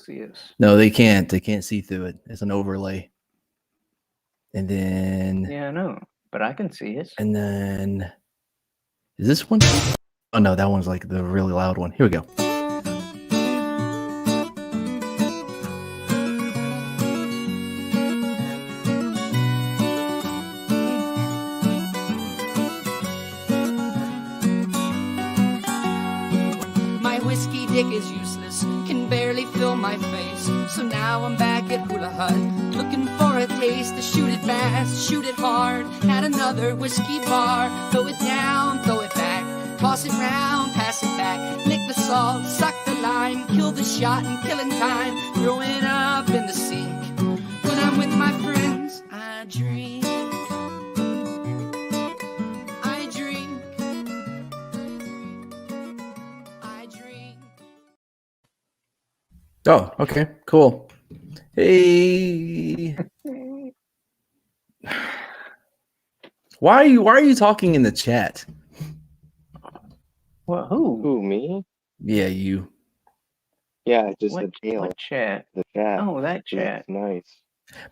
see us. No, they can't. They can't see through it. It's an overlay. And then, Yeah, I know, but I can see us. and then, is this one? Oh no, that one's like the really loud one. Here we go. My whiskey dick is useless, can barely fill my face. So now I'm back at Hula Hut, looking for a taste to shoot it fast, shoot it hard. At another whiskey bar, throw it down, throw it back, toss it round, pass it back. Lick the salt, suck the lime, kill the shot and killing time. Throw it up in the sink. When I'm with my friends, I drink. I drink. I drink. Oh, okay, cool. Hey, why are you talking in the chat? Well, who? Who, me? Yeah, you. Yeah, I just What, said Halo. what chat? The chat. Oh, that Yeah, chat. it's nice.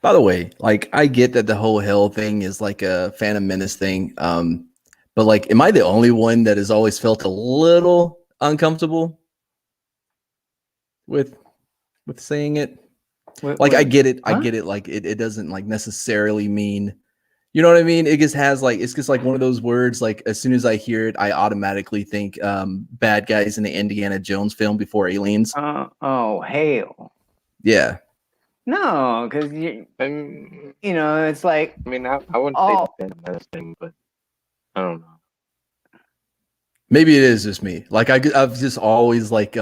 By the way, like I get that the whole hell thing is like a Phantom Menace thing. But like, am I the only one that has always felt a little uncomfortable with saying it? Like I get it. I Huh? get it. Like it doesn't like necessarily mean, you know what I mean? It just has like, it's just like one of those words. Like as soon as I hear it, I automatically think bad guys in the Indiana Jones film before aliens. Oh, hell. Yeah. No, because you know, it's like I mean, I wouldn't say the Phantom Menace thing, but I don't know. Maybe it is just me. Like I've just always like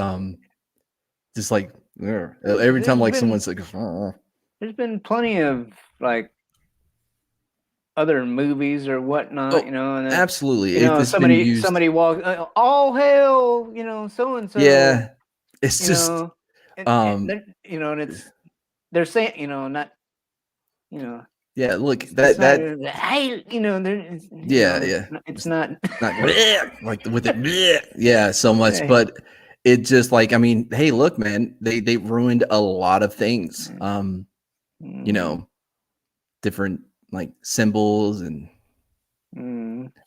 just like every time like someone's like there's been plenty of like other movies or whatnot, Oh, you know, and then, absolutely. you know, It's been used. somebody walks, all hail, you know, so and so. Yeah. It's you just know, and you know, and it's they're saying, you know, not, you know. Yeah, look, it's that not, hey, you know, yeah, know, yeah. it's not like with it yeah, so much, Hey. but it just like, I mean, hey, look, man, they ruined a lot of things. You know, different like symbols and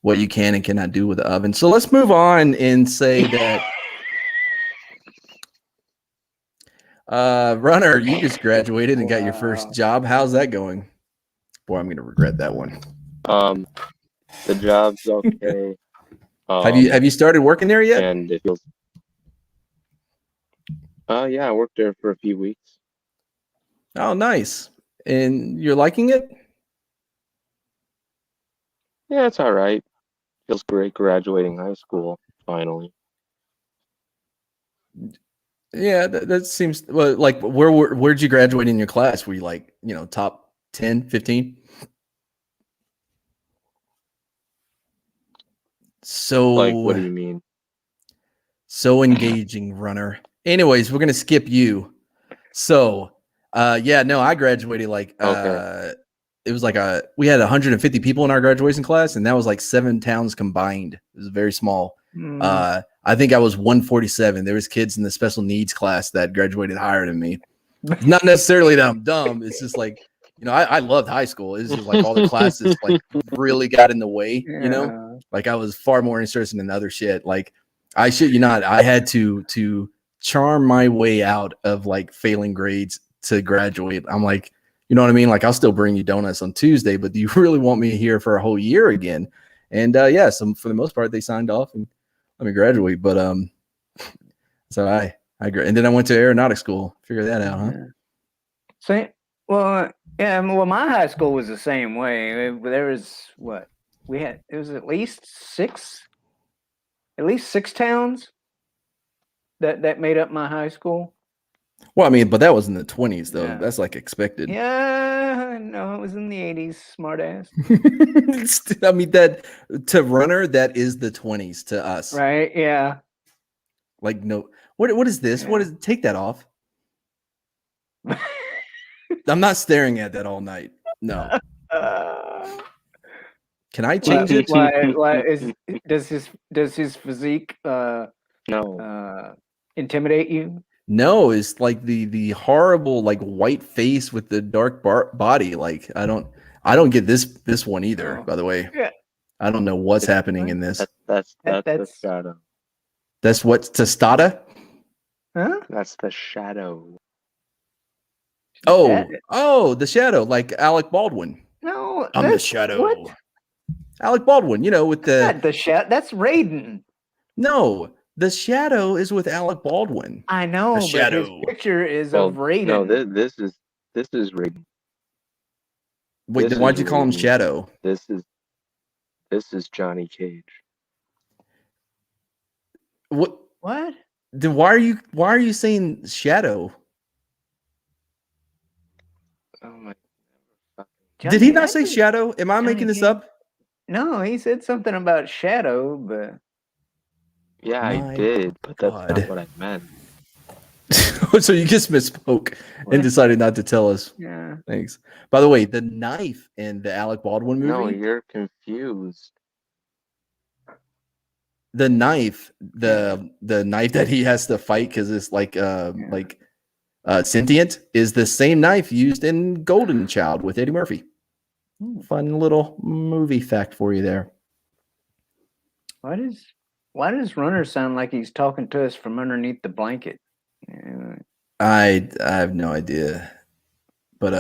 what you can and cannot do with the oven. So let's move on and say that Runner, you just graduated and got your first job. How's that going? Boy, I'm gonna regret that one. The job's okay. Have you started working there yet? And it feels. Yeah, I worked there for a few weeks. Oh, nice. And you're liking it? Yeah, it's all right. Feels great graduating high school finally. Yeah, that seems well, like where'd you graduate in your class? Were you like, you know, top 10, 15? So like, what do you mean? So engaging, Runner. Anyways, we're gonna skip you. So yeah, no, I graduated like Okay. It was like we had 150 people in our graduation class, and that was like 7 towns combined. It was very small. I think I was 147. There was kids in the special needs class that graduated higher than me. Not necessarily that I'm dumb. It's just like, you know, I loved high school. It's just like all the classes like really got in the way, you know? Like I was far more interested in other shit. Like I shit you not, I had to charm my way out of like failing grades to graduate. I'm like, you know what I mean? Like I'll still bring you donuts on Tuesday, but do you really want me here for a whole year again? And yeah, so for the most part they signed off and let me graduate. But so I and then I went to aeronautics school. Figure that out, huh? Same. Well, yeah. Well, my high school was the same way. There was what we had. It was at least six towns that made up my high school. Well, I mean, but that was in the 20s, though. Yeah. That's like expected. Yeah, no, it was in the 80s. Smart ass. I mean, that to Runner, that is the 20s to us, right? Yeah. Like no. What is this? Yeah. What is? Take that off. I'm not staring at that all night. No. Can I change it? Why does his physique no intimidate you? No, it's like the horrible like white face with the dark body. Like I don't get this one either. Oh. By the way, Yeah. I don't know what's It's- happening in this. That's the That's- shadow. That's what Tostada. Huh? That's the shadow. Oh, That- oh, the shadow, like Alec Baldwin. No, I'm the that's- shadow. What? Alec Baldwin, you know, with the Not the shadow. That's Raiden. no, the shadow is with Alec Baldwin. I know, but shadow. his picture is Well, of Raiden. no, this is Raiden. Wait, This then why'd is you call him Raiden. Shadow? This is Johnny Cage. What? What? Then why are you saying Shadow? Oh my! Did he Johnny- not say that's- Shadow? Am I Johnny making this Cage. up? No, he said something about shadow, but Yeah, My I did, but that's God. not what I meant. So you just misspoke and decided not to tell us. yeah. Thanks. By the way, the knife in the Alec Baldwin movie. No, you're confused. The knife, the knife that he has to fight because it's like sentient, is the same knife used in Golden Child with Eddie Murphy. Fun little movie fact for you there. Why does Runner sound like he's talking to us from underneath the blanket? Yeah. I have no idea, but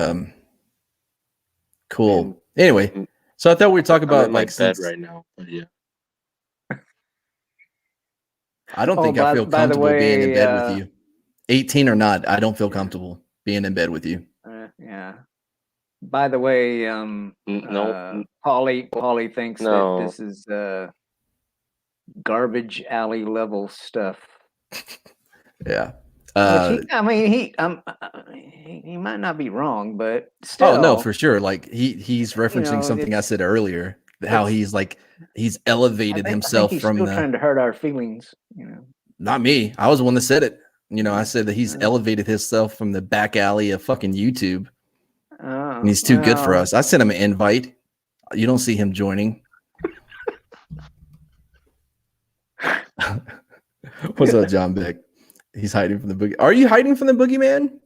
cool. Anyway, so I thought we'd talk I'm about in my like bed since right now. But yeah. I don't Oh, think I by- feel by the comfortable being in way, bed with you. 18 or not, I don't feel comfortable being in bed with you. Yeah. By the way, No, Polly thinks No. that this is garbage alley level stuff. Yeah. Which he might not be wrong, but still. Oh no, for sure. Like he's referencing know, something I it's- said earlier. How it's- he's I elevated think himself he's from still the. trying to hurt our feelings. You know. Not me. I was the one that said it. You know, I said that he's Yeah. elevated himself from the back alley of fucking YouTube, Oh, and he's too good for well, us. I sent him an invite. You don't see him joining. What's up, John Beck? He's hiding from the boogie. Are you hiding from the boogeyman?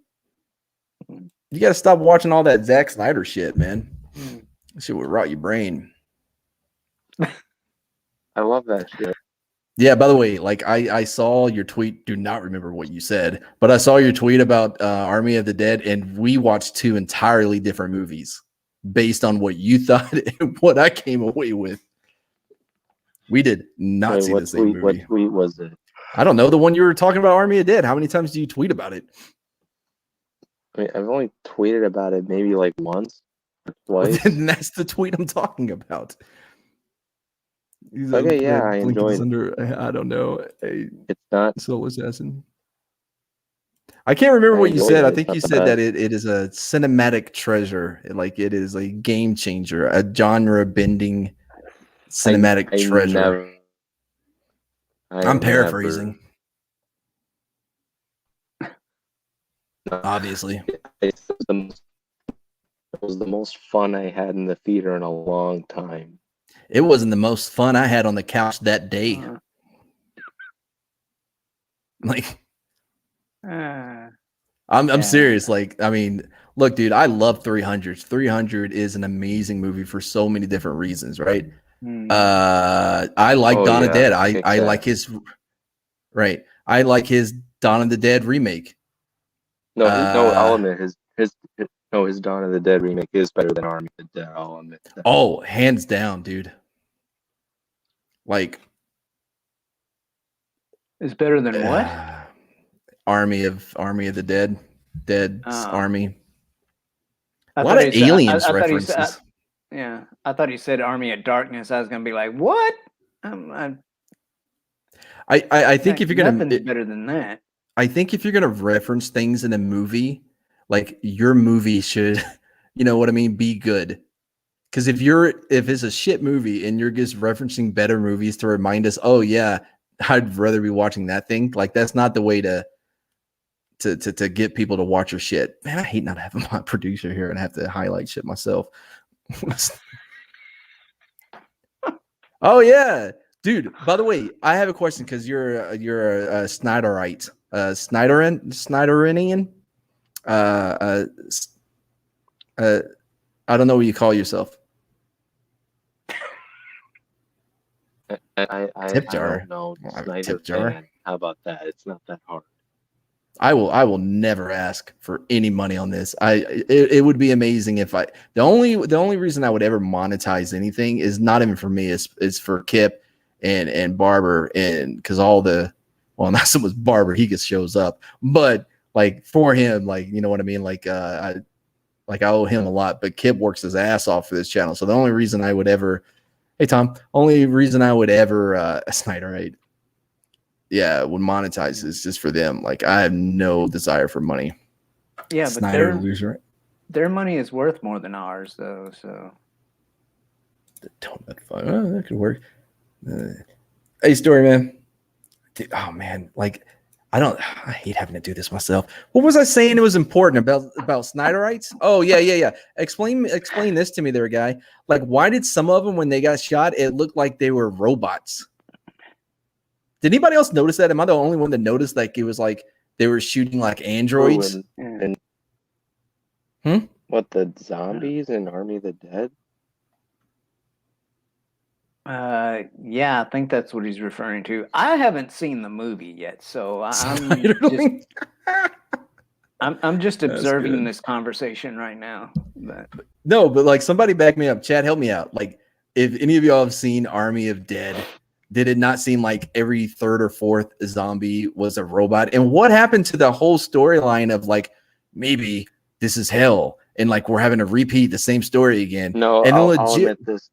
You got to stop watching all that Zack Snyder shit, man. Hmm. That shit would rot your brain. I love that shit. Yeah, by the way, like I saw your tweet. Do not remember what you said, but I saw your tweet about Army of the Dead, and we watched two entirely different movies based on what you thought and what I came away with. We did not Wait, see what the same tweet? What movie. tweet was it? I don't know, the one you were talking about, Army of the Dead. How many times do you tweet about it? I mean, I've only tweeted about it maybe like once or twice. And that's the tweet I'm talking about. He's a Okay, yeah, red I Blinkens enjoyed it. under, I don't know, a It's not. soul assassin. I can't remember I what you enjoyed said. I it. think you It's said not that it is a cinematic treasure. Like it is a game changer, a genre bending cinematic I treasure. never- I I'm paraphrasing, never- obviously. It was the most fun I had in the theater in a long time. It wasn't the most fun I had on the couch that day. Uh, Like uh, I'm Yeah. serious. Like, I mean, look, dude, I love 300. 300 is an amazing movie for so many different reasons, right? hmm. I like Oh, Dawn of yeah, Dead. kick I that. like his right. I like his Dawn of the Dead remake. No, no Uh, element. His Dawn of the Dead remake is better than Army of the Dead. I'll admit that. Oh, hands down, dude. Like It's better than what? Army of the Dead, Dead's Oh. Army. I A lot thought of he said- I- aliens I thought he references. said- yeah, I thought he said Army of Darkness. I was gonna be like, what? I'm I think if you're gonna nothing's better than that. I think if you're gonna reference things in a movie, like your movie should, you know what I mean, be good. Because if it's a shit movie and you're just referencing better movies to remind us, oh yeah, I'd rather be watching that thing. Like that's not the way to get people to watch your shit. Man, I hate not having my producer here and have to highlight shit myself. Oh yeah, dude. By the way, I have a question because you're a Snyderite. Snyderian. I don't know what you call yourself. I Tip jar. don't know. Well, I have a Snyder tip jar. fan. How about that? It's not that hard. I will never ask for any money on this. It would be amazing if the only reason I would ever monetize anything is not even for me, it's for Kip and Barber, and because not so much Barber, he just shows up, but like for him, like, you know what I mean? Like I owe him a lot, but Kip works his ass off for this channel. So the only reason I would ever Snyder, right? Yeah, would monetize is just for them. Like, I have no desire for money. Yeah, Snyder but loser. their money is worth more than ours, though. So The donut fun. Oh, that could work. Hey, story man. Dude, oh man, like I hate having to do this myself. What was I saying? It was important about Snyderites. Oh yeah. Explain this to me, there, guy. Like, why did some of them, when they got shot, it looked like they were robots? Did anybody else notice that? Am I the only one that noticed like it was like they were shooting like androids? What, the zombies in Army of the Dead? yeah, I think that's what he's referring to. I haven't seen the movie yet, so I'm just observing good. this conversation right now. But No, but like, somebody back me up. Chad, help me out. Like, if any of y'all have seen Army of Dead, did it not seem like every third or fourth zombie was a robot? And what happened to the whole storyline of like, maybe this is hell and like we're having to repeat the same story again? No, and I'll admit this.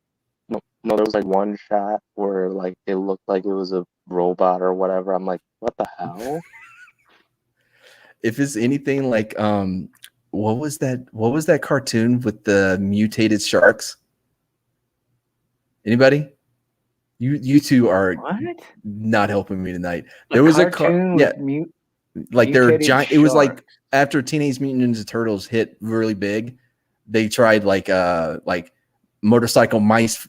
No, there was like one shot where like it looked like it was a robot or whatever. I'm like, what the hell? If it's anything like what was that cartoon with the mutated sharks? Anybody? You two are what? not helping me tonight. There was a cartoon yeah, with like they're mutated giant. It was like sharks. after Teenage Mutant Ninja Turtles hit really big, they tried like motorcycle mice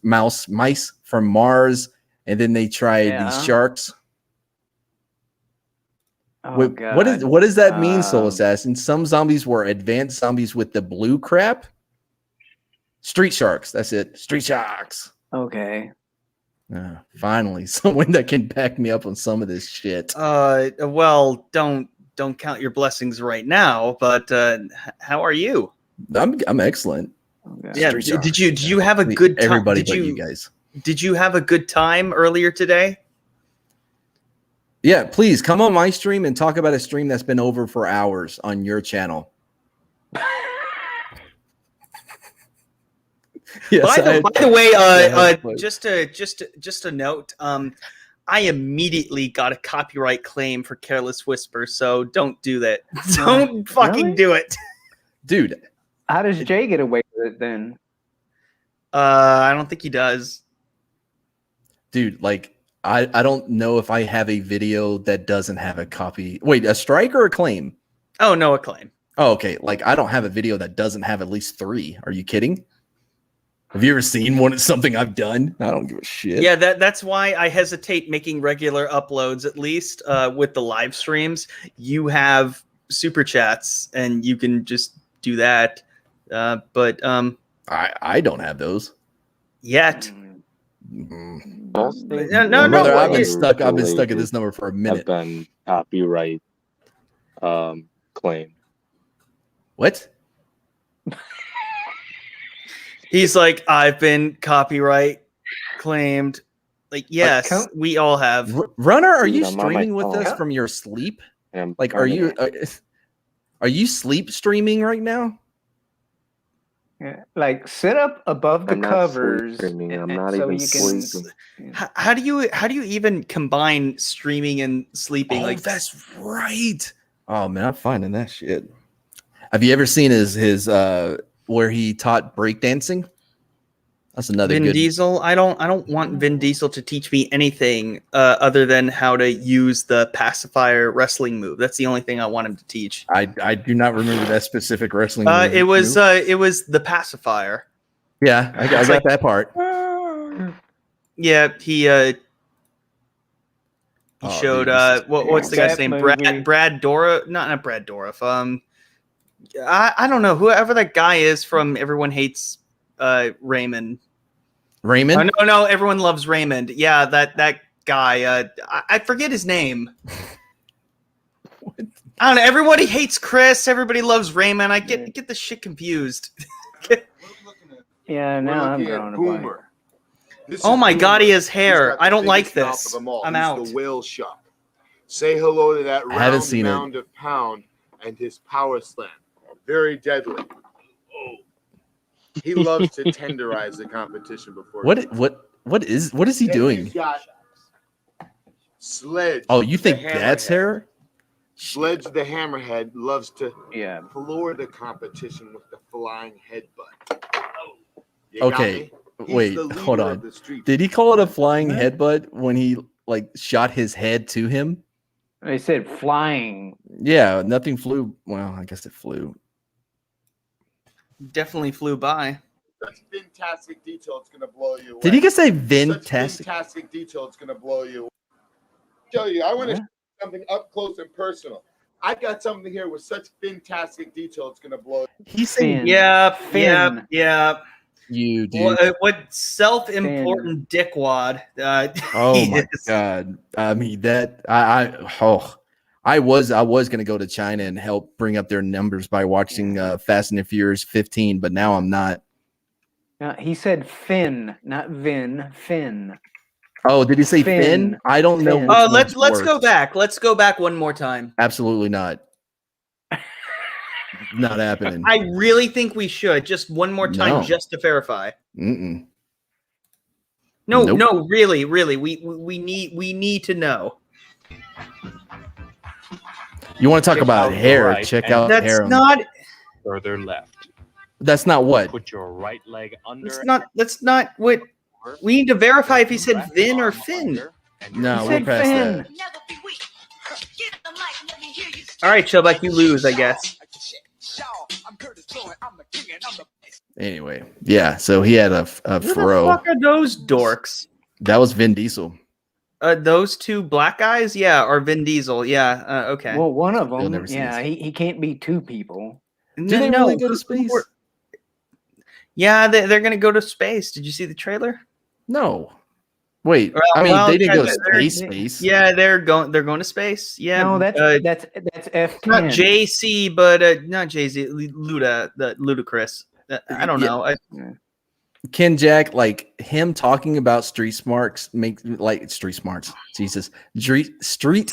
from Mars, and then they tried these sharks. Oh, God. What does that mean, Soul Assassin? Some zombies were advanced zombies with the blue crap. Street sharks. That's it. Street sharks. Okay. Finally, someone that can back me up on some of this shit. Well, don't count your blessings right now. But how are you? I'm excellent. Okay. Yeah. Did you have a good time? Everybody but you guys. Did you have a good time earlier today? Yeah, please come on my stream and talk about a stream that's been over for hours on your channel. Yes, by the way, just a note. I immediately got a copyright claim for Careless Whisper, so don't do that. Don't fucking do it, dude. How does Jay get away with it then? I don't think he does. Dude, like I don't know if I have a video that doesn't have a copy. Wait, a strike or a claim? Oh, no, a claim. Oh, okay. Like, I don't have a video that doesn't have at least 3. Are you kidding? Have you ever seen something I've done? I don't give a shit. Yeah, that's why I hesitate making regular uploads, at least with the live streams. You have super chats and you can just do that. But I don't have those yet. No, brother, I've been stuck at this number for a minute. Have been copyright claimed. What? He's like, I've been copyright claimed. Like, yes, we all have. Runner, are you streaming with us from your sleep? Like, are you sleep streaming right now? Yeah, like sit up above the covers. I'm not even sleeping. How do you even combine streaming and sleeping? Oh, like, that's right. Oh man, I'm finding that shit. Have you ever seen his where he taught breakdancing? That's another Vin good Diesel. I don't want Vin Diesel to teach me anything other than how to use the pacifier wrestling move. That's the only thing I want him to teach. I do not remember that specific wrestling move. It was the pacifier. Yeah, I got that part. Yeah, he He Oh, showed dude, this is what's the guy's That name? movie. Brad Dora, not Brad Dourif. I don't know, whoever that guy is from Everyone Hates Raymond. Raymond. Oh, no, Everyone Loves Raymond. Yeah, that guy. I forget his name. I don't know. Everybody hates Chris. Everybody loves Raymond. I get the shit confused. Yeah, now I'm drawing a blank. Boomer. This Oh is my God, he Boomer. has He's hair. got the I don't like biggest mouth this. of them all. I'm He's out. the whale shark. Say hello to that I haven't round seen it. mound of pound and his power slam. Very deadly. Oh. He loves to tenderize the competition before. What is he Then doing? he's got Sledge. Oh, you the think that's hammerhead. hair? Sledge the hammerhead loves to Yeah. floor the competition with the flying headbutt. You got Okay, me? He's wait, the hold leader on. of the street. Did he call it a flying headbutt when he like shot his head to him? They said flying. Yeah, nothing flew. Well, I guess it flew. Definitely flew by. Such fantastic detail, it's gonna blow you away. Did he just say Such fantastic? fantastic detail, it's gonna blow you away. Tell you, I want to show you something up close and personal. I got something here with such fantastic detail, it's gonna blow you. He's saying Finn. Yeah, Finn. yeah. you, dude. What self-important dickwad? Oh he my is. god! I mean that I was gonna go to China and help bring up their numbers by watching Fast and the Furious 15, but now I'm not. He said Finn, not Vin. Finn. Oh, did he say Finn? Finn. I don't know. Finn. which Let's one's go worse. back. Let's go back one more time. Absolutely not. Not happening. I really think we should just one more time, No. just to verify. Mm-mm. No, Nope. no, really, we need to know. You want to talk Check about out the hair? right Check and out That's hair. not. Further left. That's not what. Put your right leg under. That's not what we need to verify. If he said Left Vin or arm Finn. under, and No, He we're said past Finn. that. All right, Chubbuck, you lose, I guess. Anyway, yeah. So he had a Who the fro. fuck are those dorks? That was Vin Diesel. Those two black guys, yeah, or Vin Diesel, yeah. Okay. Well, one of You'll them, never see yeah, this. he can't be two people. Do they really go to space? Yeah, they're gonna go to space. Did you see the trailer? No. Wait. Well, I mean, well, they didn't go to they're- space. Yeah, they're going to space. Yeah, No, that's F10. not JC, but not JZ, Luda, the Ludacris. I don't Yeah. know. Ken Jack, like him talking about street smarts, street smarts. Jesus, street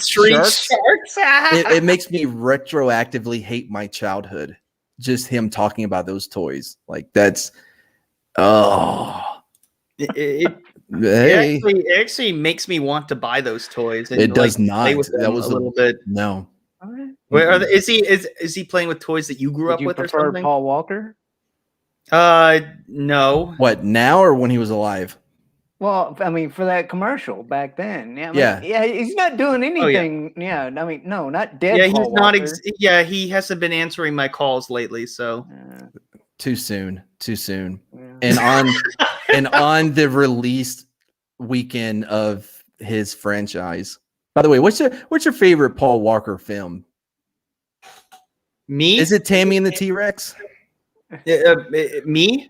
sharks. It makes me retroactively hate my childhood. Just him talking about those toys, like that's. Oh, It hey, actually makes me want to buy those toys. And, it does like, not. play with That them was a little bit. no. Wait, is he playing with toys that you grew Would up you with or prefer something? Paul Walker? No. What now or when he was alive? Well, I mean, for that commercial back then, yeah, I mean, Yeah. yeah, he's not doing Oh, anything. Yeah, I mean, no, not dead. Yeah, he's Paul not. Walker. Yeah, he hasn't been answering my calls lately. So Too soon. Too soon. Yeah. And on the release weekend of his franchise. By the way, what's your favorite Paul Walker film? me Is it Tammy and the T-Rex? me?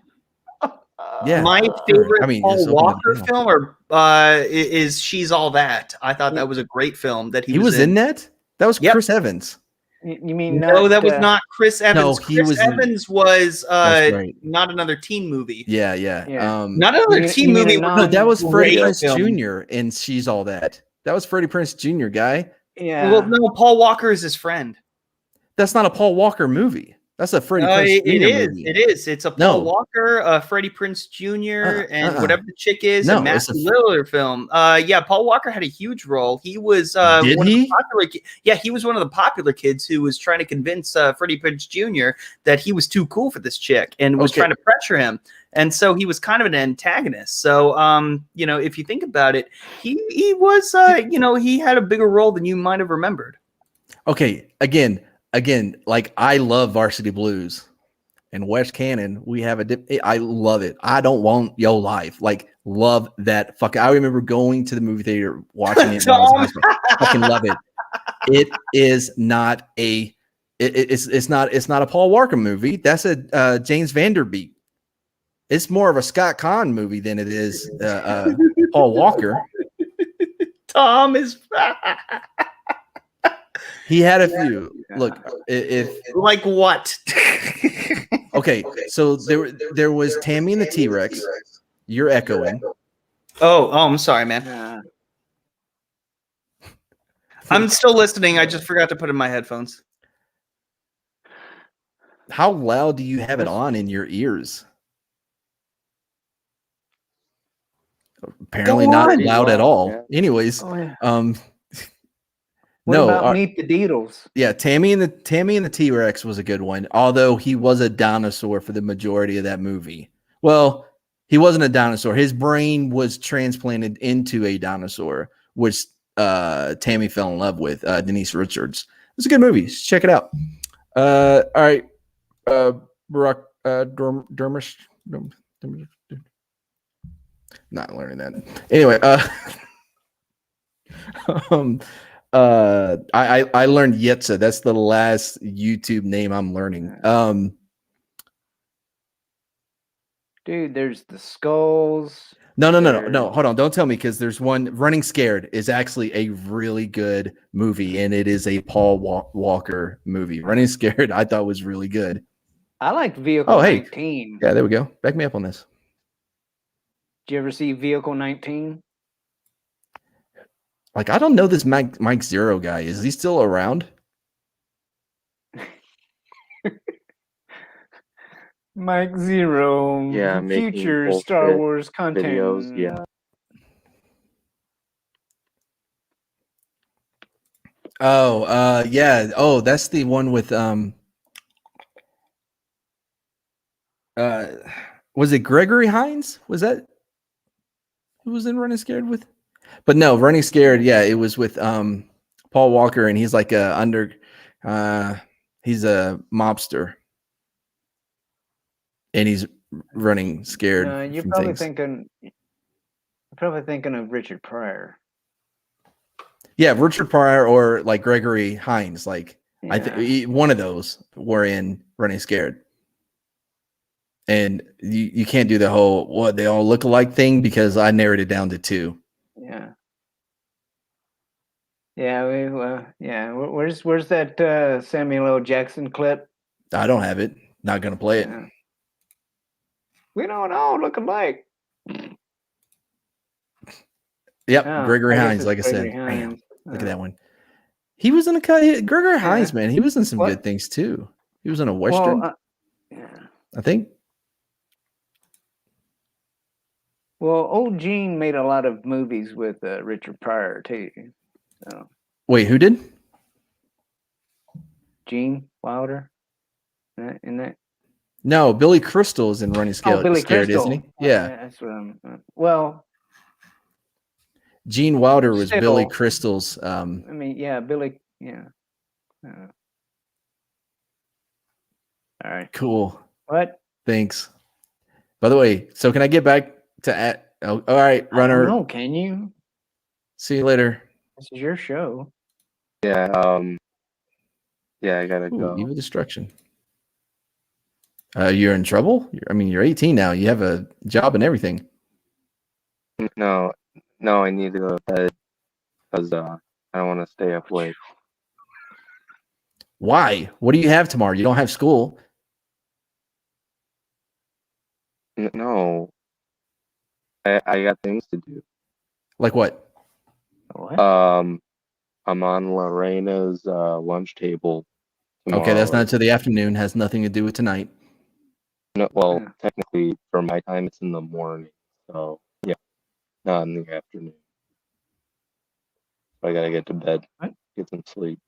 Yeah. My favorite I mean, Paul just open the Walker door. film is She's All That. I thought that was a great film that He was in that? That was Yep. Chris Evans. You mean No, that was uh, not Chris Evans. he Chris was in- Evans was That's right. not another teen movie. Yeah, yeah. Yeah. Not another You teen mean a movie. non- No, that was Freddie Great Prinze film. Jr. and She's All That. That was Freddie Prinze Jr. guy. Yeah. Well, no, Paul Walker is his friend. That's not a Paul Walker movie. That's a Freddie Prinze It Jr. is. movie. It is. It's a No. Paul Walker, Freddie Prinze Jr., and whatever the chick is, No, and it's Matthew a Lillard film. Yeah, Paul Walker had a huge role. He was Did one of he? the popular. Yeah, he was one of the popular kids who was trying to convince Freddie Prinze Jr. that he was too cool for this chick and was Okay. trying to pressure him. And so he was kind of an antagonist. So, if you think about it, he was, he had a bigger role than you might have remembered. Okay, again, like I love Varsity Blues and West Cannon. We have I love it. I don't want your life. Like Love that fucking. I remember going to the movie theater watching it. When I was in Tom. high school. Fucking love it. It is not a. It's not a Paul Walker movie. That's a James Vanderbeek. It's more of a Scott Conn movie than it is Paul Walker. Tom is He had a few. Look, if like what? okay, so there was Tammy and the T-Rex. You're echoing. Oh, I'm sorry, man. Yeah. I'm still listening. I just forgot to put in my headphones. How loud do you have it on in your ears? Apparently Go not on. loud at all. Yeah. Anyways, Oh, yeah. What no, about Meet the Deedles? yeah, Tammy and the T-Rex was a good one. Although he was a dinosaur for the majority of that movie. Well, he wasn't a dinosaur. His brain was transplanted into a dinosaur, which Tammy fell in love with. Denise Richards. It's a good movie. Check it out. All right, Barack Dermish. Not learning that. Anyway, I learned Yetza. That's the last YouTube name I'm learning. Dude, there's the skulls. No. Hold on. Don't tell me, because there's one. Running Scared is actually a really good movie, and it is a Paul Walker movie. Running Scared, I thought was really good. I liked Vehicle Oh, hey. 19. Yeah, there we go. Back me up on this. Did you ever see Vehicle 19? Like, I don't know this Mike Zero guy. Is he still around? Mike Zero. Yeah, making Future Star bullshit Wars content. videos. Yeah. Oh, yeah. Oh, that's the one with was it Gregory Hines? Was that who was in Running Scared with? But no, Running Scared, yeah, it was with Paul Walker, and he's like he's a mobster. And he's running scared. You're from probably things. thinking of Richard Pryor. Yeah, Richard Pryor or like Gregory Hines. Like I Yeah. think one of those were in Running Scared. And you can't do the whole what they all look alike thing, because I narrowed it down to 2. Yeah. Yeah, yeah. Where's that Samuel L. Jackson clip? I don't have it. Not gonna play it. Yeah. We don't all look alike. Yep, Oh, Gregory guess Hines. it's Like I said, Gregory bam, Hines. look at that one. He was in a cut. Gregory Hines, man. He was in some What? good things too. He was in a Western, Well, yeah. I think. Well, old Gene made a lot of movies with Richard Pryor too. So Wait, who did? Gene Wilder, in that. No, Billy Crystal is in Running Scared, Billy Crystal, isn't he? Yeah. that's what I'm. Well, Gene Wilder was Still. Billy Crystal's. I mean, yeah, Billy. Yeah. All right. Cool. What? Thanks. By the way, so can I get back to all right, Runner. No, can you? See you later. This is your show. Yeah. Yeah, I gotta Ooh, go. Evil Destruction. You're in trouble? You're 18 now. You have a job and everything. No, I need to go to bed because I don't want to stay up late. Why? What do you have tomorrow? You don't have school. No, I got things to do. Like what? What? I'm on Lorena's lunch table. Okay, that's not tomorrow. until the afternoon. Has nothing to do with tonight. No, well, Yeah. technically, for my time, it's in the morning. So yeah, not in the afternoon. So I gotta get to bed, What? get some sleep.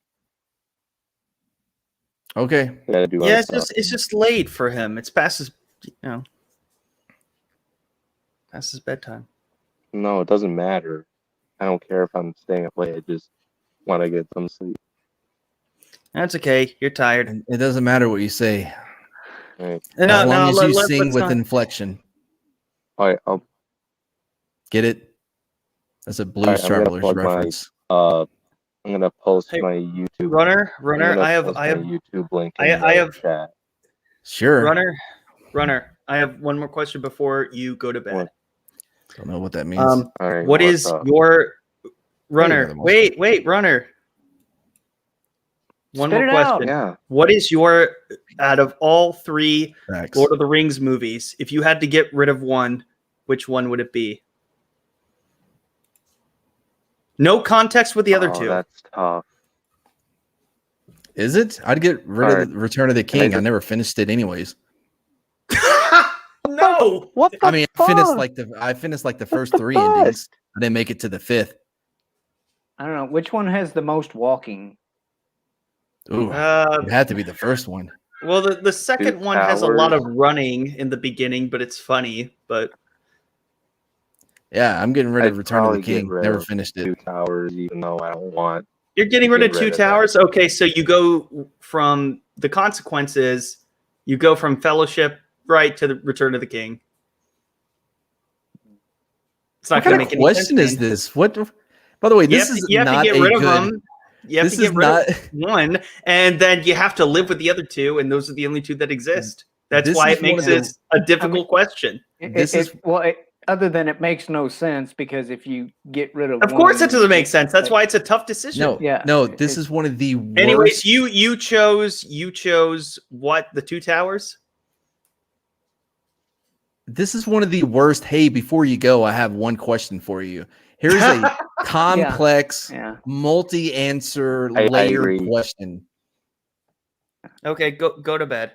Okay. I gotta do. Yeah, other stuff. it's just late for him. It's past his, past his bedtime. No, it doesn't matter. I don't care if I'm staying up late. I just want to get some sleep. That's okay. You're tired. And it doesn't matter what you say. Right. As long as you sing with not, inflection. All right, Get it? That's a Blues Alright, I'm gonna Travelers plug my- reference. I'm gonna post Hey, my YouTube. Runner, I'm gonna I have post I my have YouTube link I- in I the have- chat. Sure. Runner. I have one more question before you go to bed. What? Don't know what that means. All right. What what's is up? your Runner? the most- Wait, Runner. One Spit more it out. question. Yeah. What is your out of all 3 Facts. Lord of the Rings movies? If you had to get rid of one, which one would it be? No context with the other Oh, two. That's tough. Is it? I'd get rid Alright. of Return of the Can I King. I just- never finished it anyways. No. What the I mean, fuck? I finished like the first the 3 fuck? endings. I didn't make it to the 5th. I don't know which one has the most walking. Ooh, Uh, it had to be the first one. well, the second Two one has a lot of Towers. running in the beginning, but it's funny. But Yeah, I'm getting rid of I'd Return of the probably get King. rid Never of finished it. Two Towers, even though I don't want. you're getting rid of Get Two rid of that. Towers. Okay, so you go from the consequences. You go from Fellowship right to the Return of the King. It's not What going kind to of make any sense. question is man. this? What? By the way, You this have is to, you have not to get a rid of good. them. You have This to get is rid not. of one, and then you have to live with the other two, and those are the only two that exist. That's This why is it makes one of it a difficult question. This is- Other than it makes no sense because if you get rid of Of course, one, it doesn't make sense. That's like- why it's a tough decision. No, Yeah, no. it- This it- is one of the worst. Anyways, you chose what, the Two Towers? This is one of the worst. Hey, before you go, I have one question for you. Here's a complex, Yeah. multi-answer, I layered agree. question. Okay, go to bed.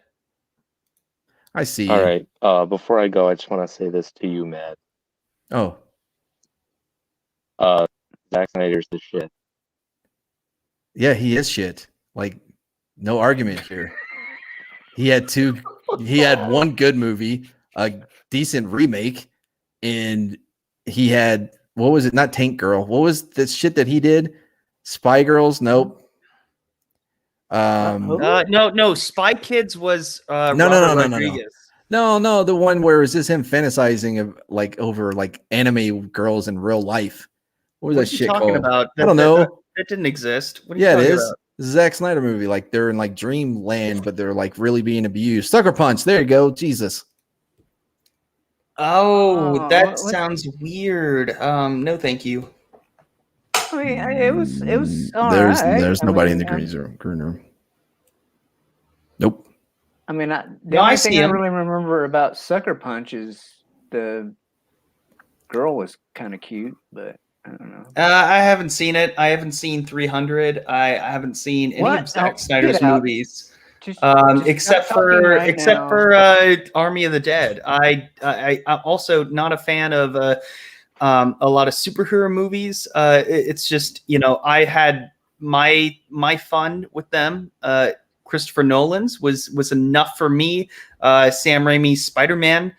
I see. All you. right. Before I go, I just want to say this to you, Matt. Oh, Zack Snyder's the shit. yeah, he is shit. Like, no argument here. He had two. He had one good movie, a decent remake, and he had what was it? Not Tank Girl. What was the shit that he did? Spy Girls? Nope. Who? No. Spy Kids was No, Robert no. Rodriguez. No, the one where is this him fantasizing of like over like anime girls in real life? What was What that are you shit talking called? about? I don't know. That didn't exist. What are you Yeah, it talking is. about? It's a Zack Snyder movie. Like they're in like dreamland, but they're like really being abused. Sucker Punch. There you go. Jesus. Oh, Oh, that what- sounds weird. No, thank you. I mean, it was all there's right. there's I nobody mean, in the green room. Nope. I mean, the No, I only see thing I him. really remember about Sucker Punch is the girl was kind of cute, but I don't know. I haven't seen it. I haven't seen 300. I haven't seen any What? of Zack Oh, Snyder's get out. movies. Just Except stop talking for right now. Army of the Dead. I'm also not a fan of a lot of superhero movies. It's just, I had my fun with them. Christopher Nolan's was enough for me. Sam Raimi's Spider-Man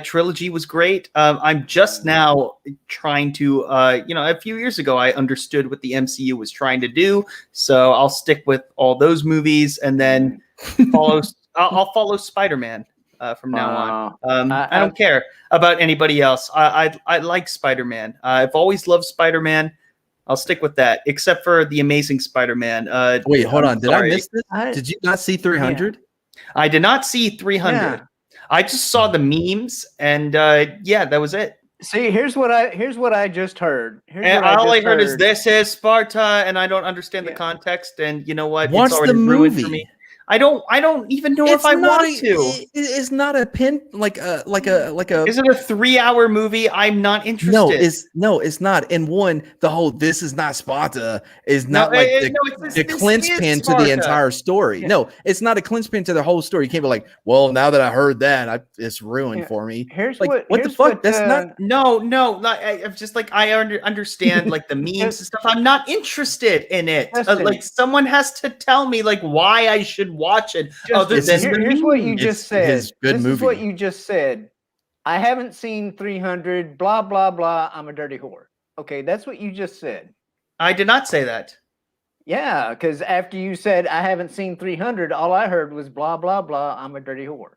trilogy was great. I'm just now trying to, a few years ago, I understood what the MCU was trying to do. So I'll stick with all those movies and then I'll follow Spider-Man from now on. Wow. I don't care about anybody else. I like Spider-Man. I've always loved Spider-Man. I'll stick with that, except for the Amazing Spider-Man. Wait, hold I'm on. Did sorry. I miss this? Did you not see 300? I did not see 300. Yeah. I just saw the memes, and that was it. See, here's what I just heard. And all I heard is "This is Sparta," and I don't understand the Yeah. context. And you know what? Watch it's already the ruined for movie. me. I don't even know if I want to. It's not a pin like a Is it a 3-hour movie? I'm not interested. No, it's not. And one, the whole "this is not Sparta" is not like the this clinch is pin to Sparta. the entire story. Yeah. No, it's not a clinch pin to the whole story. You can't be like, well, now that I heard that, it's ruined Yeah. for me. Here's Like, what the here's fuck? what, That's not. No. I'm just like I understand like the memes and stuff. I'm not interested in it. Justin. Like someone has to tell me like why I should watch it. Other Justin, than the here's what you memes. just It's said. his good This is what movie. you just said. I haven't seen 300. Blah blah blah. I'm a dirty whore. Okay, that's what you just said. I did not say that. Yeah, because after you said I haven't seen 300, all I heard was blah blah blah. I'm a dirty whore.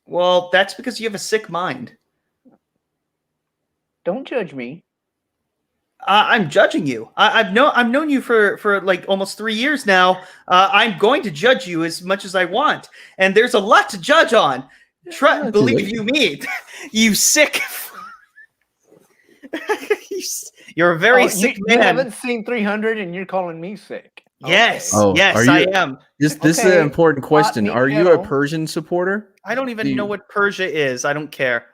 Well, that's because you have a sick mind. Don't judge me. I'm judging you. I've known you for like almost 3 years now. I'm going to judge you as much as I want, and there's a lot to judge on. not too Believe late. you me, you sick. You're a very sick you man. haven't seen 300 and you're calling me sick. Yes, Oh, yes, are you- I am. This is an Okay, important question. me Are you a kettle. Persian supporter? I don't even Do know you- what Persia is. I don't care.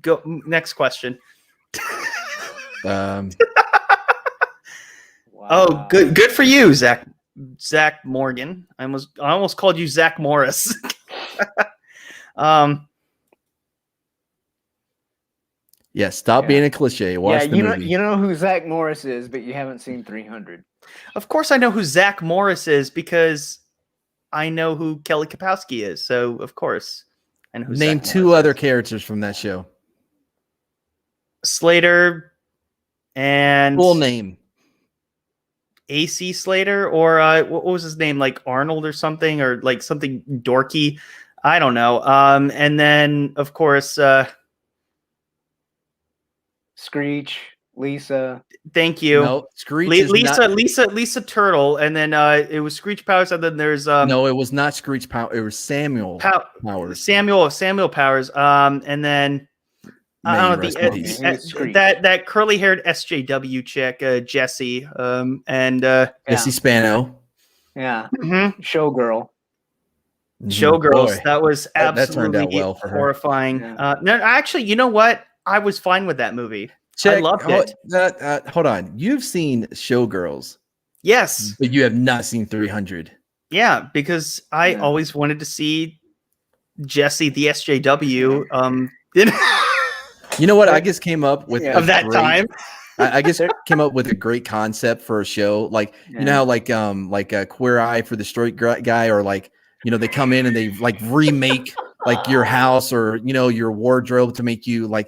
Go next question. Um, Oh, good for you, Zach Morgan. I almost called you Zach Morris. yeah, stop Yeah. being a cliche. Watch Yeah, the movie. you know who Zach Morris is, but you haven't seen 300. Of course, I know who Zach Morris is because I know who Kelly Kapowski is. So, of course, I know who Name Zach two Morris other is. characters from that show. Slater and Full name. AC Slater, or what was his name? Like Arnold or something, or like something dorky. I don't know. And then, of course, Screech, Lisa. thank you. No, Screech is Lisa, not. Lisa Turtle, and then it was Screech Powers, and then there's No, it was not Screech Power. It was Samuel Powers. Samuel Powers, and then I May don't he know rest the in peace. He's Screech. that curly haired SJW chick, Jessie, and Jesse Spano. Yeah, mhm, Showgirl. Showgirls. Boy, That was that absolutely turned out well for her. horrifying. Yeah. No, actually, you know what? I was fine with that movie. loved hold, it. hold on. You've seen Showgirls, Yes, but you have not seen 300. yeah, because I Yeah. always wanted to see Jessie, the SJW. You know what? I just came up with Yeah. a of that great- time. I just came up with a great concept for a show. Like you know how like a Queer Eye for the Straight Guy, or like they come in and they like remake like your house or your wardrobe to make you like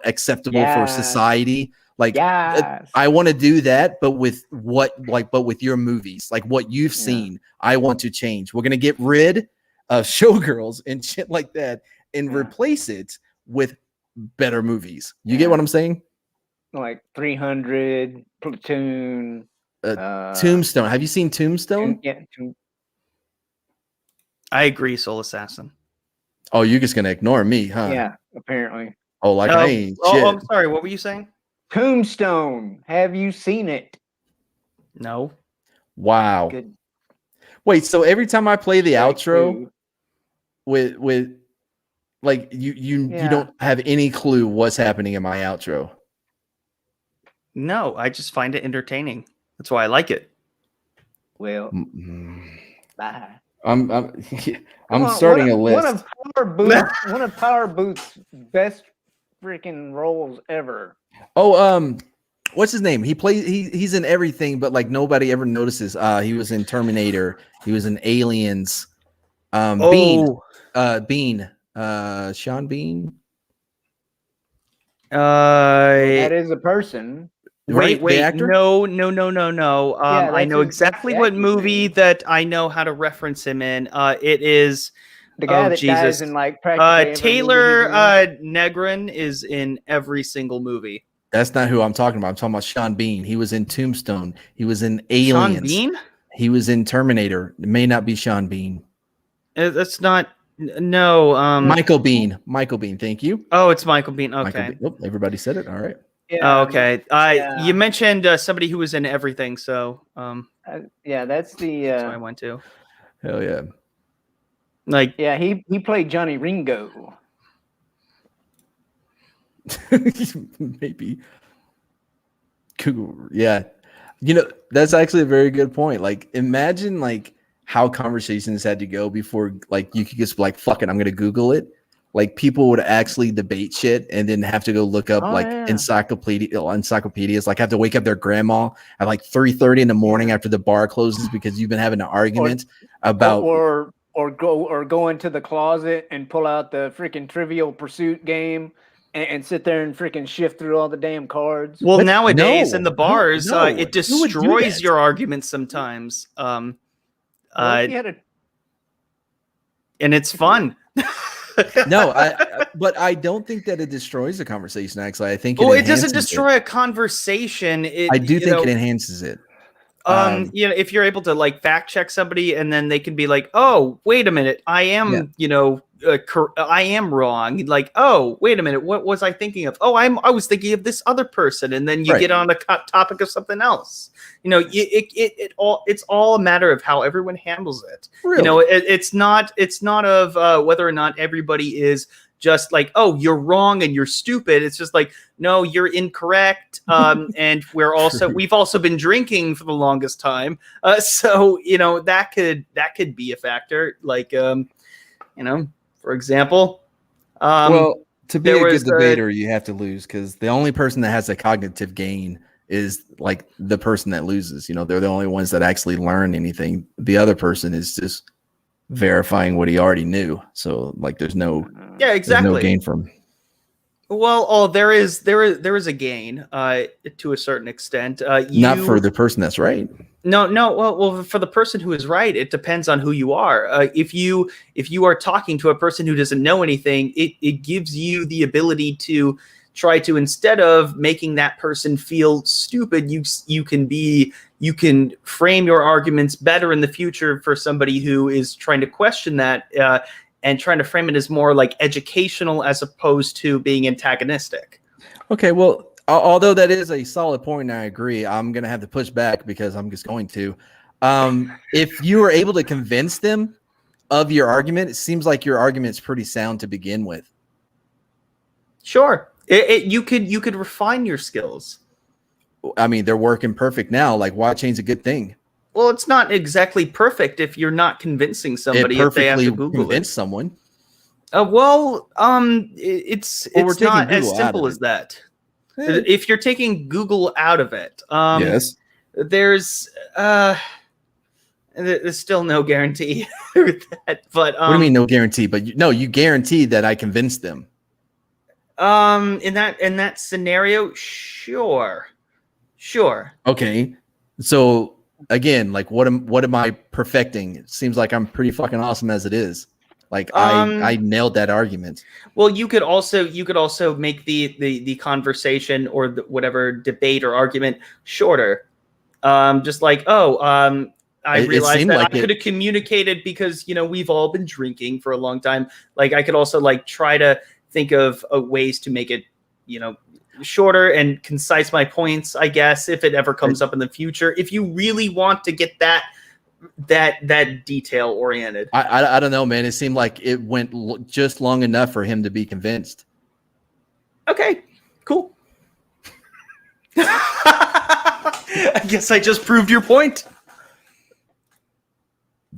acceptable for Yes. society. Like Yes. I want to do that, but with your movies, like what you've Yeah. seen. I want to change. We're gonna get rid of Showgirls and shit like that and Yeah. replace it with better movies. You Yeah. get what I'm saying? Like 300, Platoon, Tombstone. Have you seen Tombstone? I agree, Soul Assassin. Oh, you're just gonna ignore me, huh? Yeah, apparently. Oh, like I ain't shit. I'm sorry. What were you saying? Tombstone. Have you seen it? No. Wow. Good. Wait, so every time I play the Straight outro through. with like you Yeah. don't have any clue what's happening in my outro. No, I just find it entertaining. That's why I like it. Well, Mm-mm. bye. I'm Come on, starting a list. One of Power Booth's best freaking roles ever. Oh, what's his name? He's in everything, but like nobody ever notices. He was in Terminator. He was in Aliens. Bean. Sean Bean. That is a person. Right? The Wait, actor? no. I that's know his- exactly that's the what actor's movie name. that I know how to reference him in. It is The guy Oh, that Jesus. dies in like practically every movie Taylor he's in. Negron is in every single movie. That's not who I'm talking about. I'm talking about Sean Bean. He was in Tombstone. He was in Aliens. Sean Bean? He was in Terminator. It may not be Sean Bean. That's not. No. Michael Bean. Michael Bean. Thank you. Oh, it's Michael Bean. Michael Okay. Bean. Oh, everybody said it. All right. Yeah, Oh, okay. yeah. You mentioned somebody who was in everything, so yeah, that's the. that's what I went to. Hell yeah. Like, Yeah, he played Johnny Ringo. Maybe. Cool. Yeah. That's actually a very good point. Like, imagine like how conversations had to go before like you could just be like, fuck it, I'm gonna Google it. Like people would actually debate shit and then have to go look up Yeah. encyclopedias, like have to wake up their grandma at like 3:30 in the morning after the bar closes because you've been having an argument about or go into the closet and pull out the freaking Trivial Pursuit game and sit there and freaking shift through all the damn cards. well, What? nowadays No. in the bars, No. it Who would do destroys that? your arguments sometimes. Well, if you had a- And it's fun. no, I But I don't think that it destroys the conversation. Actually, I think Well, it doesn't enhances destroy a conversation. I do think it enhances it. You know, if you're able to like fact check somebody and then they can be like, oh, wait a minute, I am, you know, I am wrong. Like, oh, wait a minute, what was I thinking of? Oh, I was thinking of this other person, and then you get on the topic of something else. You know, it's all a matter of how everyone handles it. Really? You know, it's not of whether or not everybody is just like, oh, you're wrong and you're stupid. It's just like, no, you're incorrect. And we've also been drinking for the longest time. So, you know, that could be a factor. Like, you know, for example, well, to be a there good was debater, you have to lose, because the only person that has a cognitive gain is like the person that loses. You know, they're the only ones that actually learn anything. The other person is just verifying what he already knew. So like there's no gain from. Well, there is a gain to a certain extent. Not for the person that's right. No. Well, for the person who is right, it depends on who you are. If you are talking to a person who doesn't know anything, it gives you the ability to try to, instead of making that person feel stupid, you can frame your arguments better in the future for somebody who is trying to question that, and trying to frame it as more like educational as opposed to being antagonistic. Okay, well, although that is a solid point, and I agree, I'm going to have to push back because I'm just going to. If you are able to convince them of your argument, it seems like your argument is pretty sound to begin with. Sure. You could refine your skills. I mean, they're working perfect now. Like, why change a good thing? Well, it's not exactly perfect if you're not convincing somebody if they have to Google convince it. someone. It's not as simple as that. If you're taking Google out of it, yes, there's still no guarantee with that. But what do you mean no guarantee? But you guarantee that I convinced them. In that scenario, sure. Okay, so again, like what am I perfecting? It seems like I'm pretty fucking awesome as it is. Like I nailed that argument. Well, you could also make the conversation or whatever debate or argument shorter. Just like, I realized that I could have communicated because, you know, we've all been drinking for a long time. Like I could also like try to think of ways to make it, you know, shorter and concise my points, I guess, if it ever comes up in the future. If you really want to get that detail oriented. I don't know, man. It seemed like it went just long enough for him to be convinced. Okay, cool. I guess I just proved your point.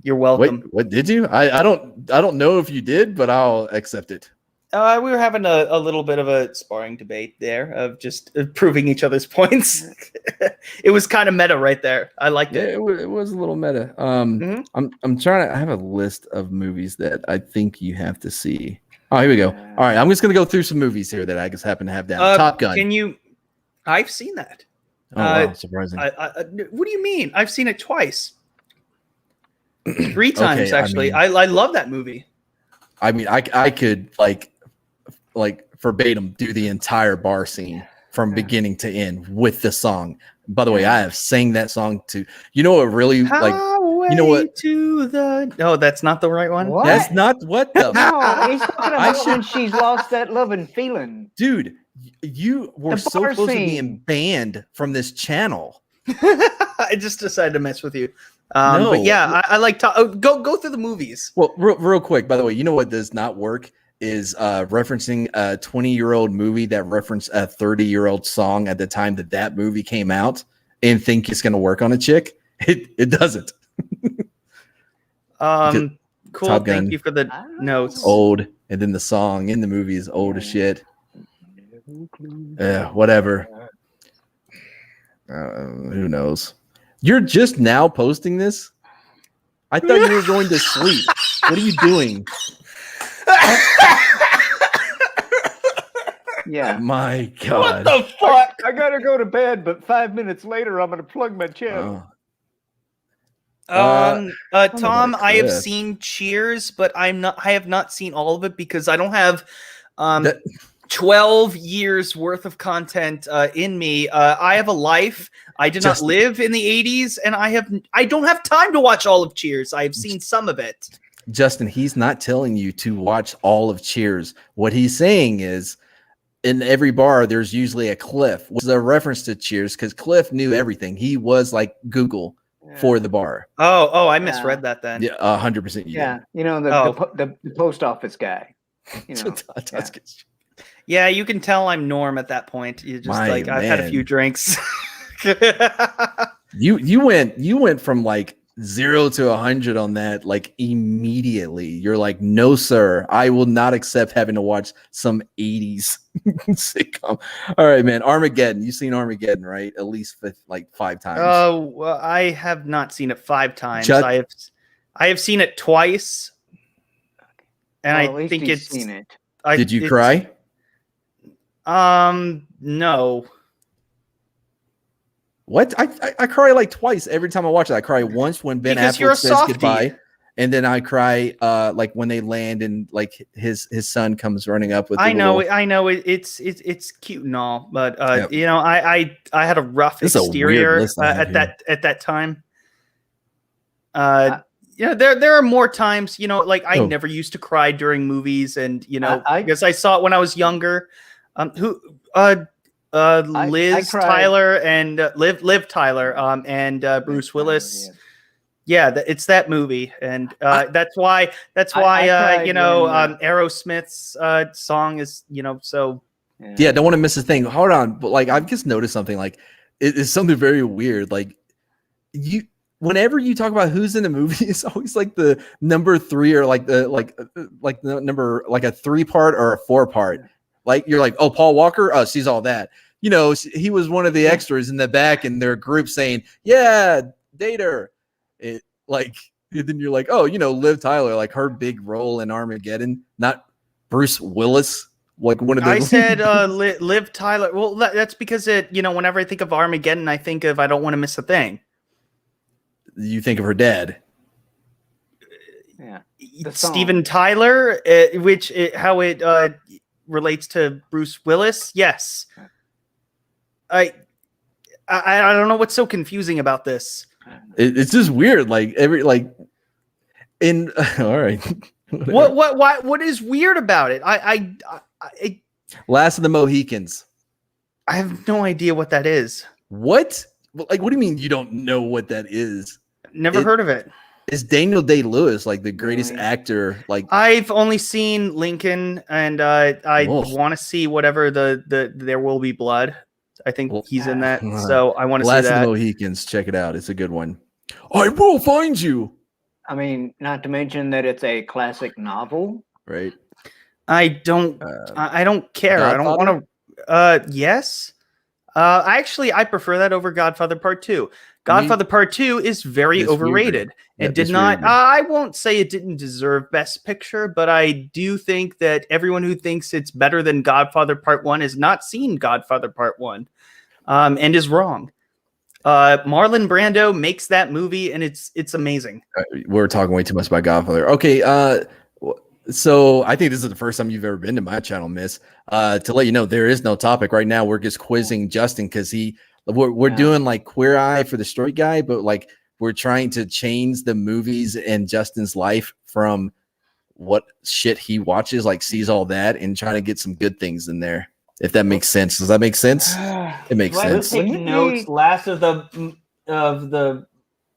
You're welcome. Wait, what did you? I don't know if you did, but I'll accept it. We were having a little bit of a sparring debate there of just proving each other's points. It was kind of meta right there. I liked it. It was a little meta. I'm trying to. I have a list of movies that I think you have to see. Oh, here we go. All right, I'm just gonna go through some movies here that I just happen to have down. Top Gun. I've seen that. Oh, wow, surprising. What do you mean? I've seen it twice. 3 times, actually. I love that movie. I mean, I could like verbatim do the entire bar scene from beginning to end with the song. By the way, I have sang that song to, you know what really like, you know what? No, that's not the right one. What? That's not what the. No, he's talking about when she's lost that loving feeling. Dude, you were so close to being banned from this channel. I just decided to mess with you. No. But yeah, I like to go through the movies. Well, real quick, by the way, you know what does not work is referencing a 20-year-old movie that referenced a 30-year-old song at the time that movie came out and think it's going to work on a chick. It doesn't. Cool. Thank you for the notes. Old, and then the song in the movie is old as shit. Whatever. Who knows? You're just now posting this? I thought you were going to sleep. What are you doing? Yeah. My God. What the fuck? I gotta go to bed, but 5 minutes later, I'm gonna plug my channel. Tom, I have seen Cheers, but I have not seen all of it because I don't have That- 12 years worth of content in me. I have a life. I did Justin. not live in the 80s, and I don't have time to watch all of Cheers. I have seen some of it. Justin, he's not telling you to watch all of Cheers. What he's saying is, in every bar, there's usually a Cliff, which is a reference to Cheers because Cliff knew everything. He was like Google for the bar. Oh, I misread that then. Yeah, 100%. Yeah, you know the post office guy. You know, Yeah, you can tell I'm Norm at that point. You just My I've had a man. few drinks. You went from like 0 to 100 on that like immediately. You're like, no, sir, I will not accept having to watch some 80s sitcom. All right, man. Armageddon. You've seen Armageddon, right? At least 5 times. Oh, well, I have not seen it 5 times. Jud- I have seen it twice, and well, at I least think he's it's. seen it. Did you cry? No. What? I cry like twice every time I watch it. I cry once when Ben Because you're Affleck a says softie. goodbye, and then I cry like when they land and like his son comes running up with. I know. It's cute and all, but Yep. you know, I had a rough This is a weird exterior list I have at that time. Yeah, there are more times, you know, like I Oh. never used to cry during movies, and you know, I- because I saw it when I was younger. Liz cried. Tyler and Liv Tyler, and Bruce Willis. Yeah, it's that movie, and that's why I cried you know, when, Aerosmith's song is, you know, so. Yeah, don't want to miss a thing. Hold on, but like I've just noticed something. Like it's something very weird. Like whenever you talk about who's in the movie, it's always like the number 3 or like the number like a 3-part or a 4-part. Like you're like, oh, Paul Walker, oh, she's all that. You know, he was one of the extras in the back in their group saying, "Yeah, date her." It like then you're like, oh, you know, Liv Tyler, like her big role in Armageddon, not Bruce Willis. Like one of the I said Liv Tyler. Well, that's because you know, whenever I think of Armageddon, I think of I Don't Want to Miss a Thing. You think of her dad. Yeah. Steven Tyler, how it relates to Bruce Willis. Yes. I don't know what's so confusing about this. It's just weird. Like all right. What is weird about it? I Last of the Mohicans. have no idea what that is. What? Like, what do you mean you don't know what that is? Never heard of it. It's Daniel Day-Lewis, like the greatest Really? actor. Like I've only seen Lincoln, and I Whoa. want to see whatever the There Will Be Blood. I think Well, he's in that, so I want to see Last of that. the Mohicans. Check it out. It's a good one. I will find you. I mean, not to mention that it's a classic novel. Right. I don't care. I don't want to. Yes. I prefer that over Godfather Part 2. Godfather Part 2 is very Disfigured. overrated. Yeah, It did not. disfigured. I won't say it didn't deserve Best Picture, but I do think that everyone who thinks it's better than Godfather Part 1 has not seen Godfather Part 1, and is wrong. Marlon Brando makes that movie, and it's amazing. We're talking way too much about Godfather. Okay. So I think this is the first time you've ever been to my channel, Miss. To let you know, there is no topic right now. We're just quizzing Justin because we're doing like Queer Eye for the Straight Guy, but like we're trying to change the movies in Justin's life from what shit he watches, like sees all that, and trying to get some good things in there. If that makes sense. Does that make sense? It makes sense. Take Wouldn't it notes. be- Last of the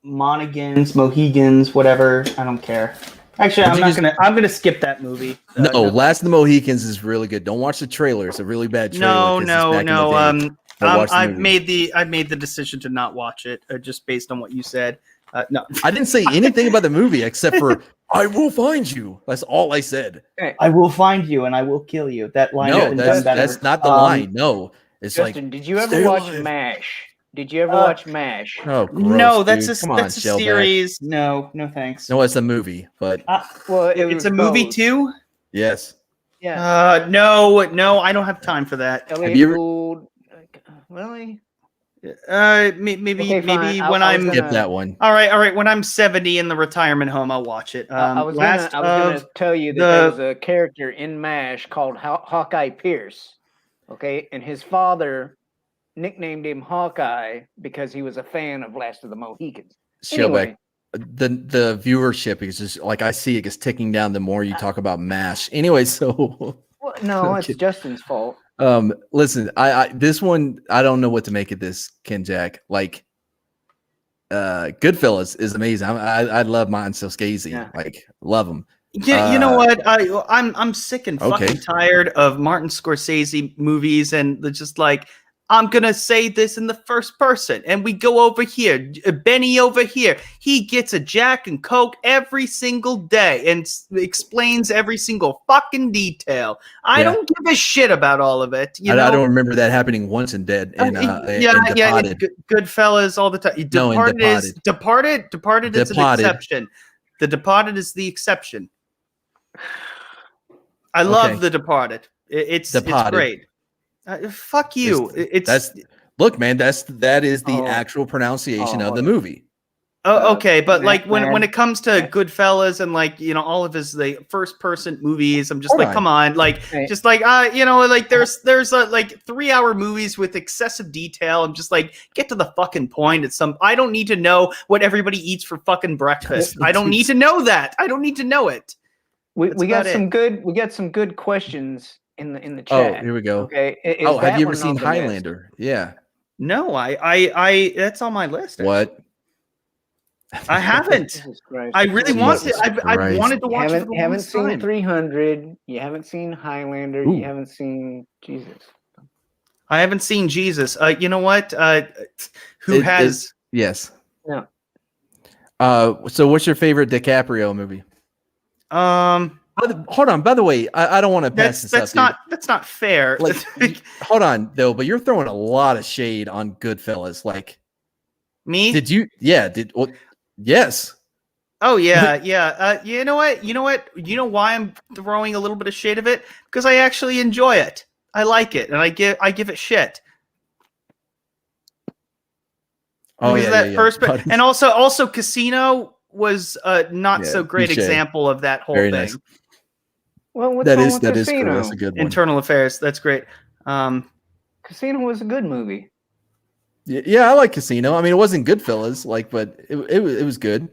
Monagans, Mohegans, whatever. I don't care. Actually, I'm gonna skip that movie. No, Last of the Mohicans is really good. Don't watch the trailer. It's a really bad trailer. 'cause it's back in the day. But watch the I've movie. made the decision to not watch it just based on what you said. No, I didn't say anything about the movie except for I will find you. That's all I said. I will find you and I will kill you. That line. No, has been done better. that's not the line. No, it's Justin, like did you ever stay watch alive. MASH? Did you ever watch MASH? oh, gross, No, that's dude. a Come on, that's a Shellback. series. No, thanks. No, it's a movie, but Well, It's a movie both. too. yes. Yeah. No, I don't have time for that. Elliot you ever- Gould. Really? Maybe Okay, fine. maybe I- when I was I'm gonna- Skip that one. all right. When I'm 70 in the retirement home, I'll watch it. I was Last gonna of tell you that there was a character in MASH called Hawkeye Pierce. Okay, and his father nicknamed him Hawkeye because he was a fan of Last of the Mohicans. Shellback. Anyway, The viewership is just like I see it gets ticking down the more you talk about MASH. Anyway, so well, no, it's Okay. Justin's fault. listen, I this one I don't know what to make of this, Ken Jack. Like Goodfellas is amazing. I love Martin Scorsese. Yeah. Like love him. Yeah, you know what? I'm sick and Okay. fucking tired of Martin Scorsese movies, and they're just like, I'm gonna say this in the first person, and we go over here. Benny over here, he gets a Jack and Coke every single day and explains every single fucking detail. I Yeah. don't give a shit about all of it. You I know? don't remember that happening once in Dead in yeah, Departed. Goodfellas all the time. No, in Departed is Departed is an Departed. exception. The Departed is the exception. I love Okay. The Departed. It's Departed. great. Fuck you. That's look, man. That is the Oh. actual pronunciation of the Oh. movie. okay, but like when man. it comes to Goodfellas and like all of his first person movies, I'm just Hold like, on. come on, like Hey. just like like there's like 3-hour movies with excessive detail. I'm just like, get to the fucking point. I don't need to know what everybody eats for fucking breakfast. I don't need to know that. I don't need to know it. We That's got about some it. good questions in the Oh, chat. here we go. Okay. Oh, have you ever seen Highlander? Yeah. No, I that's on my list. What? I haven't. Jesus Christ. I really want to. Jesus I've Christ. wanted to You watch it for haven't the haven't longest seen time. 300. You haven't seen Highlander. Ooh. You haven't seen Jesus. I haven't seen Jesus. You know what? Who It- has? Yes. No. So what's your favorite DiCaprio movie? Hold on. By the way, I don't want to pass this up. that's not fair. Dude. Like, hold on though, but you're throwing a lot of shade on Goodfellas. Like, Me? did you? Yeah. Yes. Oh yeah, yeah. You know what? You know why I'm throwing a little bit of shade of it? Because I actually enjoy it. I like it, and I give it shit. Oh Because yeah. that first, and also Casino was not Yeah, so great touche. example of that whole Very thing. nice. Well, what's That wrong is with true. Casino? That's a good one. Internal Affairs. That's great. Casino was a good movie. Yeah, I like Casino. I mean, it wasn't Goodfellas, like, but it was good.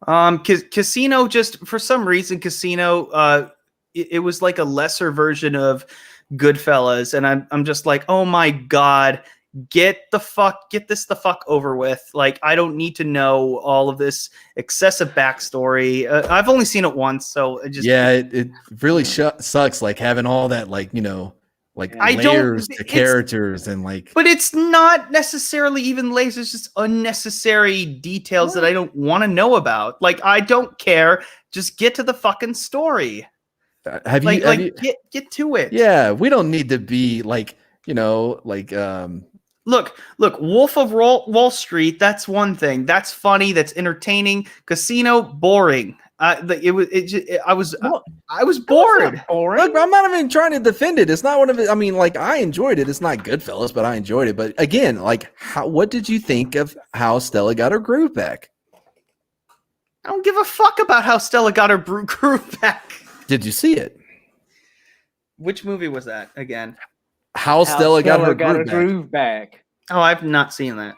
Casino, just for some reason, Casino, it was like a lesser version of Goodfellas, and I'm just like, oh my god, get this the fuck over with. Like, I don't need to know all of this excessive backstory. I've only seen it once, so it just It really sucks, like having all that, like like I don't- layers to it's- characters and like. But it's not necessarily even layers. It's just unnecessary details that I don't want to know about. Like, I don't care. Just get to the fucking story. Have you? Like, have you- get to it. yeah, we don't need to be like Look, Wolf of Wall Street. That's one thing. That's funny. That's entertaining. Casino, boring. I was bored. Boring. Look, I'm not even trying to defend it. It's not one of it. I mean, like, I enjoyed it. It's not Goodfellas, but I enjoyed it. But again, like, what did you think of how Stella got her groove back? I don't give a fuck about how Stella got her groove back. Did you see it? Which movie was that again? How Stella got her groove back. groove back. Oh, I've not seen that.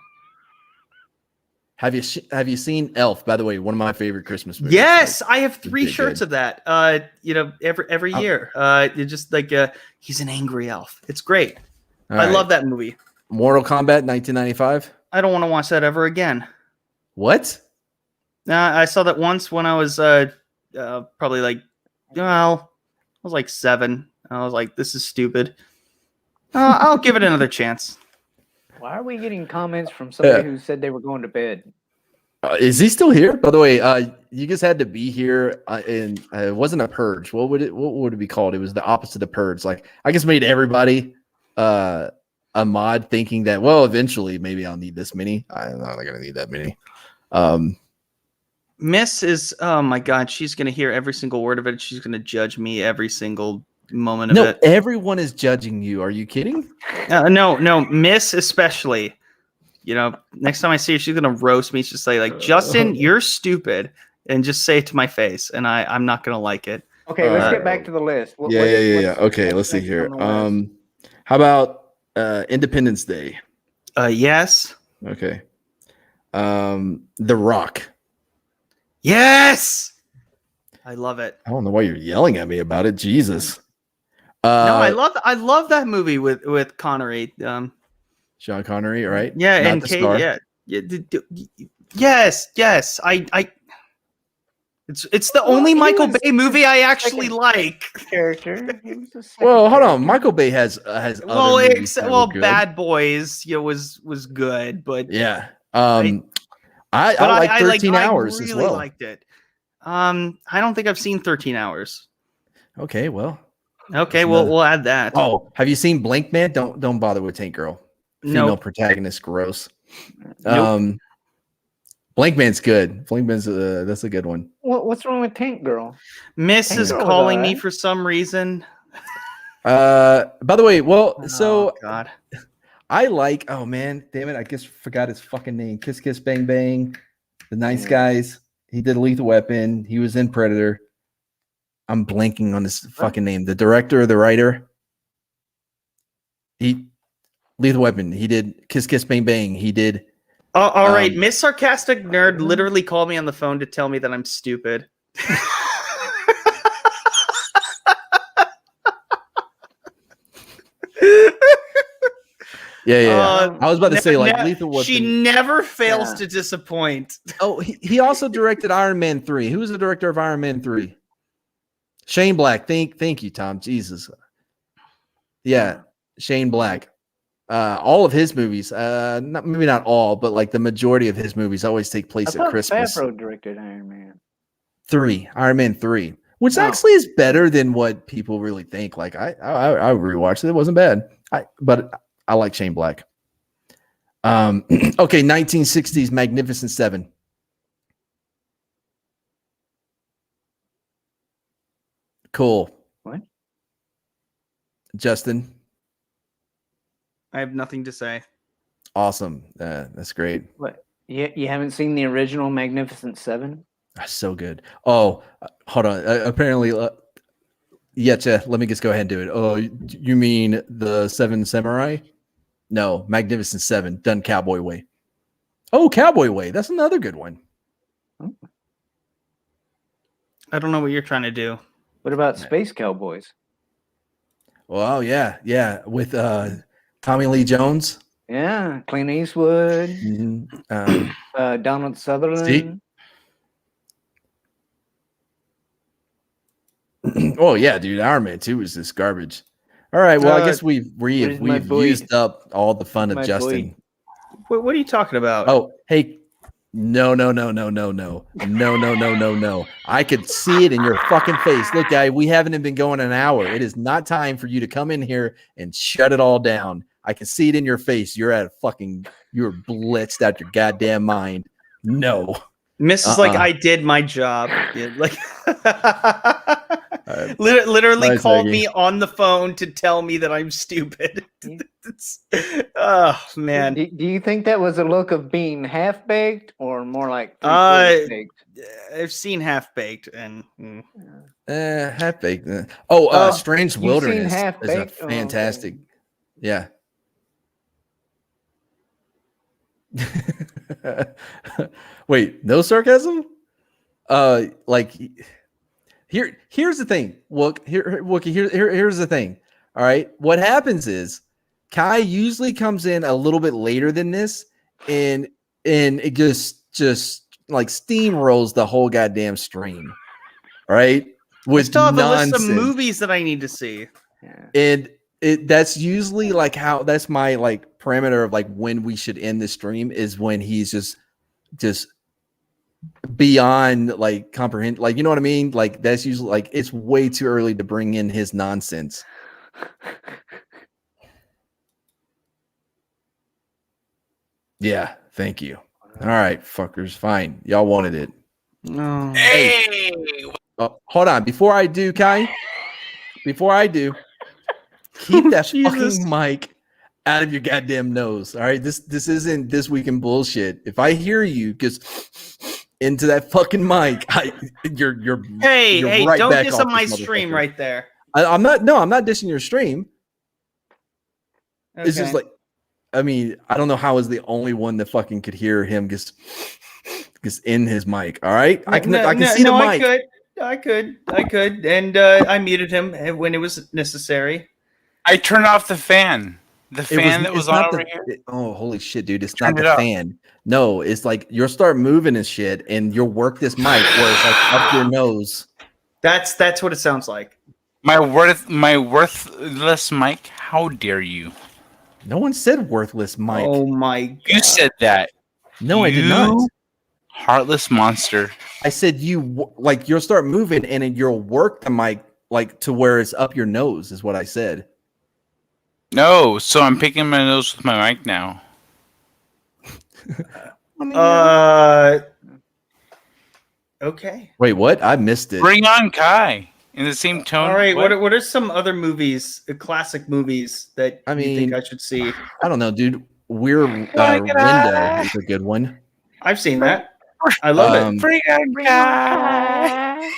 Have you seen Elf? By the way, one of my favorite Christmas movies. Yes, I have 3 pretty shirts good. of that. Every Oh. year. You're just like he's an angry elf. It's great. All I right. love that movie. Mortal Kombat 1995. I don't want to watch that ever again. What? I saw that once when I was probably like, well, I was like 7. I was like, this is stupid. I'll give it another chance. Why are we getting comments from somebody Yeah. who said they were going to bed? Is he still here? By the way, you guys had to be here, and it wasn't a purge. What would it be called? It was the opposite of purge. Like, I guess made everybody a mod, thinking that, well, eventually maybe I'll need this many. I'm not gonna need that many. Miss is, oh my god, she's gonna hear every single word of it. She's gonna judge me every single moment of No, it. everyone is judging you. Are you kidding? No, Miss especially. You know, next time I see her, she's gonna roast me. She's like, Justin, you're stupid, and just say it to my face, and I'm not gonna like it. Okay, let's Uh, get back to the list. Yeah. Okay, let's see next here. on the list? How about Independence Day? Yes, Okay. The Rock. yes, I love it. I don't know why you're yelling at me about it. Jesus. No, I love that movie with Connery. Sean Connery, right? Yeah, Not and the Kate. star. Yes. It's the only he Michael was Bay movie I actually second like. Character. He was the second Well, hold on. character. Michael Bay has Well, other movies that were good. Bad Boys, was good, but Yeah. I like 13 Hours I as really well. liked it. I don't think I've seen 13 Hours. Okay, well. Okay, That's well, another- we'll add that. Oh, have you seen Blank Man? Don't bother with Tank Girl. Female Nope. protagonist, gross. Nope. Blank Man's good. Blank Man's that's a good one. What's wrong with Tank Girl? Miss Tank is Girl was calling me alright. for some reason. By the way, well, so Oh, God. I like. Oh man, damn it! I guess forgot his fucking name. Kiss Kiss Bang Bang, The Nice Yeah. Guys. He did Lethal Weapon. He was in Predator. I'm blanking on his fucking name. The director or the writer. He Lethal Weapon. He did Kiss Kiss Bang Bang. He did. All right, Um, Miss Sarcastic Nerd literally called me on the phone to tell me that I'm stupid. Yeah. I was about to say like Ne- Lethal Weapon. She never fails Yeah. to disappoint. Oh, he also directed Iron Man 3. Who was the director of Iron Man 3? Shane Black. Thank you, Tom. Jesus. Yeah, Shane Black. All of his movies, maybe not all, but like the majority of his movies always take I place at thought Christmas. Favreau directed Iron Man. 3, Iron Man 3, which Oh. actually is better than what people really think. Like I rewatched it. It wasn't bad. But I like Shane Black. Okay, 1960s Magnificent Seven. Cool. What? Justin, I have nothing to say. awesome. That's great. What? You haven't seen the original Magnificent Seven? That's so good. Oh, hold on. Apparently, Yetcha, let me just go ahead and do it. Oh, you mean the Seven Samurai? No, Magnificent Seven, done Cowboy Way. Oh, Cowboy Way. That's another good one. I don't know what you're trying to do. What about Space Cowboys? Oh, yeah. With Tommy Lee Jones. Yeah, Clint Eastwood, Mhm. Donald Sutherland. See? Oh yeah, dude. Iron Man 2 is this garbage. All right. Well, I guess we've where's my boy? used up all the fun of My Justin. boy. What are you talking about? Oh, hey. No. I could see it in your fucking face. Look, guy, we haven't even been going an hour. It is not time for you to come in here and shut it all down. I can see it in your face. You're blitzed out your goddamn mind. No. Miss is like, I did my job. Yeah, like, literally Nice, called Aggie. me on the phone to tell me that I'm stupid. Oh man, Do you think that was a look of being half baked or more like baked? I've seen Half Baked, and Half baked. Strange seen Wilderness is a Half-Baked? Oh, okay. fantastic. Yeah. Wait, no sarcasm? Like here's the thing. Look, here's the thing. All right. What happens is Kai usually comes in a little bit later than this, and it just like steamrolls the whole goddamn stream. All right. I With still have a list nonsense. of movies that I need to see. Yeah. And that's usually like that's my like parameter of like when we should end the stream is when he's just beyond like comprehend, like, you know what I mean? Like that's usually like it's way too early to bring in his nonsense. Yeah, thank you. All right, fuckers, fine. Y'all wanted it. No. Hey, hold on. Before I do, Kai, before I do, keep that Jesus. fucking mic out of your goddamn nose. All right, this isn't This Week in Bullshit. If I hear you just into that fucking mic, you're Hey, right don't back diss off on my this stream motherfucker. right there. I'm not dissing your stream. It's just Okay. like, I mean, I don't know how is the only one that fucking could hear him just in his mic. All right, I can see the mic. I could, and I muted him when it was necessary. I turned off the fan. The It fan that was it's on not over the- here. oh, holy shit, dude! It's Turned not it the up. fan. No, it's like you'll start moving and shit, and you'll work this mic where it's like up your nose. That's what it sounds like. My worthless mic. How dare you? No one said worthless mic. Oh my god! You said that. No, I did not. You Heartless monster. I said like you'll start moving and then you'll work the mic like to where it's up your nose is what I said. No, so I'm picking my nose with my mic now. Okay. Wait, what? I missed it. Bring on Kai in the same tone. All right. What are some other movies, classic movies that I you think mean- I should see? I don't know, dude. We're Bring it Window on. is a good one. I've seen that. I love it. Bring on Kai.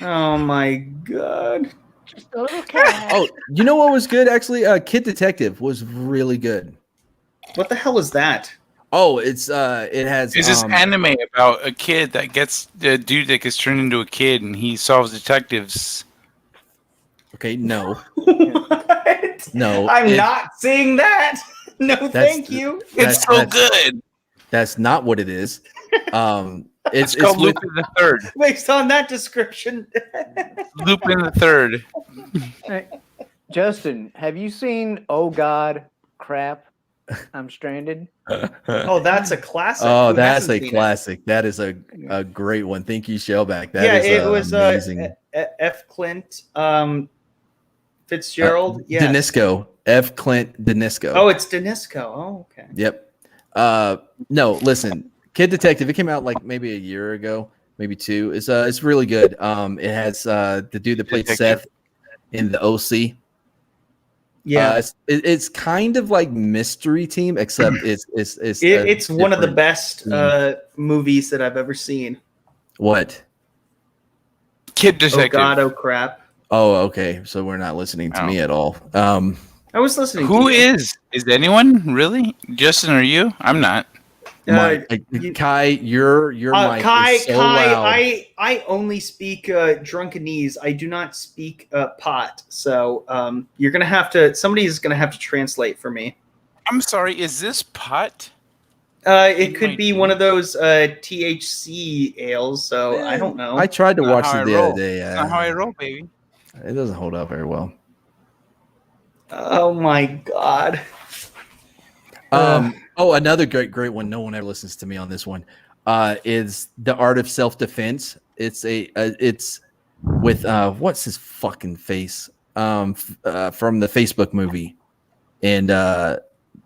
Oh my god. Oh, you know what was good actually? Kid Detective was really good. What the hell is that? Oh, it's it has It's this anime about a kid that gets the dude that gets turned into a kid and he solves detectives. okay, no. What? No, I'm not seeing that. No, thank the- you. It's so good. That's not what it is. It's It's called with, Lupin the Third. Based on that description. Lupin the Third. Hey, Justin, have you seen Oh God Crap? I'm Stranded. Oh, that's a classic. oh, Who that's hasn't a seen it? classic. That is a great one. Thank you, Shellback. That Yeah, is it was amazing. F. Clint Fitzgerald. Yeah. Denisco. F. Clint Denisco. Oh, it's Denisco. Oh, okay. Yep. No, listen, Kid Detective. It came out like maybe a year ago, maybe two. It's really good. It has the dude that played Detective. Seth in the OC. Yeah. It's kind of like Mystery Team, except it's It's one of the different- best movies that I've ever seen. What? Kid Oh Detective. God, oh crap. Oh, okay. So we're not listening to Oh. me at all. I was listening Who to you. is anyone really? Justin, are you? I'm not. Kai, your mic Kai, is so Kai, loud. I only speak drunkenese. I do not speak pot. So you're gonna have to. Somebody's gonna have to translate for me. I'm sorry. Is this pot? It could be one of those THC ales. So I don't know. I tried to Not watch how it I the roll. other day. That's not how I roll, baby. It doesn't hold up very well. Oh my God. Another great one. No one ever listens to me on this one. Is The Art of Self-Defense. It's it's with what's his fucking face from the Facebook movie, and The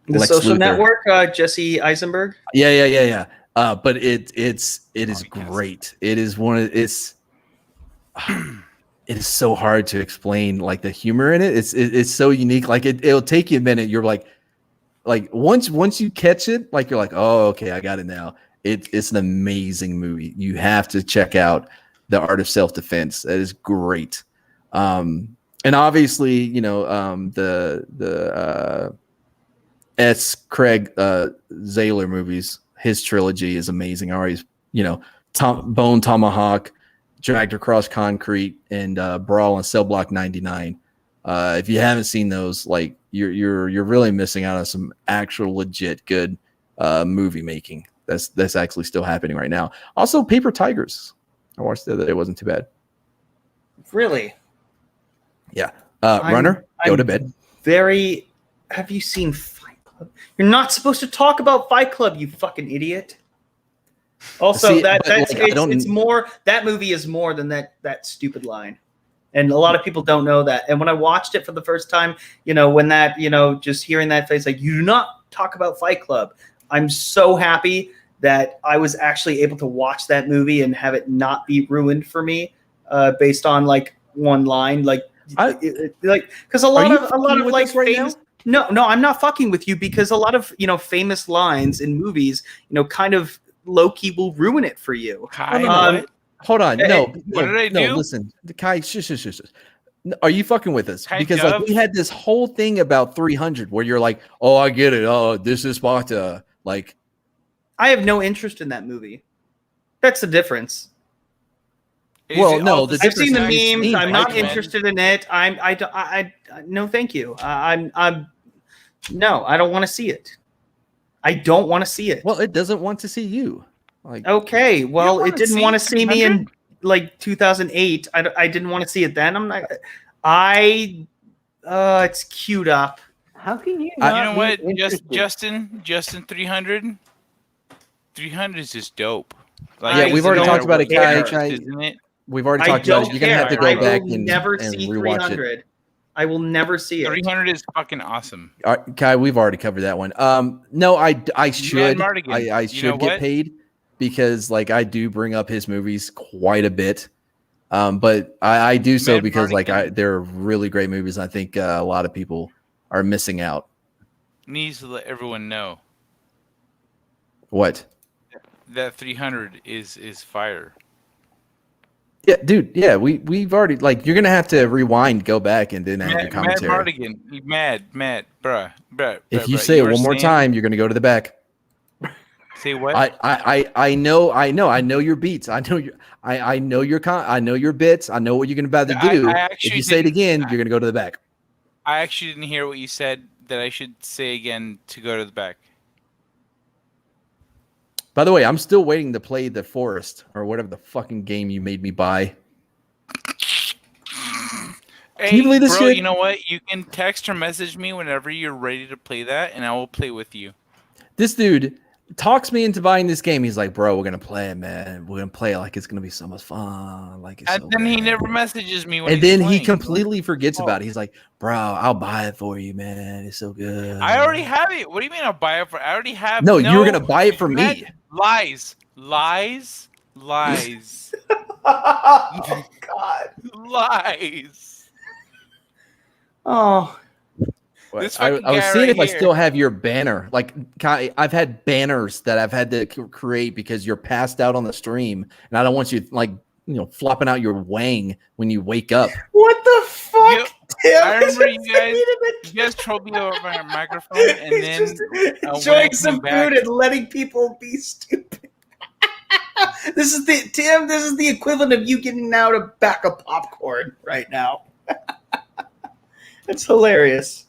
Lex Social Luthor. Network. Jesse Eisenberg. Yeah. But it is great. It is one of it's. It is so hard to explain, like the humor in it. It's so unique. Like it'll take you a minute. You're like once you catch it, like you're like, oh, okay, I got it now. It's an amazing movie. You have to check out The Art of Self-Defense. That is great. And obviously, you know, the S. Craig Zahler movies, his trilogy is amazing. I always, you know, Bone Tomahawk, Dragged Across Concrete, and Brawl on Cell Block 99. If you haven't seen those, like you're really missing out on some actual legit good movie making. That's actually still happening right now. Also, Paper Tigers. I watched the other day. It wasn't too bad. Really? Yeah. Runner, go to bed. Have you seen Fight Club? You're not supposed to talk about Fight Club, you fucking idiot. Also, See, that but, like, I don't- it's more. That movie is more than that stupid line, and a lot of people don't know that. And when I watched it for the first time, you know, when that, you know, just hearing that face, like, you do not talk about Fight Club. I'm so happy that I was actually able to watch that movie and have it not be ruined for me, based on like one line, like because a Are lot you of fucking with like us right famous. No, I'm not fucking with you because a lot of famous lines in movies, kind of low key will ruin it for you. Kai, Um, Hold on. Hey, No, what did I no, do? listen. Kai, shush. Are you fucking with us? Kind Because like of. we had this whole thing about 300 where you're like, oh, I get it. Oh, this is Sparta. Like, I have no interest in that movie. That's the difference. Is well, it no, all the I've seen the difference is memes. seen, I'm not right, man? interested in it. I no, thank you. No, I don't want to see it. I don't want to see it. Well, it doesn't want to see you. Like, Okay, well, wanna it didn't see want to see me 300? in like 2008. I didn't want to see it then. I'm not. It's queued up. How can you? You Not know be what? interested? Justin 300. 300 is just dope. Yeah, it we've doesn't already matter talked about what it, Kai. era, Kai. isn't it? we've already I talked about don't it. You're gonna have to care. go I back will and never see rewatch it. 300. I will never see it. 300 is fucking awesome. Kai, we've already covered that one. No, I should. Mardigan, I you should know get what? paid because like I do bring up his movies quite a bit. But I do so Mad because Mardigan. they're really great movies. I think a lot of people are missing out. Needs to let everyone know What? that 300 is fire. Yeah, dude. Yeah, we've already like you're gonna have to rewind, go back, and then add the Mad commentary. Mardigan, you mad, bruh. If you say it were one more saying- time, you're gonna go to the back. say what? I know your beats. I know your bits. I know what you're gonna about to I do. If actually you say it didn't- again, you're gonna go to the back. I actually didn't hear what you said that I should say again to go to the back. By the way, I'm still waiting to play The Forest or whatever the fucking game you made me buy. Hey, you believe this bro, shit? you know what? You can text or message me whenever you're ready to play that, and I will play with you. This dude talks me into buying this game. He's like, bro, we're gonna play it, man. We're gonna play it like it's gonna be so much fun. Like it's And so then he great." never messages me when And he's then he playing. completely forgets Oh. about it. He's like, bro, I'll buy it for you, man. It's so good. I already have it. What do you mean I'll buy it for? I already have. No, you were gonna buy it for me. Lies. Oh God. Lies. Oh. This I fucking was guy seeing right if I here. still have your banner. Like, Kai, I've had banners that I've had to create because you're passed out on the stream, and I don't want you flopping out your wang when you wake up. What the fuck? You- Tim? I remember you He's guys- eating a- You guys trolled me over my microphone, and He's then just when I enjoying came some back- food and letting people be stupid. This is the equivalent of you getting out a pack of popcorn right now. It's hilarious.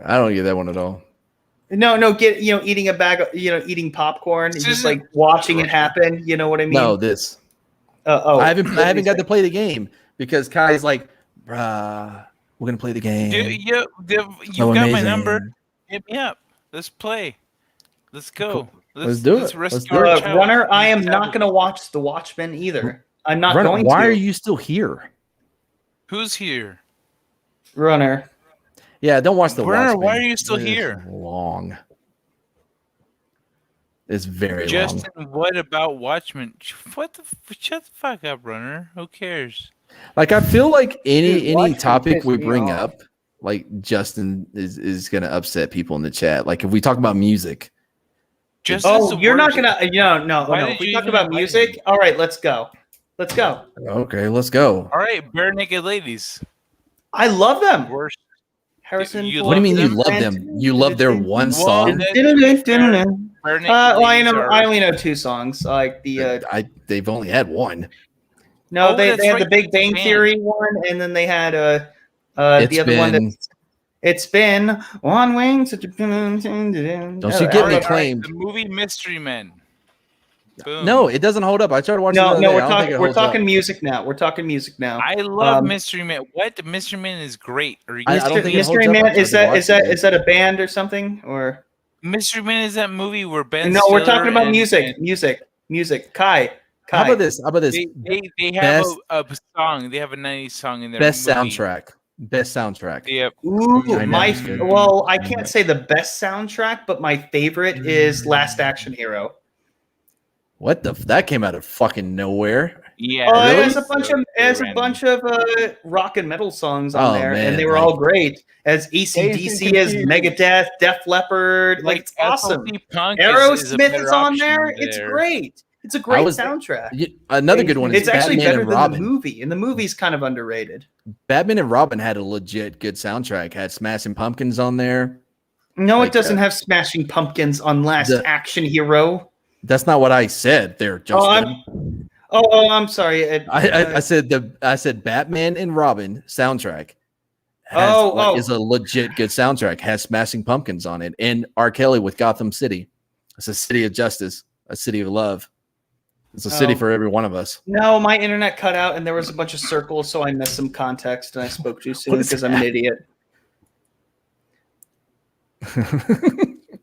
I don't get that one at all. No, eating a bag of, eating popcorn and This just isn't- like watching it happen. You know what I mean? No, this. I haven't got to play the game because Kai's like, bruh, we're gonna play the game. You've So got my amazing. number. Hit me up. Let's play. Let's go. Let's do it. risk Let's do our it. child. Runner, I am not going to watch The Watchmen either. I'm not Runner, going why to. are you still here? Who's here? Runner? Yeah, don't watch the Runner, Watchmen. why are you still It's here? Long. It's very long. Justin, what about Watchmen? Shut the fuck up, Runner. Who cares? Like I feel like Dude, any Watchmen topic pissed we me bring off. up, like Justin is gonna upset people in the chat. Like if we talk about music, Justin's Oh, the you're not worst. going to. No. Why If did we you talk even about invite music, him? all right, let's go. Let's go. okay, let's go. All right, bare naked ladies. I love them. Worst. Harrison. You What do you mean you them? love them? You love their one song? that- Bare naked Well, I ladies know. are- I only know two songs. Like the They've only had one. no, Oh, they that's had right, the Big Bang band. Theory one, and then they had the It's other one. been- It's been one wing. Don't Don't you get me claimed? The movie Mystery Men. Boom. No, it doesn't hold up. I tried to watch it. the No, other no, day. we're I don't think talking. it We're holds up. talking music now. We're talking music now. I love Um, Mystery Men. What? Mystery Men is great. Or I don't think it Mystery holds up. Man I tried is to that watch is that it. is that a band or something or Mystery Men is that movie where Ben. no? We're Stiller talking about and- music. and Music. Kai. How about this? How about this? They have Best- a song. They have a 90s song in their Best movie. soundtrack. Best soundtrack. They have Ooh, I know, my dude. well, I can't say the best soundtrack, but my favorite is Last Action Hero. What the? That came out of fucking nowhere. Yeah. Oh, Really? it has a bunch of rock and metal songs on Oh, there, man, and they were all great. As AC/DC, as Confused. Megadeth, Def Leppard, like it's awesome. SLC Punk Aerosmith better is on option there. It's great. It's a great soundtrack. Another good one is It's actually Batman better and than Robin. the movie, and the movie's kind of underrated. Batman and Robin had a legit good soundtrack. Had Smashing Pumpkins on there. No, Like, it doesn't have Smashing Pumpkins on Last the- Action Hero. That's not what I said there, Justin. I'm sorry. Ed. I said Batman and Robin soundtrack is a legit good soundtrack. Has Smashing Pumpkins on it, and R. Kelly with Gotham City. It's a city of justice, a city of love. It's a city for every one of us. No, my internet cut out, and there was a bunch of circles, so I missed some context, and I spoke too soon because I'm an idiot.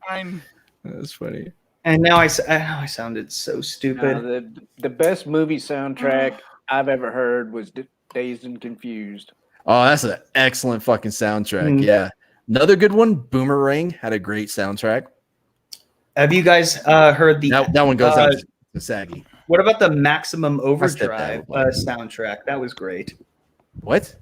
Fine. That's funny. And now I sounded so stupid. The best movie soundtrack I've ever heard was Dazed and Confused. Oh, that's an excellent fucking soundtrack. Mm. Yeah. Another good one, Boomerang, had a great soundtrack. Have you guys heard the That one goes out to Saggy. What about the Maximum stepped Overdrive out. soundtrack? That was great. What?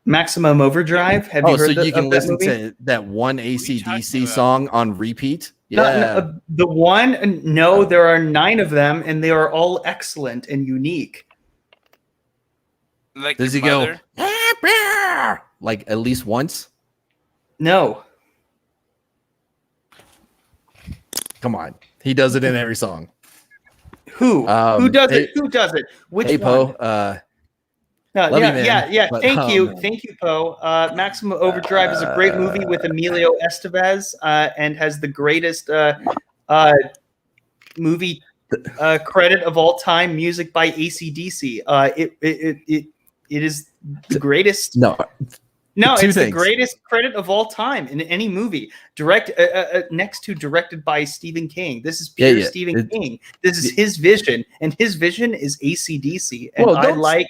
Maximum Overdrive. Have you Oh, heard so you can of listen that movie? to that one AC/DC about? song on repeat? No, Yeah. the one. No, there are 9 of them, and they are all excellent and unique. Like Does your he go mother? like at least once? No, Come on. He does it in every song. who does it? Who does it? Which Hey one? Poe, No, Love you, yeah, man. yeah. But, Thank you, Poe. Maximum Overdrive is a great movie with Emilio Estevez, and has the greatest movie credit of all time. Music by AC/DC. It is the greatest. no. No, Two it's the things. greatest credit of all time in any movie. Next to directed by Stephen King. This is pure Yeah. Stephen King. This is his vision, and his vision is AC/DC. And Well, I don't- like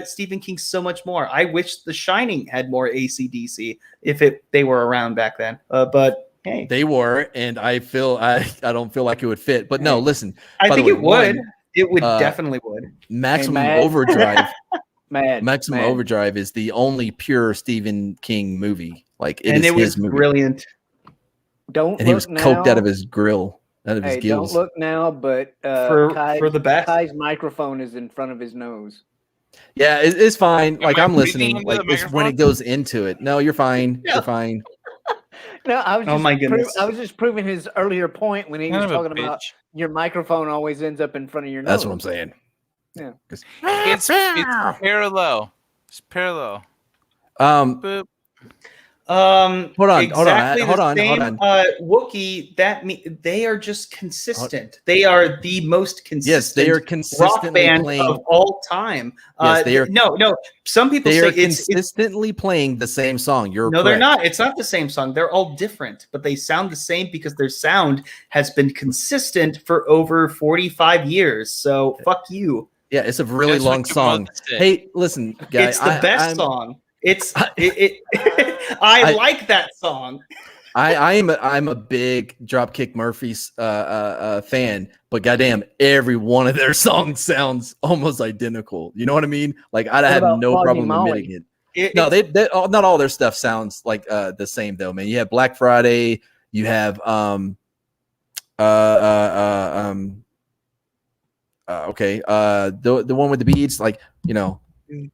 Stephen King so much more. I wish The Shining had more AC/DC if they were around back then. But hey, They were, and I don't feel like it would fit. But no, listen. I by think the it way, would. It would uh, definitely would. Maximum Matt. Overdrive. Maximum Overdrive is the only pure Stephen King movie. Like And it was his movie. brilliant. Don't And he look was now. coked out of his grill, out of his Hey, gills. don't look now, but For the best. Kai's microphone is in front of his nose. Yeah, it's fine. Like I I'm breathing listening. into Like the it's when it microphone? goes into it. No, you're fine. Yeah. You're fine. No, I was Oh just my goodness. I was just proving his earlier point when he Kind was of a talking about bitch. your microphone always ends up in front of your nose. That's what I'm saying. Yeah. 'Cause- It's parallel. It's parallel. Um, Boop. Hold on, exactly hold the on. same, Wookiee, they are just consistent. They are the most consistent yes, they are rock consistently band playing. of all time. Yes, they are- No, some people They say are it's consistently playing the same song. You're no, they're correct. not. It's not the same song. They're all different, but they sound the same because their sound has been consistent for over 45 years. So fuck you. Yeah, it's a really That's what long your song. mother said. Hey, listen, guys. It's the best song. I like that song. I'm a big Dropkick Murphys fan, but goddamn, every one of their songs sounds almost identical. You know what I mean? Like I have about no Foggy problem Molly? admitting it. No, they not all their stuff sounds like the same though, man. You have Black Friday, you have the one with the beads, like you know. Okay,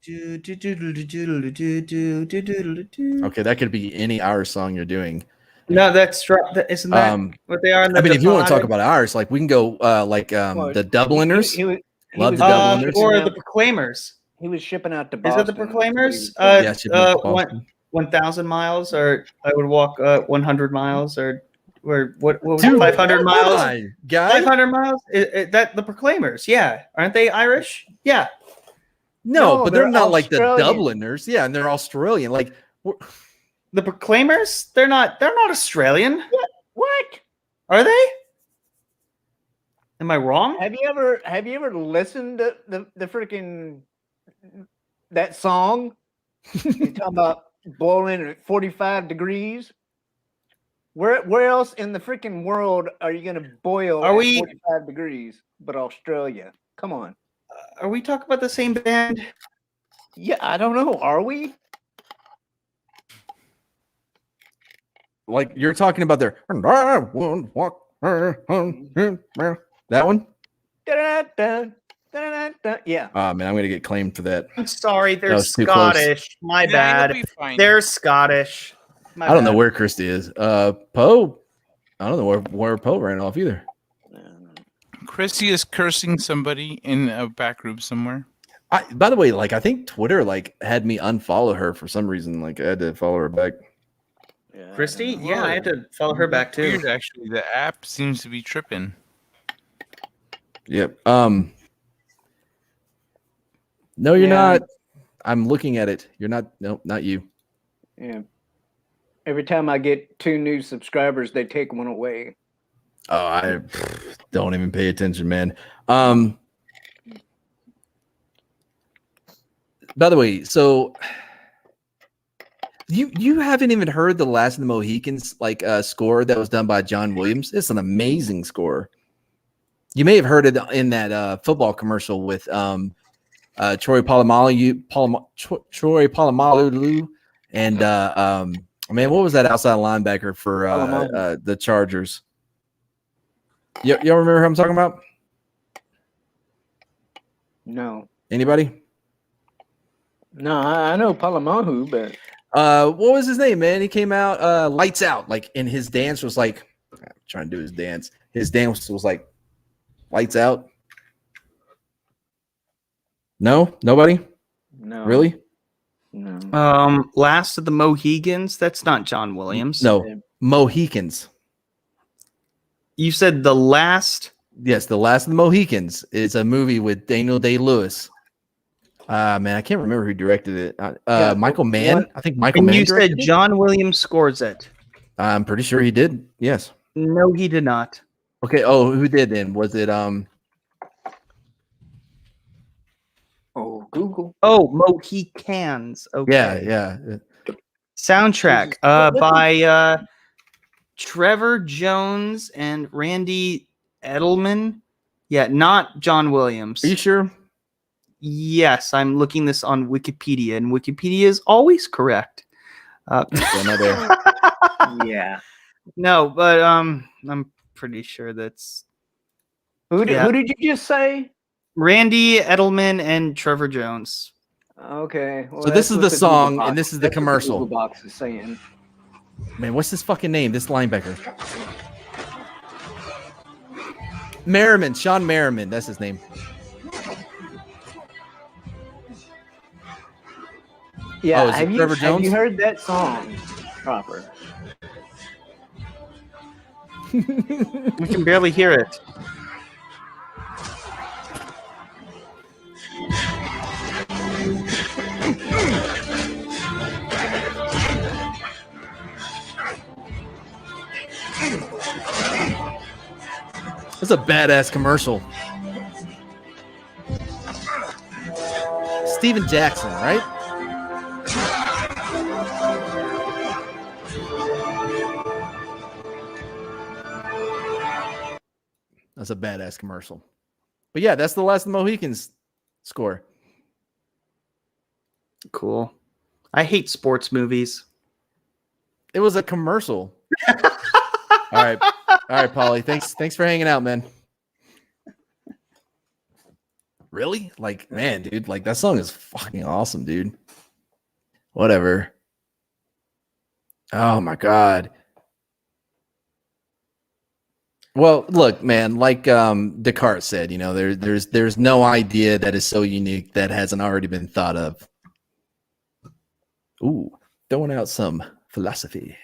that could be any Irish song you're doing. No, isn't that what they are? In the I mean, if you want to talk Departed? about Irish, like we can go the Dubliners. Love the Dubliners. Or the Proclaimers. He was shipping out to Is Boston. that the Proclaimers? Yeah, shipping out to Boston. 1,000 miles, or I would walk 100 miles, or what was Dude, it? 500 miles? on, guy. 500 miles? That the Proclaimers? Yeah, aren't they Irish? Yeah. No, No, but they're they're not like the Australian. Dubliners. Yeah, and they're Australian. Like, The Proclaimers? They're not Australian. What? Are they? Am I wrong? Have you ever listened to the freaking that song? You talking about boiling at 45 degrees? Where else in the freaking world are you gonna boil Are at we- 45 degrees but Australia? Come on. Are we talking about the same band? Yeah, I don't know. Are we? Like you're talking about their that one? Da-da-da, da-da-da-da. Yeah. Oh man, I'm gonna get claimed for that. I'm sorry, they're was too close. Scottish. My Yeah, bad. you'll be fine. They're Scottish. My I don't know bad. where Christy is. Poe. I don't know where Poe ran off either. Chrissy is cursing somebody in a back room somewhere. By the way, like I think Twitter like had me unfollow her for some reason. Like I had to follow her back. Yeah, Christy? I don't know. Yeah, I had to follow her back too. Weird, actually. The app seems to be tripping. Yep. No, you're Yeah. not. I'm looking at it. You're not. No, not you. Yeah. Every time I get 2 new subscribers, they take one away. Oh, I don't even pay attention, man. By the way, so you haven't even heard the Last of the Mohicans score that was done by John Williams. It's an amazing score. You may have heard it in that football commercial with Troy Polamalu, and man, what was that outside linebacker for the Chargers? Y'all remember who I'm talking about? No. Anybody? No, I know Palamahu, but What was his name, man? He came out lights out, like, and his dance was like, I'm trying to do his dance. His dance was like lights out. No, nobody. no. Really? No. Last of the Mohegans. That's not John Williams. No, Mohicans. You said the last. Yes, The Last of the Mohicans is a movie with Daniel Day-Lewis. Man, I can't remember who directed it. Yeah, Michael Mann. what- I think Michael And Mann. you said directed it? John Williams scores it. I'm pretty sure he did. Yes. No, he did not. Okay. Oh, who did then? Was it Oh, Google. Oh, Mohicans. Okay. Yeah. Soundtrack What- by Trevor Jones and Randy Edelman. Yeah, not John Williams. Are you sure? Yes, I'm looking this on Wikipedia, and Wikipedia is always correct. Yeah, no, there. Yeah. No, but I'm pretty sure that's Who did, Yeah. who did you just say? Randy Edelman and Trevor Jones. Okay. Well, So this that's is what the Google song, box- and this is the that's what commercial. Google box is saying. Man, what's his fucking name? This linebacker. Merriman, Sean Merriman. That's his name. Yeah. Oh, is it have Trevor Have Jones? you heard that song proper? We can barely hear it. That's a badass commercial. Steven Jackson, right? That's a badass commercial. But yeah, that's the Last of the Mohicans score. Cool. I hate sports movies. It was a commercial. All right, Polly. Thanks for hanging out, man. Really? Like, man, dude, like that song is fucking awesome, dude. Whatever. Oh my god. Well, look, man, like Descartes said, you know, there's no idea that is so unique that hasn't already been thought of. Ooh, throwing out some philosophy.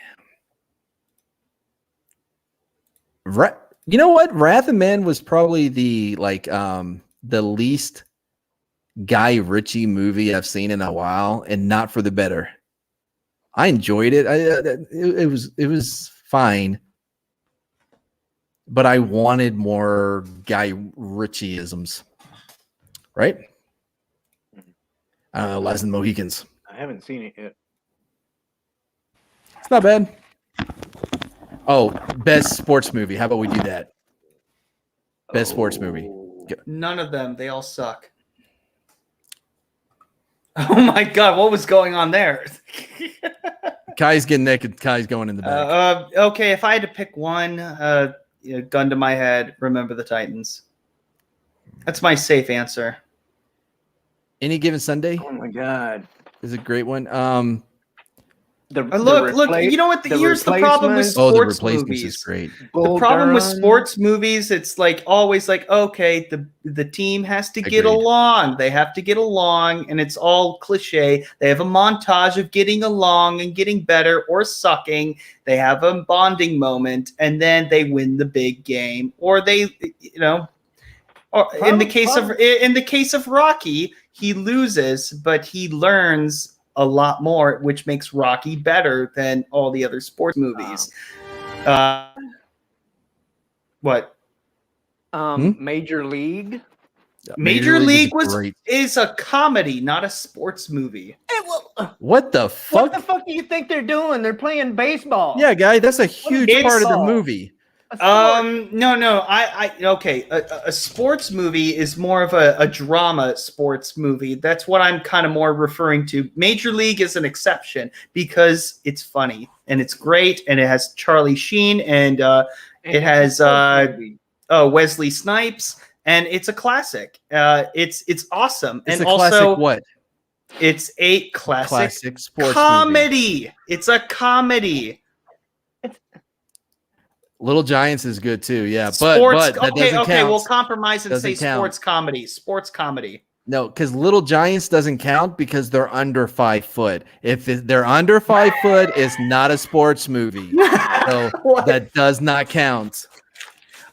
You know what? Wrath of Man was probably the least Guy Ritchie movie I've seen in a while, and not for the better. I enjoyed it. It was fine, but I wanted more Guy Ritchie-isms, right? I don't know, Last of the Mohicans. I haven't seen it yet. It's not bad. Oh, best sports movie. How about we do that? Best sports movie. None of them. They all suck. Oh my god, what was going on there? Kai's getting naked. Kai's going in the back. Okay, if I had to pick one, gun to my head, Remember the Titans. That's my safe answer. Any Given Sunday Oh my god. is a great one. Look, you know what? Here's the problem with Oh, the sports Replacements movies. is great. The problem with sports movies, it's like always like, okay, the team has to get Agreed. along. They have to get along, and it's all cliche. They have a montage of getting along and getting better or sucking. They have a bonding moment, and then they win the big game. Or they, or in the case of Rocky, he loses, but he learns a lot more, which makes Rocky better than all the other sports movies. What? Major League. Major League great. is a comedy, not a sports movie. What the fuck? What the fuck do you think they're doing? They're playing baseball. Yeah, guy, that's a huge It's part of the all- movie. No. A sports movie is more of a drama sports movie. That's what I'm kind of more referring to. Major League is an exception because it's funny and it's great and it has Charlie Sheen and it has Wesley Snipes and it's a classic. It's awesome. It's and a also classic what? it's a classic sports movie. comedy. It's a comedy. Little Giants is good too. Yeah, Sports, but that doesn't count. we'll compromise and Doesn't say count. sports comedy. Sports comedy. No, because Little Giants doesn't count because they're under 5 foot. If they're under 5 foot, it's not a sports movie. So that does not count.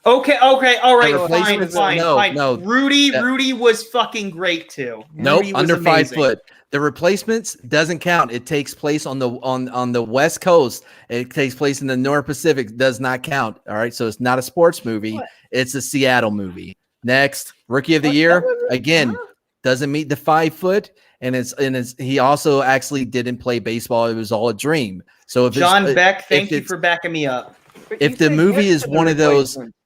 Okay, all right, The fine. Replacements- no. Rudy was fucking great too. Nope, Rudy was under 5 amazing. foot. The Replacements doesn't count. It takes place on the West Coast. It takes place in the North Pacific. Does not count. All right, so it's not a sports movie. What? It's a Seattle movie. Next, Rookie of the Year again doesn't meet the 5 foot, and it's he also actually didn't play baseball. It was all a dream. So if John it's, Beck, thank you it's- for backing me up. But if you the said movie yes is to the one of those- Replacements.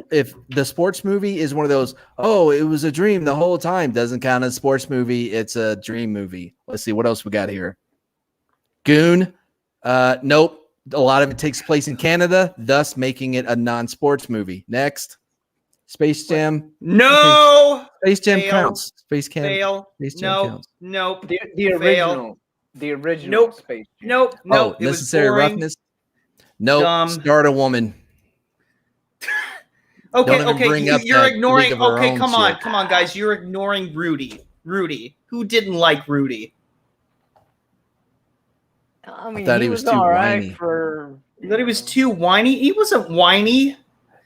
if the sports movie is one of those, oh, it was a dream the whole time, doesn't count as a sports movie. It's a dream movie. Let's see what else we got here. Goon. Nope. A lot of it takes place in Canada, thus making it a non-sports movie. Next. Space Jam. No, Space Jam Fail. counts. Space Jam. fail. Space Jam No, counts. nope, The Fail. original Nope. Space Jam. nope. Oh, It was Necessary boring. Roughness. Nope. Dumb. Start a Woman. Okay, Don't even bring up you're that ignoring. League of Our Okay, Own come on, shit. guys. You're ignoring Rudy. Who didn't like Rudy? I mean, thought he was too all right whiny. for. You thought he was too whiny? He wasn't whiny.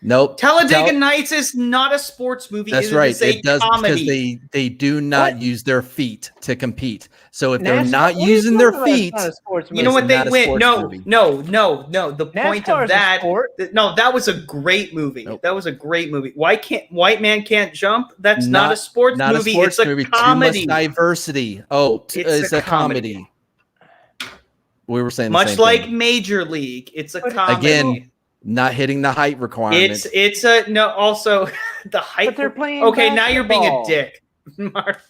Nope. Talladega Nights is not a sports movie. That's It right. is a It does comedy. because they do not What? use their feet to compete. So if they're NASCAR- not what are you using their talking about? feet, It's not a sports You know movie. what they not a win? sports No. movie. The point NASCAR of is a that. sport. No, that was a great movie. Nope. That was a great movie. White Man Can't Jump? That's not a sports not movie. a sports It's a movie. comedy. Too much diversity. Oh, it's a a comedy. We were saying the Much same like thing. Major League, it's a But comedy. Again, not hitting the height requirement. It's a no. Also, the height. But they're playing. Okay, now you're being a basketball. dick, Mark.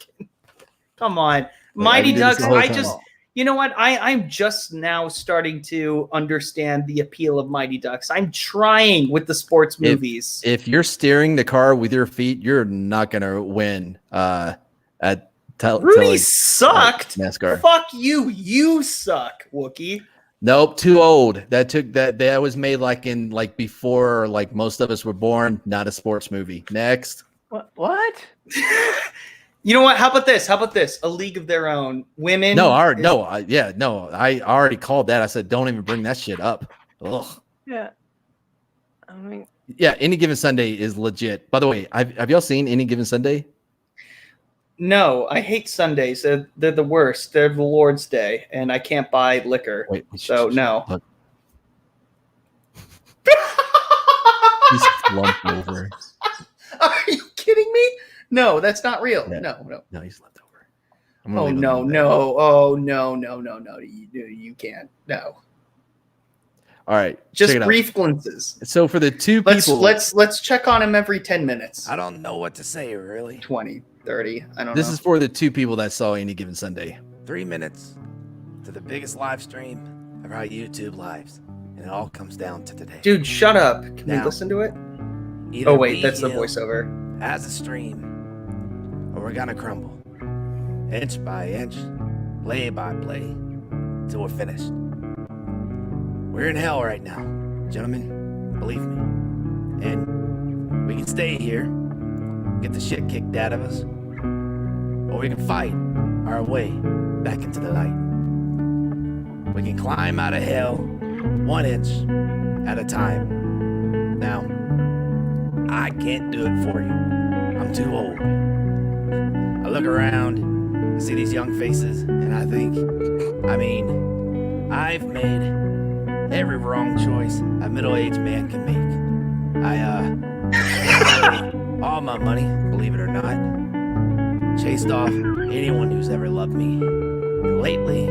Come on, I've Mighty been doing this Ducks. the whole I time. just, you know what? I'm just now starting to understand the appeal of Mighty Ducks. I'm trying with the sports movies. If you're steering the car with your feet, you're not gonna win. At Rudy sucked. NASCAR. Fuck you. You suck, Wookie. Nope, too old. That was made like before like most of us were born. Not a sports movie. Next. What? You know what? How about this? A League of Their Own. Women. No, I already called that. I said don't even bring that shit up. Ugh. Yeah. I mean, Yeah, Any Given Sunday is legit. By the way, have y'all seen Any Given Sunday? No, I hate Sundays. They're the worst. They're the Lord's Day, and I can't buy liquor. Wait, So no. Look. He's slumped over. Are you kidding me? No, that's not real. Yeah. No. No, he's slumped over. I'm gonna Oh leave him no, in there. no. Oh no. You can't. No. All right, Just check it out. brief glimpses. So for the two people, Let's check on him every 10 minutes. I don't know what to say, really. 20, 30. I don't this know. is for the two people that saw Any Given Sunday. 3 minutes to the biggest live stream of our YouTube lives. And it all comes down to today. Dude, shut up. Can we Now, listen to it? Either Oh, wait, we that's the heal voiceover. as a stream, or we're gonna crumble. Inch by inch, play by play, till we're finished. We're in hell right now, gentlemen, believe me. And we can stay here, get the shit kicked out of us, or we can fight our way back into the light. We can climb out of hell 1 inch at a time. Now, I can't do it for you. I'm too old. I look around, I see these young faces, and I think, I've made every wrong choice a middle-aged man can make. I all my money, believe it or not. Chased off anyone who's ever loved me. And lately,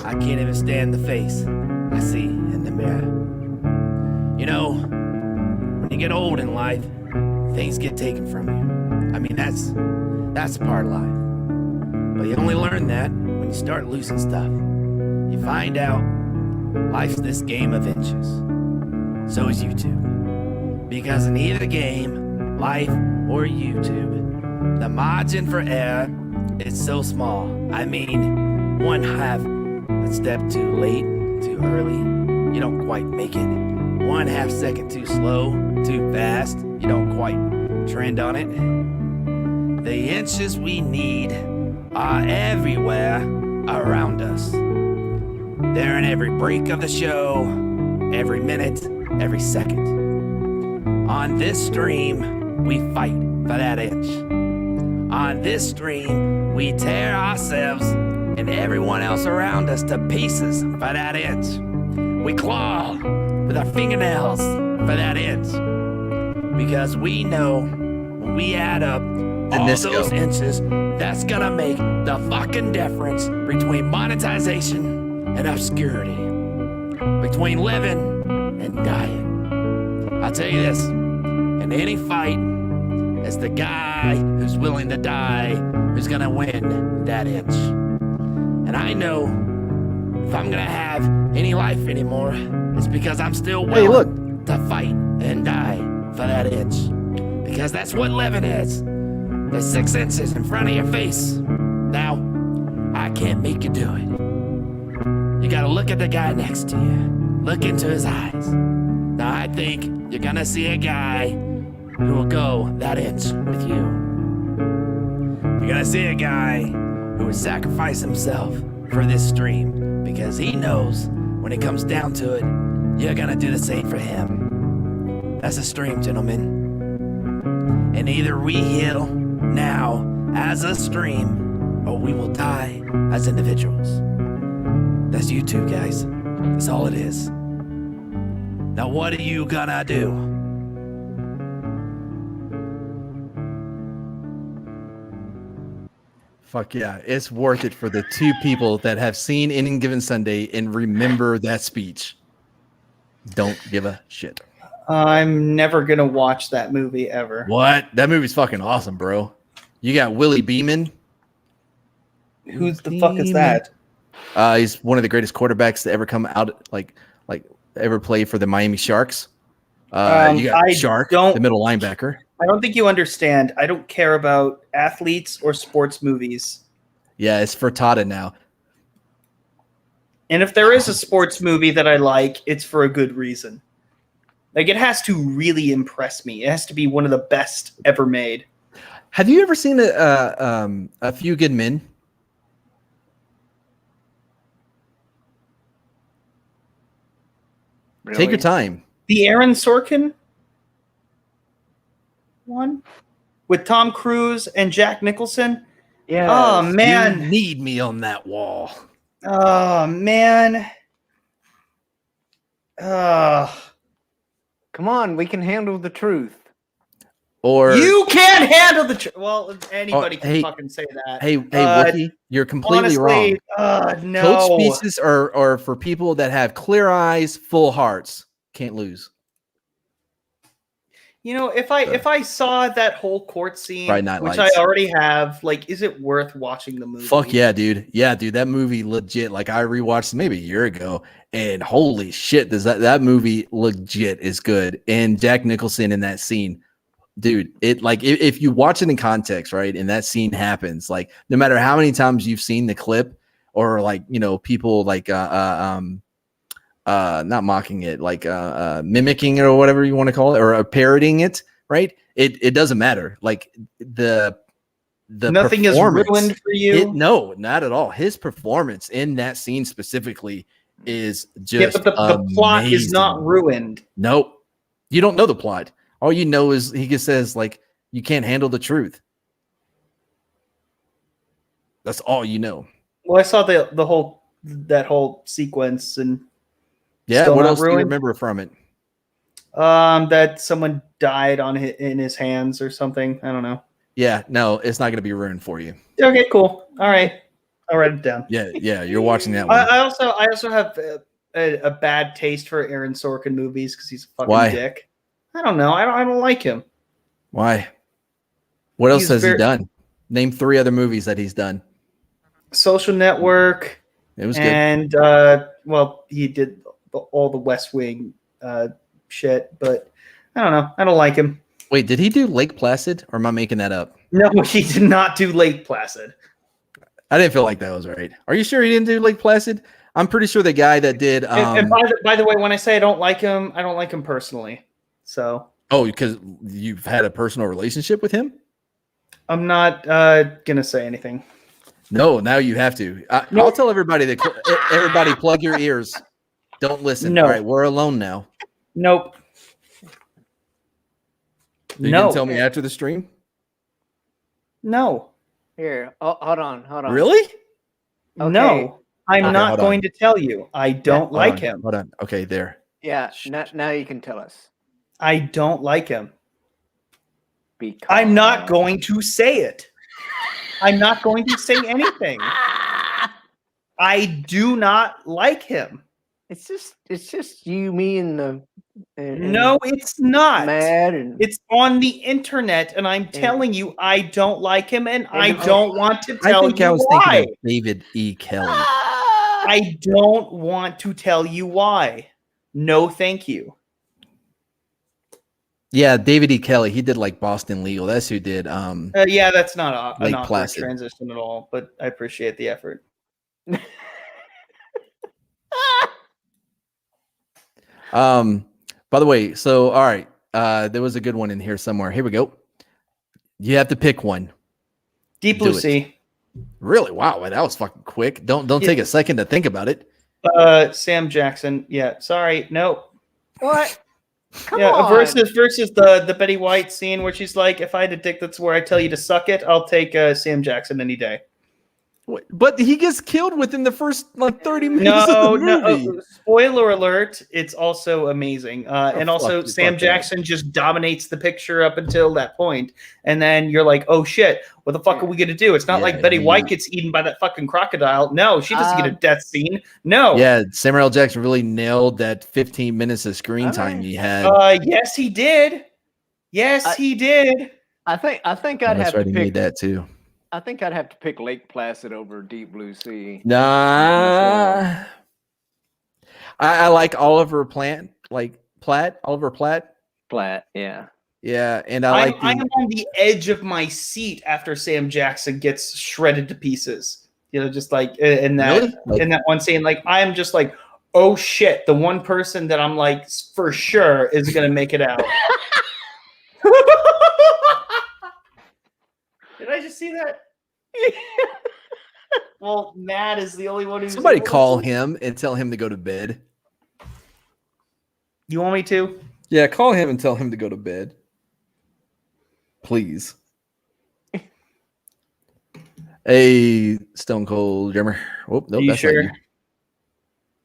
I can't even stand the face I see in the mirror. You know, when you get old in life, things get taken from you. That's part of life. But you only learn that when you start losing stuff. You find out life's this game of inches. So is YouTube. Because in either game, life or YouTube, the margin for error is so small. 1/2 a step too late, too early, you don't quite make it. 1/2 second too slow, too fast, you don't quite trend on it. The inches we need are everywhere around us. They're in every break of the show, every minute, every second. On this stream, we fight for that inch. On this stream, we tear ourselves and everyone else around us to pieces for that inch. We claw with our fingernails for that inch. Because we know when we add up all those inches, that's gonna make the fucking difference between monetization and obscurity, between living and dying. I'll tell you this, in any fight, it's the guy who's willing to die who's gonna win that inch. And I know if I'm gonna have any life anymore, it's because I'm still willing to fight and die for that inch. Because that's what living is. The 6 inches in front of your face. Now, I can't make you do it. You gotta look at the guy next to you. Look into his eyes. Now, I think you're gonna see a guy who will go that inch with you. You're gonna see a guy who would sacrifice himself for this stream because he knows when it comes down to it, you're gonna do the same for him. That's a stream, gentlemen. And either we heal now as a stream or we will die as individuals. That's YouTube, guys. That's all it is. Now, what are you gonna do? Fuck yeah, it's worth it for the two people that have seen Any Given Sunday and remember that speech. Don't give a shit. I'm never gonna watch that movie ever. What? That movie's fucking awesome, bro. You got Willie Beeman. Who the fuck is that? He's one of the greatest quarterbacks to ever come out, like ever play for the Miami Sharks. You got Shark, the middle linebacker. I don't think you understand. I don't care about athletes or sports movies. Yeah, it's Furtada now. And if there is a sports movie that I like, it's for a good reason. Like, it has to really impress me. It has to be one of the best ever made. Have you ever seen A Few Good Men? Really? Take your time. The Aaron Sorkin one with Tom Cruise and Jack Nicholson. Yeah. Oh man, You need me on that wall. oh man. Come on, we can handle the truth. Or You can't handle the truth. Well, anybody can hey, fucking say that. hey, Wookie, you're completely wrong. No. Coach pieces are for people that have clear eyes, full hearts. Can't lose. You know, if I saw that whole court scene, Friday Night which Lights. I already have, like, is it worth watching the movie? Fuck yeah, dude. Yeah, dude. That movie legit. Like I rewatched it maybe a year ago, and holy shit, does that movie legit is good. And Jack Nicholson in that scene, dude. It like if you watch it in context, right, and that scene happens, like no matter how many times you've seen the clip or like people like not mocking it, like mimicking it or whatever you want to call it, or parroting it, right? It doesn't matter. Like the nothing is ruined for you. No, not at all. His performance in that scene specifically is just but the plot is not amazing. ruined. Nope. You don't know the plot. All you know is he just says like you can't handle the truth. That's all you know. Well, I saw the whole sequence, and Yeah. still What not else do you ruined? remember from it? That someone died in his hands or something. I don't know. Yeah. No, it's not going to be ruined for you. Okay, cool. All right, I'll write it down. Yeah. Yeah. You're watching that one. I also have a bad taste for Aaron Sorkin movies because he's a fucking Why? dick. I don't know. I don't like him. Why? What else He's has he very- done? Name 3 other movies that he's done. Social Network. It was good. And well, he did all the West Wing shit, but I don't know. I don't like him. Wait, did he do Lake Placid, or am I making that up? No, he did not do Lake Placid. I didn't feel like that was right. Are you sure he didn't do Lake Placid? I'm pretty sure the guy that did. And by the way, when I say I don't like him personally. So Oh, because you've had a personal relationship with him? I'm not gonna say anything. No, now you have to. I'll tell everybody that everybody plug your ears. Don't listen. No. All right, we're alone now. Nope. Are you gonna tell me after the stream? No. Here, hold on. Really? Okay. No. I'm Okay, not hold going on. to tell you. I don't Hold like on, him. Hold on. Okay, there. Yeah, now you can tell us. I don't like him. Because I'm not going to say it. I'm not going to say anything. I do not like him. It's just you, me, and the. And No, it's not. Mad and It's on the internet, and I'm telling you, I don't like him, and I don't want to I tell think I you was why. thinking of David E. Kelly. I don't want to tell you why. No, thank you. Yeah, David E. Kelly. He did like Boston Legal. That's who did. Yeah, that's not an Lake awkward Placid. transition at all, but I appreciate the effort. By the way, so all right, there was a good one in here somewhere. Here we go. You have to pick one. Deep Do Blue it. Sea. Really? Wow, that was fucking quick. Don't take a second to think about it. Sam Jackson. Yeah, sorry. No. what? Come Yeah, on. versus the Betty White scene where she's like, if I had a dick that's where I tell you to suck it, I'll take Sam Jackson any day. But he gets killed within the first like 30 minutes No, of the movie. no. Spoiler alert! It's also amazing, and also fuck Sam that. Jackson just dominates the picture up until that point, and then you're like, "Oh shit, what the fuck are we gonna do?" It's not Yeah, like Betty he- White gets eaten by that fucking crocodile. No, she doesn't get a death scene. No. Yeah, Samuel L. Jackson really nailed that 15 minutes of screen time he had. Yes, he did. Yes, he did. I think I'd That's have right, to he pick. made that too. I think I'd have to pick Lake Placid over Deep Blue Sea. Nah. I like Oliver Platt, Oliver Platt. Platt, yeah. Yeah, and I like I am on the edge of my seat after Sam Jackson gets shredded to pieces. You know, just like in that Really? Like- in that one scene, like I am just like, oh shit, the one person that I'm like for sure is gonna make it out. Did I just see that? Well, Matt is the only one who's somebody able to call see- him and tell him to go to bed. You want me to? Yeah, call him and tell him to go to bed. Please. Hey, Stone Cold Drummer. Oh, nope, Are you that's not sure? you.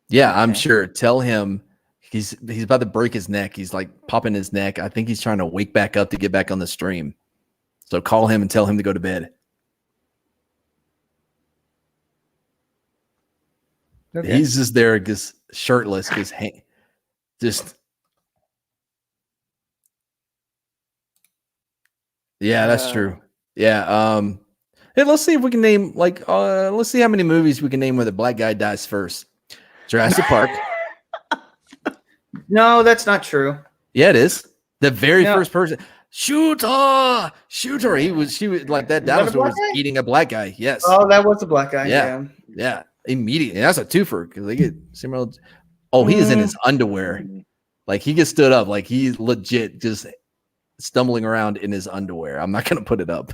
Yeah, I'm Okay. sure. Tell him He's about to break his neck. He's like popping his neck. I think he's trying to wake back up to get back on the stream. So call him and tell him to go to bed. Okay. He's just there, just shirtless, just. Yeah, that's true. Yeah. Hey, let's see if we can name let's see how many movies we can name where the black guy dies first. Jurassic Park. No, that's not true. Yeah, it is. The very Yeah. first person. Shooter. She was like that that a dinosaur black was guy? eating a black guy. Yes. Oh, that was a black guy. Yeah. Yeah. Immediately. That's a twofer because they get similar. Oh, he is in his underwear. Like he gets stood up. Like he's legit just stumbling around in his underwear. I'm not gonna put it up.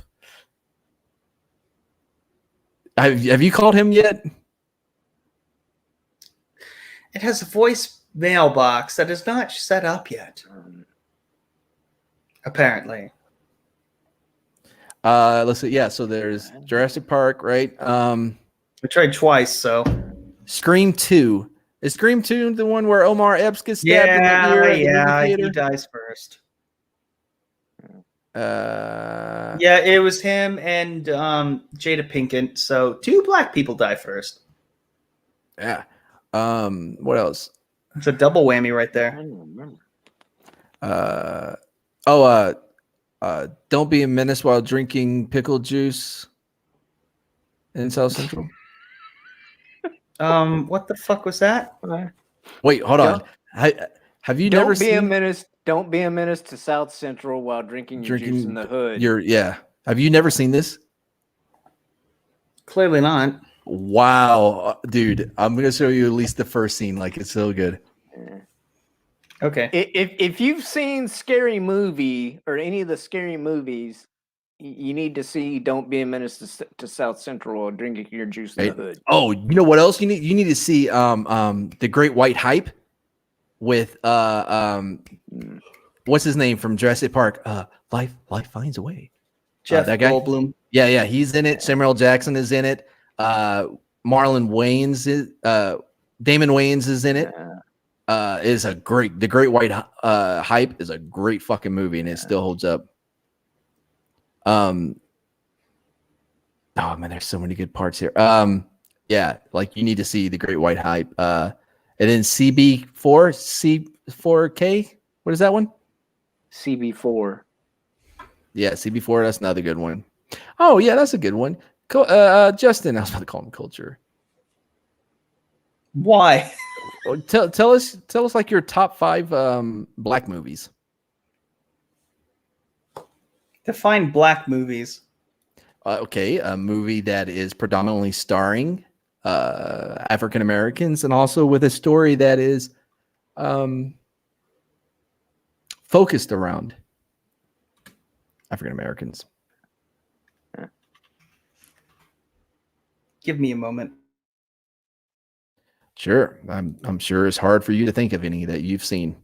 Have you called him yet? It has a voice mailbox that is not set up yet. Apparently. Let's see. Yeah, so there's Jurassic Park, right? We tried twice, so Scream 2. Is Scream 2 the one where Omar Epps gets stabbed in the ear? at the movie he theater? dies first. Yeah. Yeah, it was him and Jada Pinkett. So 2 black people die first. Yeah. What else? It's a double whammy right I there. don't remember. Don't be a menace while drinking pickle juice in South Central. What the fuck was that? Wait, hold on. Have you never seen Don't be a menace to South Central while drinking your juice in the hood. Have you never seen this? Clearly not. Wow, dude. I'm gonna show you at least the first scene. Like it's so good. Okay. If you've seen Scary Movie or any of the Scary Movies, you need to see Don't Be a Menace to South Central while drinking your juice in the hood. Oh, you know what else you need? You need to see the Great White Hype with what's his name from Jurassic Park? Life Finds a Way. Jeff that guy? Goldblum. Yeah, he's in it. Samuel L. Jackson is in it. Marlon Wayans is Damon Wayans is in it. The Great White Hype is a great fucking movie and it still holds up. Oh man, there's so many good parts here. Yeah, like you need to see the Great White Hype. And then CB4K. What is that one? CB4. Yeah, CB4. That's another good one. Oh yeah, that's a good one. Justin, I was about to call him Culture. Why? Tell us like your top 5 black movies. Define black movies. Okay, a movie that is predominantly starring African Americans and also with a story that is focused around African Americans. Give me a moment. Sure, I'm sure it's hard for you to think of any that you've seen.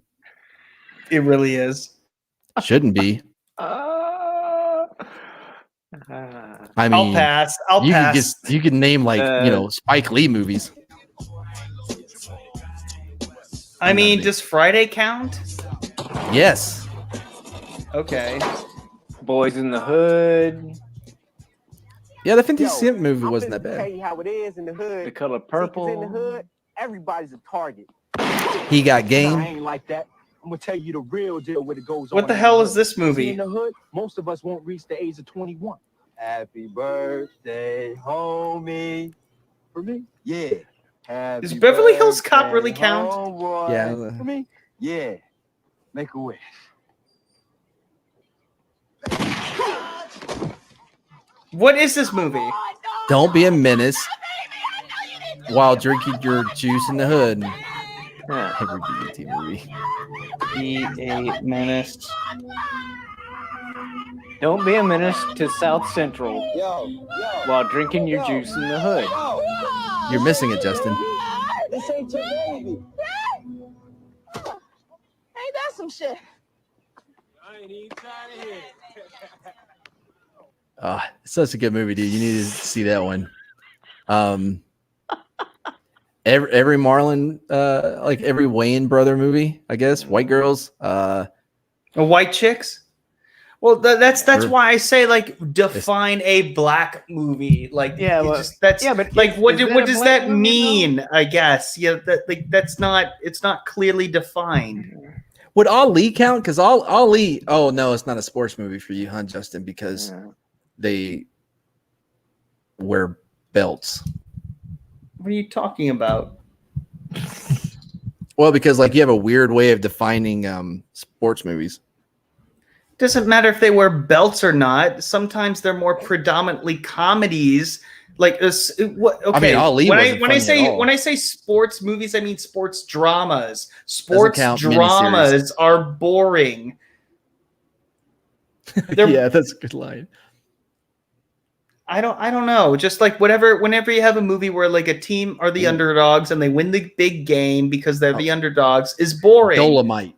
It really is. Shouldn't be. I mean, I'll pass. I'll pass. You can name like Spike Lee movies. I mean, does Friday count? Yes. Okay. Boys in the Hood. Yeah, the 50 Cent movie wasn't that bad. Tell you how it is in the hood. The Color Purple. In the hood, everybody's a target. He Got Game. I ain't like that. I'm gonna tell you the real deal when it goes on. What the hell is this movie? In the hood, most of us won't reach the age of 21. Happy birthday, homie. For me? Yeah. Happy Does Beverly Hills Cop birthday, really count? homeboy. Yeah. For me? Yeah. Make a wish. What is this movie? Don't be a menace while drinking your juice in the hood. Every BET movie. Be a menace. Don't be a menace to South Central while drinking your juice in the hood. You're missing it, Justin. This ain't your baby. Ain't that some shit? I ain't even trying to hear. It's such a good movie, dude. You need to see that one. every Marlon, like every Wayne brother movie, I guess. White Girls. White chicks. Well, that's Sure. why I say like define a black movie. Like Yeah, you well, just that's yeah, but like what is that what a does black that movie, mean? I guess that like it's not clearly defined. Would Ali count? Because Ali. Oh no, it's not a sports movie for you, huh, Justin? Because they wear belts. What are you talking about? Well, because like you have a weird way of defining sports movies. Doesn't matter if they wear belts or not. Sometimes they're more predominantly comedies. Like what? Okay, I mean, Ali wasn't when I funny say at all. when I say sports movies, I mean sports dramas. Doesn't Sports count dramas are boring. Yeah, that's a good line. I don't know. Just like whenever you have a movie where like a team are the underdogs and they win the big game because they're the underdogs is boring. Dolomite.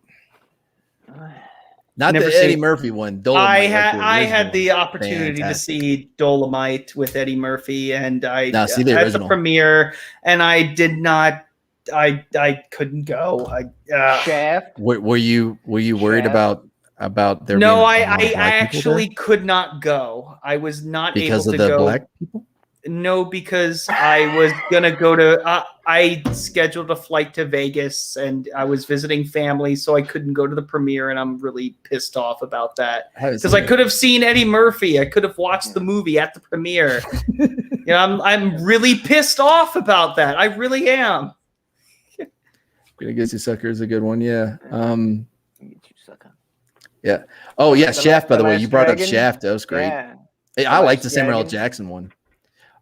Not Never the Eddie seen- Murphy one. Dolomite. I like had the original one. opportunity Fantastic. to see Dolomite with Eddie Murphy, and I Now, see the at the original. premiere, and I did not. I couldn't go. Shaft. Were you worried Shaft. about there? No, being a I lot of black people actually there? could not go. I was not Because able of to the go. black people. No, because I was gonna go to. I scheduled a flight to Vegas, and I was visiting family, so I couldn't go to the premiere, and I'm really pissed off about that. Because I could have seen Eddie Murphy, I could have watched the movie at the premiere. I'm really pissed off about that. I really am. Gonna Get You Sucker is a good one. Yeah. Get you, sucker. Yeah. Oh yeah, The Shaft. By La- the The way, Last you brought up Dragon? Shaft. That was great. Yeah. Hey, The I like Last the Samuel L. Dragon? Jackson one.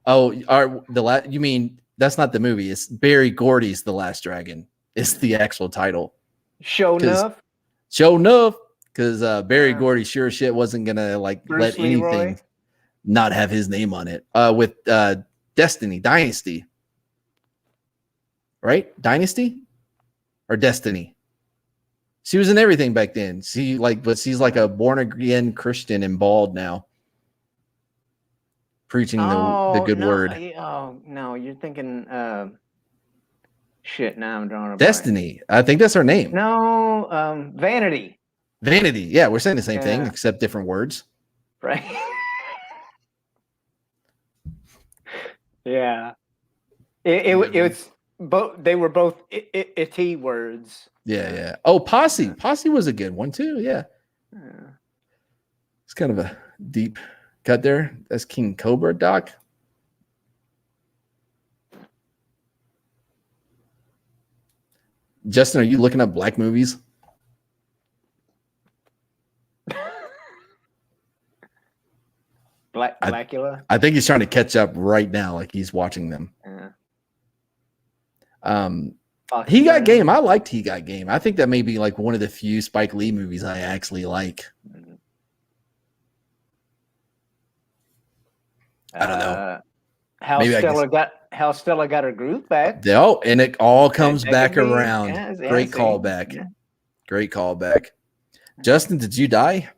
Oh, you mean that's not the movie? It's Barry Gordy's The Last Dragon. It's the actual title. Show 'Cause- enough. Show enough, because Barry Gordy sure as shit wasn't gonna like Bruce let anything Leroy? not have his name on it. With Destiny Dynasty, right? Dynasty or Destiny. She was in everything back then. But she's like a born again Christian and bald now, preaching the good no, word. Oh no, you're thinking. Shit. Now I'm drawing a blank. Destiny. I think that's her name. No, Vanity. Vanity. Yeah, we're saying the same thing Yeah. except different words. Right. Yeah. It was both. They were both it words. Yeah. Oh, Posse. Posse was a good one too. Yeah. It's kind of a deep cut there. That's King Cobra, Doc. Justin, are you looking up black movies? Blackula. I think he's trying to catch up right now, like he's watching them. Yeah. He Got Game. I liked He Got Game. I think that may be like one of the few Spike Lee movies I actually like. I don't know. How Maybe I Stella got her groove back. Oh, and it all comes That back could be- around. yeah, Great see? callback. Yeah. Great callback. Justin, did you die?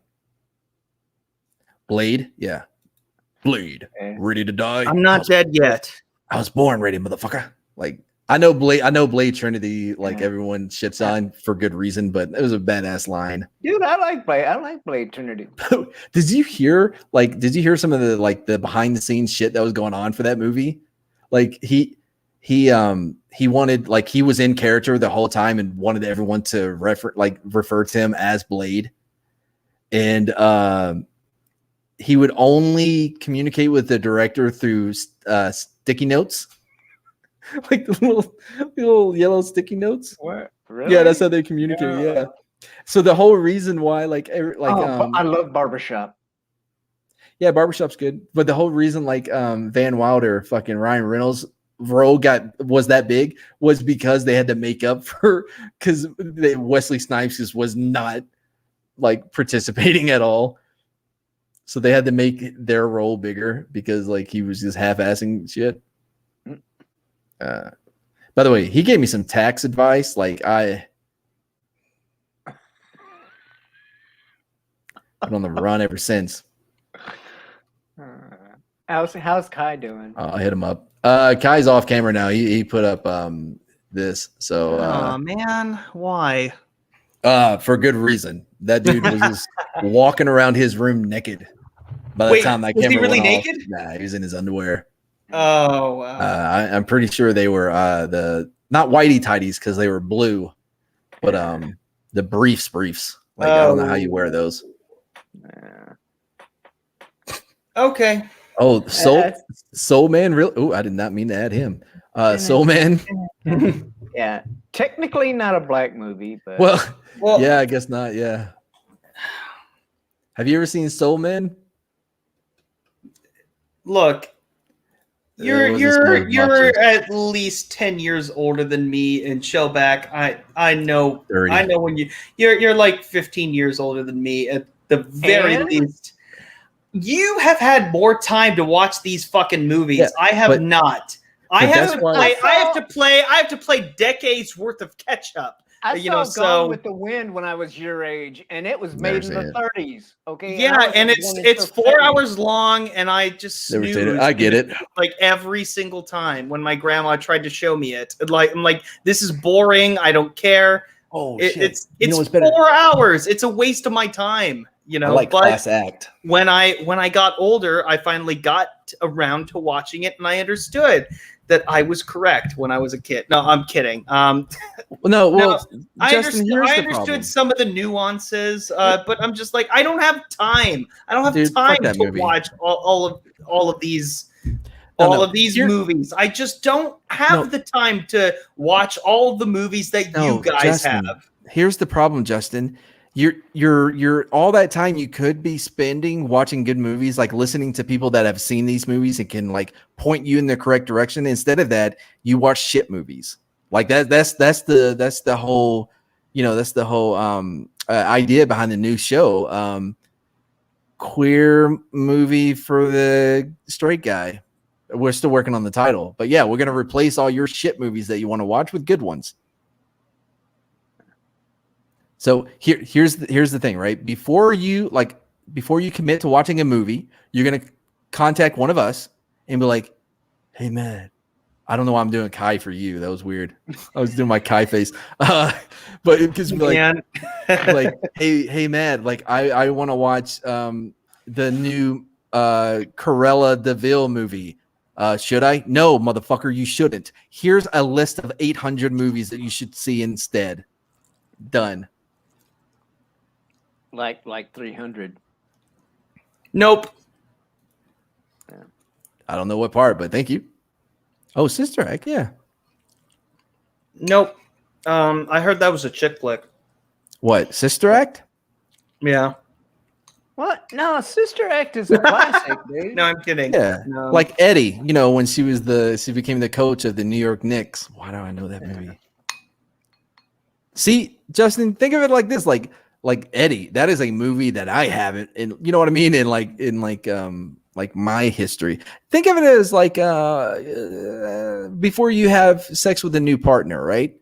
Blade? Yeah. Blade. Ready to die? I'm not dead yet. I was born ready, motherfucker. Like I know Blade Trinity, like everyone shits on for good reason, but it was a badass line. Dude, I like Blade. I like Blade Trinity. Did you hear some of the behind the scenes shit that was going on for that movie? Like he wanted, like, he was in character the whole time and wanted everyone to refer to him as Blade. And he would only communicate with the director through sticky notes. Like the little yellow sticky notes. What? Really? Yeah, that's how they communicate. Yeah. So the whole reason why, I love Barbershop. Yeah, Barbershop's good, but the whole reason, Van Wilder, fucking Ryan Reynolds role was that big was because they had to make up for, because Wesley Snipes just was not participating at all, so they had to make their role bigger because he was just half-assing shit. By the way, he gave me some tax advice. I've been on the run ever since. How's Kai doing? I'll hit him up. Kai's off camera now. He put up this. So Oh man, why? for good reason. That dude was just walking around his room naked. By the Wait, time that was he camera really went off, naked? nah, he was in his underwear. Oh wow. I'm pretty sure they were the not whitey tighties because they were blue, but the briefs. Like I don't know how you wear those. Okay. Oh, Soul Man, real. Oh, I did not mean to add him. Soul Man. Yeah, technically not a black movie, but Well, yeah, I guess not. Yeah. Have you ever seen Soul Man? Look, was this you're Ghostbusters? at least 10 years older than me, and Shellback, I know 30. I know when you're like 15 years older than me at the very And? least. You have had more time to watch these fucking movies. Yeah, I have but- not. I but have that's to why- play. I have to play decades worth of catch up. I you saw know, Gone so with the Wind when I was your age, and it was Never made in the seen 30s. Okay. Yeah, I was and born in it's 4 70s. hours long, and I just Never seen it. snoozed I get it. like every single time when my grandma tried to show me it. Like I'm like, this is boring. I don't care. Oh, It's You know it's what's better? 4 hours. It's a waste of my time. You know, I like but Class Act. when I got older, I finally got around to watching it, and I understood that I was correct when I was a kid. No, I'm kidding. Well, no, well, I Justin, here's the problem. understood some of the nuances, but I'm just like, I don't have time. I don't have Dude, time fuck that to movie. watch all of these No, movies. I just don't have the time to watch all of the movies that you guys Justin, have. Here's the problem, Justin. You're all that time you could be spending watching good movies, like listening to people that have seen these movies and can like point you in the correct direction. Instead of that, you watch shit movies. Like that's the whole, that's the whole idea behind the new show. Queer movie for the straight guy. We're still working on the title, but yeah, we're gonna replace all your shit movies that you want to watch with good ones. So here's the thing, right? Before you commit to watching a movie, you're gonna contact one of us and be like, "Hey, man, I don't know why I'm doing Kai for you. That was weird. I was doing my Kai face, but because like, like, hey, man, like I want to watch the new Cruella de Vil movie. Should I? No, motherfucker, you shouldn't. Here's a list of 800 movies that you should see instead. Done. Like 300. Nope. I don't know what part, but thank you. Oh, Sister Act, yeah. Nope. I heard that was a chick flick. What, Sister Act? Yeah. What? No, Sister Act is a classic, dude. No, I'm kidding. Yeah, No. like Eddie. When she became the coach of the New York Knicks. Why do I know that movie? See, Justin, think of it like this: like Eddie. That is a movie that I haven't, and you know what I mean. In like my history. Think of it as like before you have sex with a new partner, right?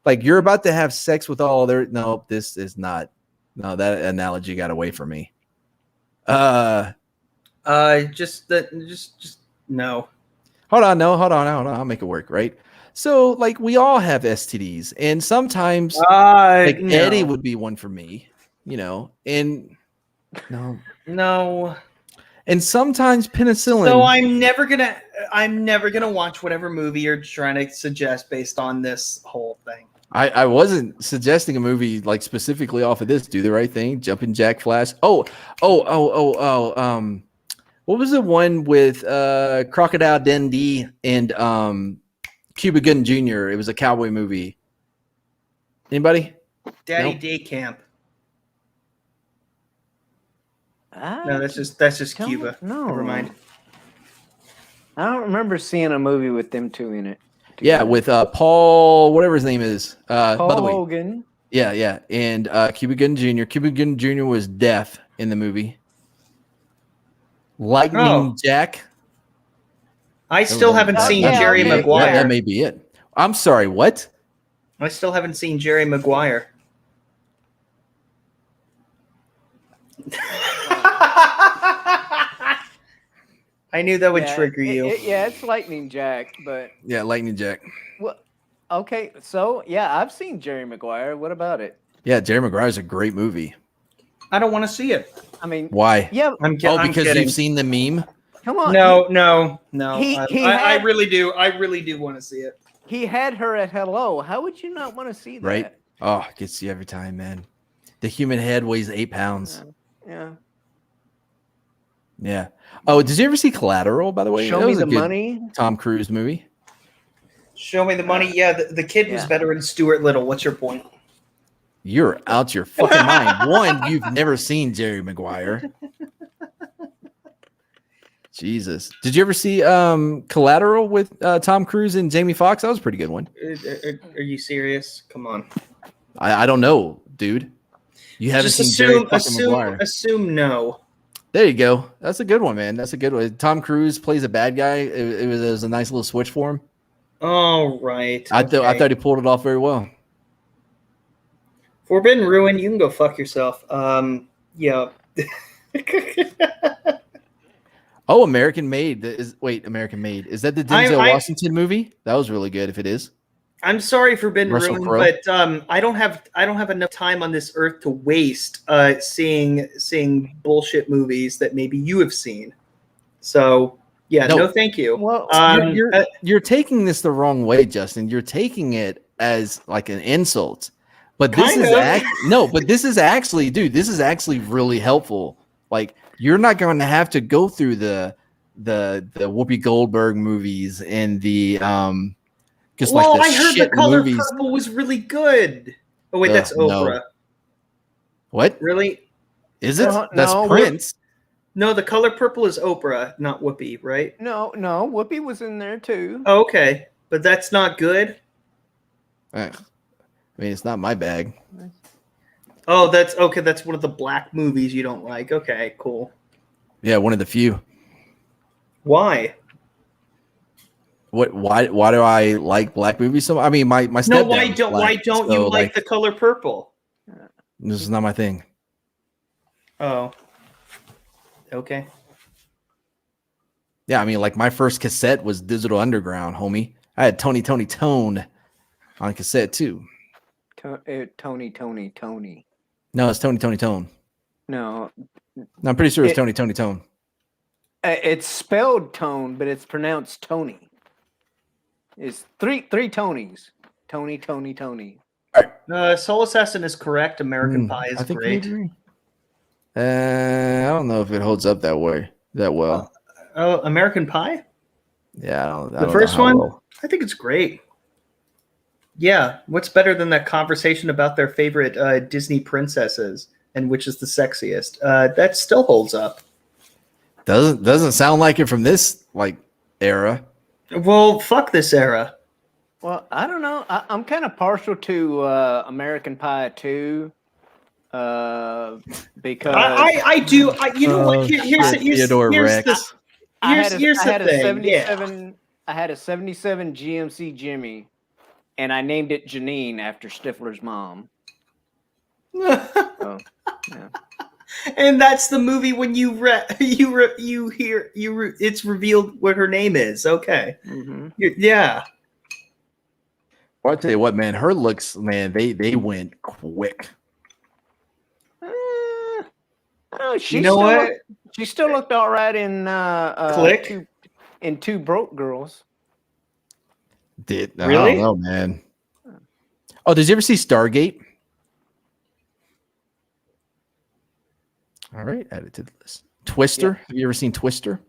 Like you're about to have sex with all their. No, this is not. No, that analogy got away from me. Just no. Hold on. I'll make it work, right? So, like, we all have STDs, and sometimes, like, no. Eddie would be one for me, and No. and sometimes penicillin. So I'm never gonna watch whatever movie you're trying to suggest based on this whole thing. I wasn't suggesting a movie like specifically off of this. Do the Right Thing, Jumpin' Jack Flash. What was the one with Crocodile Dundee and Cuba Gooding Jr.? It was a cowboy movie. Anybody? Daddy Nope. Day Camp. I No, that's just don't Cuba. know. Never mind. I don't remember seeing a movie with them two in it. Yeah, with Paul, whatever his name is. Paul By the way, Hogan. yeah, and Cuba Gooding Jr. Cuba Gooding Jr. was deaf in the movie. Lightning Oh. Jack. I still haven't seen Jerry okay. Maguire. That may be it. I'm sorry. What? I still haven't seen Jerry Maguire. I knew that would Yeah, trigger you. yeah, it's Lightning Jack, but Yeah, Lightning Jack. well, okay. So yeah, I've seen Jerry Maguire. What about it? Yeah, Jerry Maguire's a great movie. I don't want to see it. I mean, Why? yeah. I'm because kidding. you've seen the meme. Come on. No. He I had- really do. I really do want to see it. He had her at hello. How would you not want to see that? Right? Oh, it gets you every time, man. The human head weighs 8 pounds. Yeah. Yeah. Oh, did you ever see Collateral, by the way? Show That me was a the good money. Tom Cruise movie. Show me the money. Yeah, the kid was Yeah. better in Stuart Little. What's your point? You're out your fucking mind. One, you've never seen Jerry Maguire. Jesus. Did you ever see Collateral with Tom Cruise and Jamie Foxx? That was a pretty good one. Are you serious? Come on. I don't know, dude. You haven't Just seen Jerry fucking Maguire. assume no. There you go. That's a good one, man. That's a good one. Tom Cruise plays a bad guy. It was a nice little switch for him. Oh, right. I thought he pulled it off very well. Forbidden Ruin, you can go fuck yourself. Yeah. Oh, American Made. American Made. Is that the Denzel Washington movie? That was really good. If it is, I'm sorry, Forbidden Russell Ruin, Crowe? but I don't have enough time on this earth to waste seeing bullshit movies that maybe you have seen. So yeah, no thank you. Well, you're taking this the wrong way, Justin. You're taking it as like an insult. But this Kind is of. but this is actually, dude, this is actually really helpful. Like, you're not going to have to go through the Whoopi Goldberg movies and the just like the I heard shit The Color movies. Purple was really good. Oh wait, that's no. Oprah. What Really? is it? No, That's no, Prince. No, The Color Purple is Oprah, not Whoopi, right? No, Whoopi was in there too. Oh, okay, but that's not good. I mean, it's not my bag. Oh, that's okay. That's one of the black movies you don't like. Okay, cool. Yeah, one of the few. Why? What? Why do I like black movies so? I mean, my stepdad No, why was don't black, you so, like The Color Purple? This is not my thing. Oh, okay. Yeah, I mean, like my first cassette was Digital Underground, homie. I had Tony Tone on cassette too. Tony. No, it's Tony Tone. No, No, I'm pretty sure it's Tony Tone. it's spelled Tone, but it's pronounced Tony. It's three Tonys. Tony. Soul Assassin is correct. American Pie is I think we great. agree. I don't know if it holds up that well. Oh, American Pie? Yeah, I don't The know first how one? well. I think it's great. Yeah, what's better than that conversation about their favorite Disney princesses and which is the sexiest? That still holds up. Doesn't sound like it from this like era. Well, fuck this era. Well, I don't know. I'm kind of partial to American Pie 2 because I do. You know what? Here's Theodore Rex. Here's the thing. I had a 77 GMC Jimmy, and I named it Janine after Stifler's mom. So, yeah. And that's the movie when it's revealed what her name is. Okay. Mhm. Yeah. Well, I tell you what, man, her looks, man, they went quick. She You know still what? looked- she still looked all right in Click? Two Broke Girls. I Really? don't know, man. Oh, did you ever see Stargate? All right, add it to the list. Twister. Have you ever seen Twister?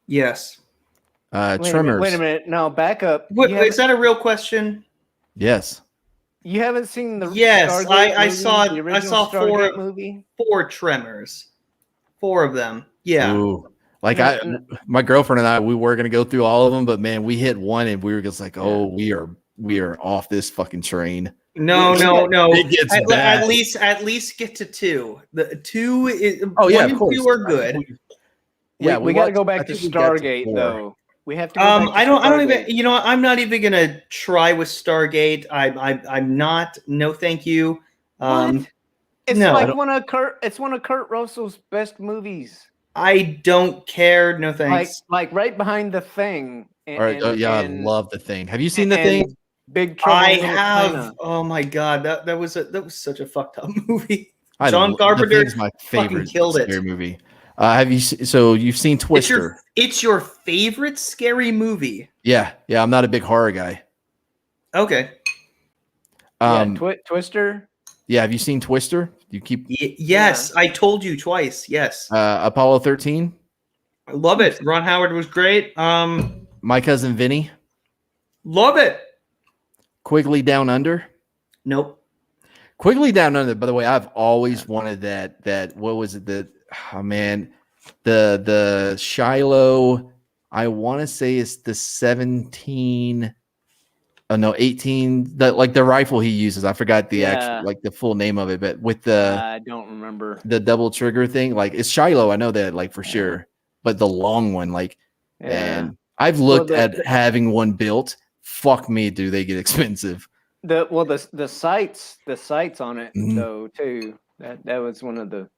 Yes. Tremors. Wait a minute. No, back up. What, You is haven't- that a real question? Yes. You haven't seen the Yes, Stargate I movie, saw. the I original saw Stargate movie. four Tremors. 4 of them. Yeah. Ooh. Like No, my girlfriend and I, we were gonna go through all of them, but man, we hit one and we were just like, oh, we are off this fucking train. No. It gets bad. At least get to 2. The 2 is. Oh yeah, 1 of and course. 2 are good. Yeah, we got to watched- go I back to think we got to Stargate 4. though. We have to. Go back to I don't Stargate. even. You know, I'm not even gonna try with Stargate. I'm not. No, thank you. What? It's no, I like don't- one of Kurt. It's one of Kurt Russell's best movies. I don't care. No thanks. Like right behind The Thing. All right. Oh, yeah, I love The Thing. Have you seen The Thing? Big Trouble I in Little have. China. Oh my god, that was such a fucked up movie. I John The Carpenter Thing's my fucking favorite killed it. scary movie. Have you? So you've seen Twister? It's your favorite scary movie. Yeah. I'm not a big horror guy. Okay. Twister. Yeah. Have you seen Twister? You keep Yes, I told you twice. Yes. Apollo 13. I love it. Ron Howard was great. My Cousin Vinny. Love it. Quigley Down Under. Nope. Quigley Down Under. By the way, I've always wanted that. What was it? The Shiloh. I want to say it's the 17. Oh no, 18. The rifle he uses. I forgot the actual the full name of it, but with I don't remember the double trigger thing. Like it's Shiloh. I know that for sure. But the long one, and I've looked at having one built. Fuck me, do they get expensive? The sights on it though too. That was one of the.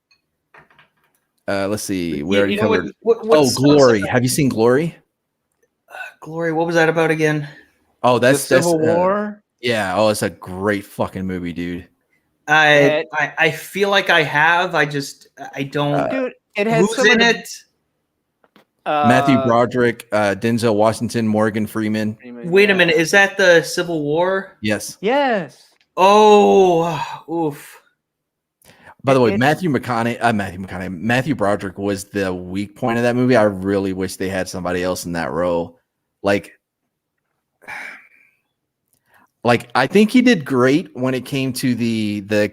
Let's see. We already covered. What's Glory. Have you seen Glory? Glory. What was that about again? Oh, that's Civil War. Yeah. Oh, it's a great fucking movie, dude. I feel like I have. I don't. Dude, it has who's in it? Matthew Broderick, Denzel Washington, Morgan Freeman. Wait a minute. Is that the Civil War? Yes. Yes. Oh, oof. By the way, Matthew Broderick was the weak point of that movie. I really wish they had somebody else in that role. Like I think he did great when it came to the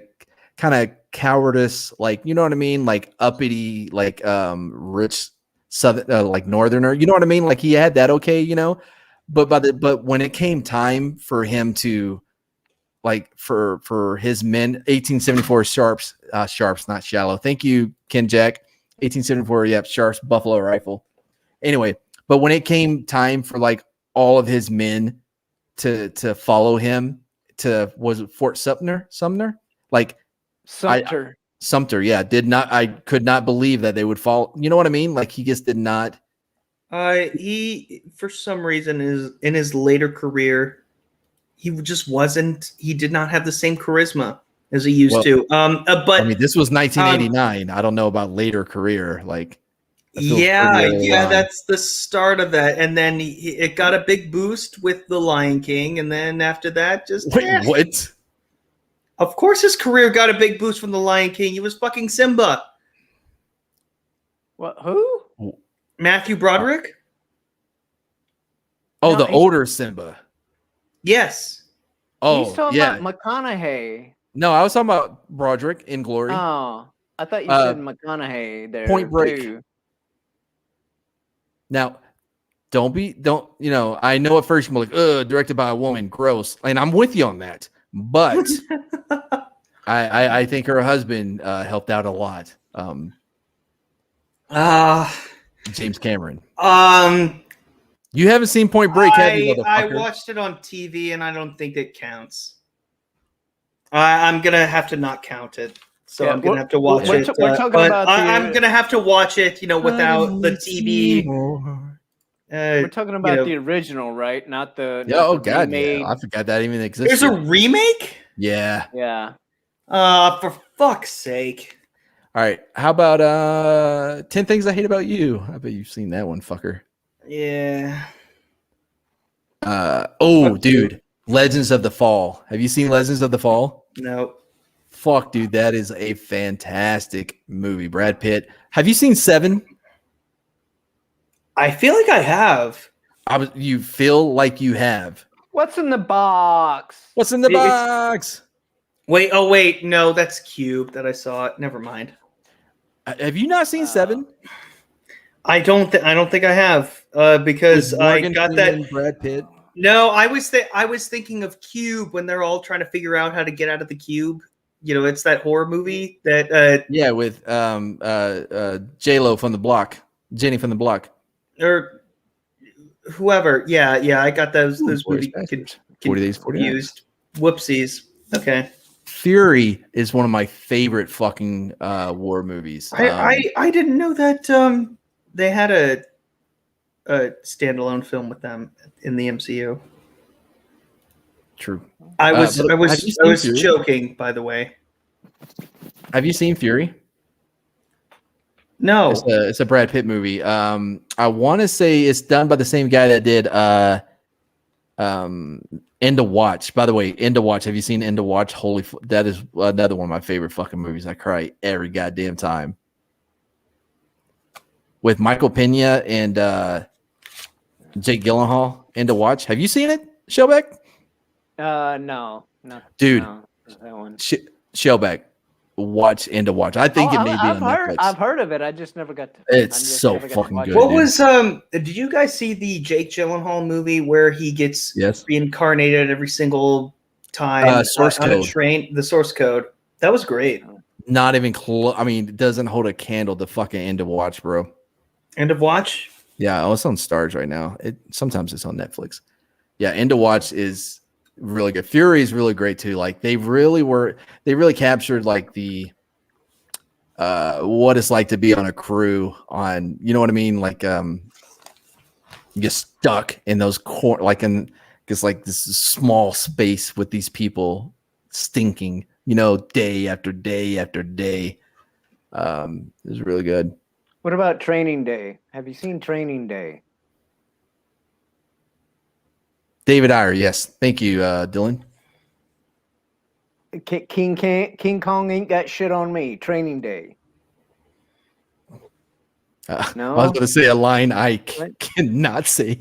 kind of cowardice, like, you know what I mean? Like uppity, like rich southern, like northerner, you know what I mean? Like he had that okay, you know, but when it came time for him to like for his men, 1874 Sharps, not Shallow. Thank you, Ken Jack. 1874, yep, Sharps Buffalo rifle. Anyway, but when it came time for like all of his men to follow him to, was it Fort Sumter? Like Sumter, yeah. I could not believe that they would fall. You know what I mean? Like he just did not. He for some reason is in his later career, he just wasn't. He did not have the same charisma as he used to. But I mean, this was 1989. I don't know about later career. Like, that's the start of that, and then it got a big boost with The Lion King, and then after that, what? Of course, his career got a big boost from The Lion King. He was fucking Simba. What? Who? Matthew Broderick? Oh, the older Simba. Yes. Oh, he's talking about McConaughey. No, I was talking about Broderick in Glory. Oh, I thought you said McConaughey there. Point Break. Too. Now, don't you know? I know at first you're like, directed by a woman, gross, and I'm with you on that. But I think her husband helped out a lot. James Cameron. You haven't seen Point Break, have you, motherfucker? I watched it on TV, and I don't think it counts. I'm gonna have to not count it, so I'm gonna have to watch it. We're talking about. I'm gonna have to watch it, without the TV. We're talking about the original, right? Not the. God, yeah. I forgot that even existed. There's a remake. Yeah. Yeah. For fuck's sake. All right. How about 10 Things I Hate About You? I bet you've seen that one, fucker. Yeah. Dude. Legends of the Fall. Have you seen Legends of the Fall? No. Fuck, dude. That is a fantastic movie. Brad Pitt. Have you seen Seven? I feel like I have. You feel like you have. What's in the box? What's in the box? Wait. No, that's Cube that I saw. Never mind. Have you not seen Seven? I don't think I have. Because I got that. Brad Pitt. No, I was thinking of Cube when they're all trying to figure out how to get out of the cube. It's that horror movie that. With J-Lo from the block, Jenny from the block, or whoever. Yeah. I got those movies 40 Days, 40 confused. Whoopsies. Okay. Fury is one of my favorite fucking war movies. I didn't know that they had a standalone film with them in the MCU. True. I was Fury? joking, by the way. Have you seen Fury? No. It's a Brad Pitt movie. I want to say it's done by the same guy that did End of Watch. By the way, End of Watch. Have you seen End of Watch? That is another one of my favorite fucking movies. I cry every goddamn time. With Michael Pena and Jake Gyllenhaal. End of Watch. Have you seen it, Shellback? No, Dude, no, not that one. Shellback. Watch End of Watch. I think it may be on Netflix. I've heard of it. I just never got to. It's so fucking good. What was Did you guys see the Jake Gyllenhaal movie where he gets reincarnated every single time Source on Code. a train? The Source Code. That was great. Not even close. I mean, it doesn't hold a candle to fucking End of Watch, bro. End of Watch? Yeah, it's on Stars right now. Sometimes it's on Netflix. Yeah, End of Watch is really good. Fury is really great too. Like they really captured like the what it's like to be on a crew on, you know what I mean? Like you get stuck in those like in just like this small space with these people stinking, you know, day after day after day. It was really good. What about Training Day? Have you seen Training Day? David Ayer, yes. Thank you, Dylan. King Kong ain't got shit on me. Training Day. No? I was going to say a line I cannot say.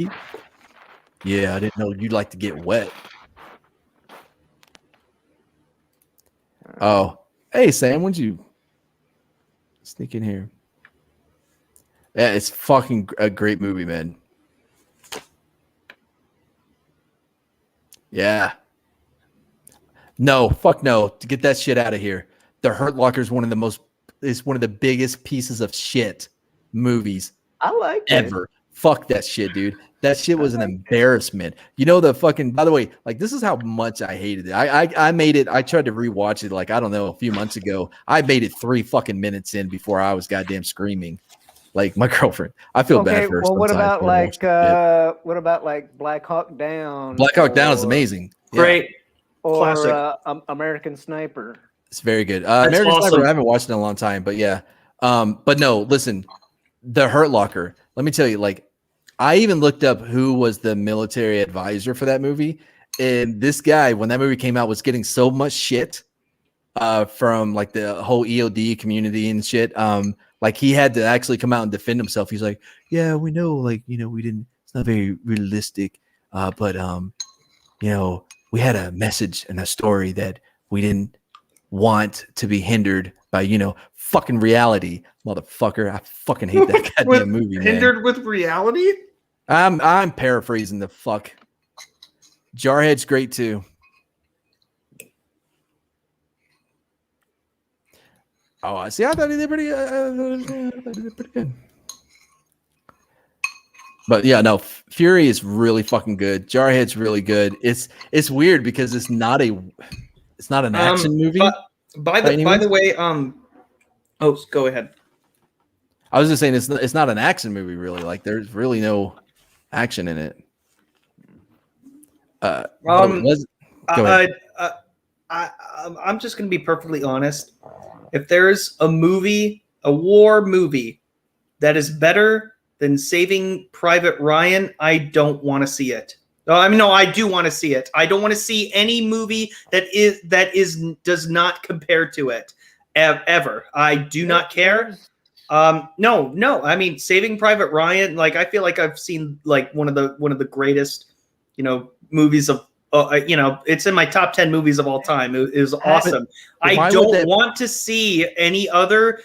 Yeah, I didn't know you'd like to get wet. Oh, hey, Sam, when'd you sneak in here? Yeah, it's fucking a great movie, man. Yeah. No, fuck no. To get that shit out of here. The Hurt Locker is one of the biggest pieces of shit movies I like ever. it. Fuck that shit, dude. That shit was an embarrassment. You know, the fucking, by the way, like this is how much I hated it. I made it, I tried to rewatch it like, I don't know, a few months ago. I made it 3 fucking minutes in before I was goddamn screaming. Like my girlfriend. I feel bad for her. Well, what sometimes about like Black Hawk Down? Black Hawk Down is amazing. Yeah. Great. Or Classic. American Sniper. It's very good. American awesome. Sniper, I haven't watched it in a long time, but yeah. But no, listen, the Hurt Locker. Let me tell you, like, I even looked up who was the military advisor for that movie, and this guy, when that movie came out, was getting so much shit from like the whole EOD community and shit. Like he had to actually come out and defend himself. He's like, yeah, we know, like, you know, we didn't. It's not very realistic, but you know, we had a message and a story that we didn't want to be hindered by, you know, fucking reality, motherfucker. I fucking hate that goddamn movie, man. Hindered with reality? I'm paraphrasing the fuck. Jarhead's great too. Oh, I see. I thought he did pretty good. But yeah, no, Fury is really fucking good. Jarhead's really good. It's weird because it's not an action movie. By the way, oh, go ahead. I was just saying it's not an action movie really. Like there's really no action in it. Go ahead. I'm just gonna be perfectly honest. If there's a movie, a war movie, that is better than Saving Private Ryan, I don't want to see it. I mean, no, I do want to see it. I don't want to see any movie that does not compare to it ever. I do not care. No. I mean, Saving Private Ryan. Like, I feel like I've seen like one of the greatest, you know, movies of. You know, it's in my top 10 movies of all time. It is awesome. I don't want to see any other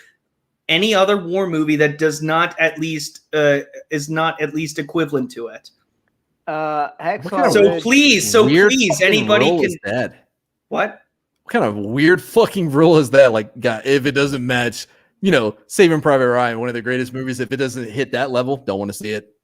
war movie that does not at least is not at least equivalent to it. So please, anybody can. That? What kind of weird fucking rule is that? Like, God, if it doesn't match, you know, Saving Private Ryan, one of the greatest movies, if it doesn't hit that level, don't want to see it.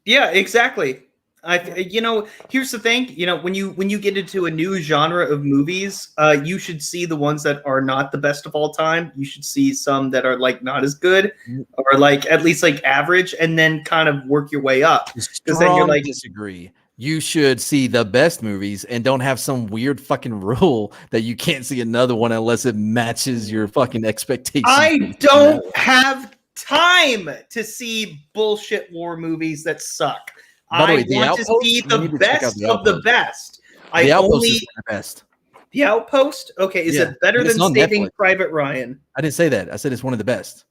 Yeah, exactly. Here's the thing. When you get into a new genre of movies, you should see the ones that are not the best of all time. You should see some that are like not as good, or like at least like average, and then kind of work your way up. Because then you're like, disagree. You should see the best movies and don't have some weird fucking rule that you can't see another one unless it matches your fucking expectations. I don't have time to see bullshit war movies that suck. By the way, The I want to Outpost, see you the need to check out best The of the Outpost. best. The Outpost is the best. The Outpost? Okay, is Yeah, it better and it's than on Saving Netflix. Private Ryan? I didn't say that. I said it's one of the best.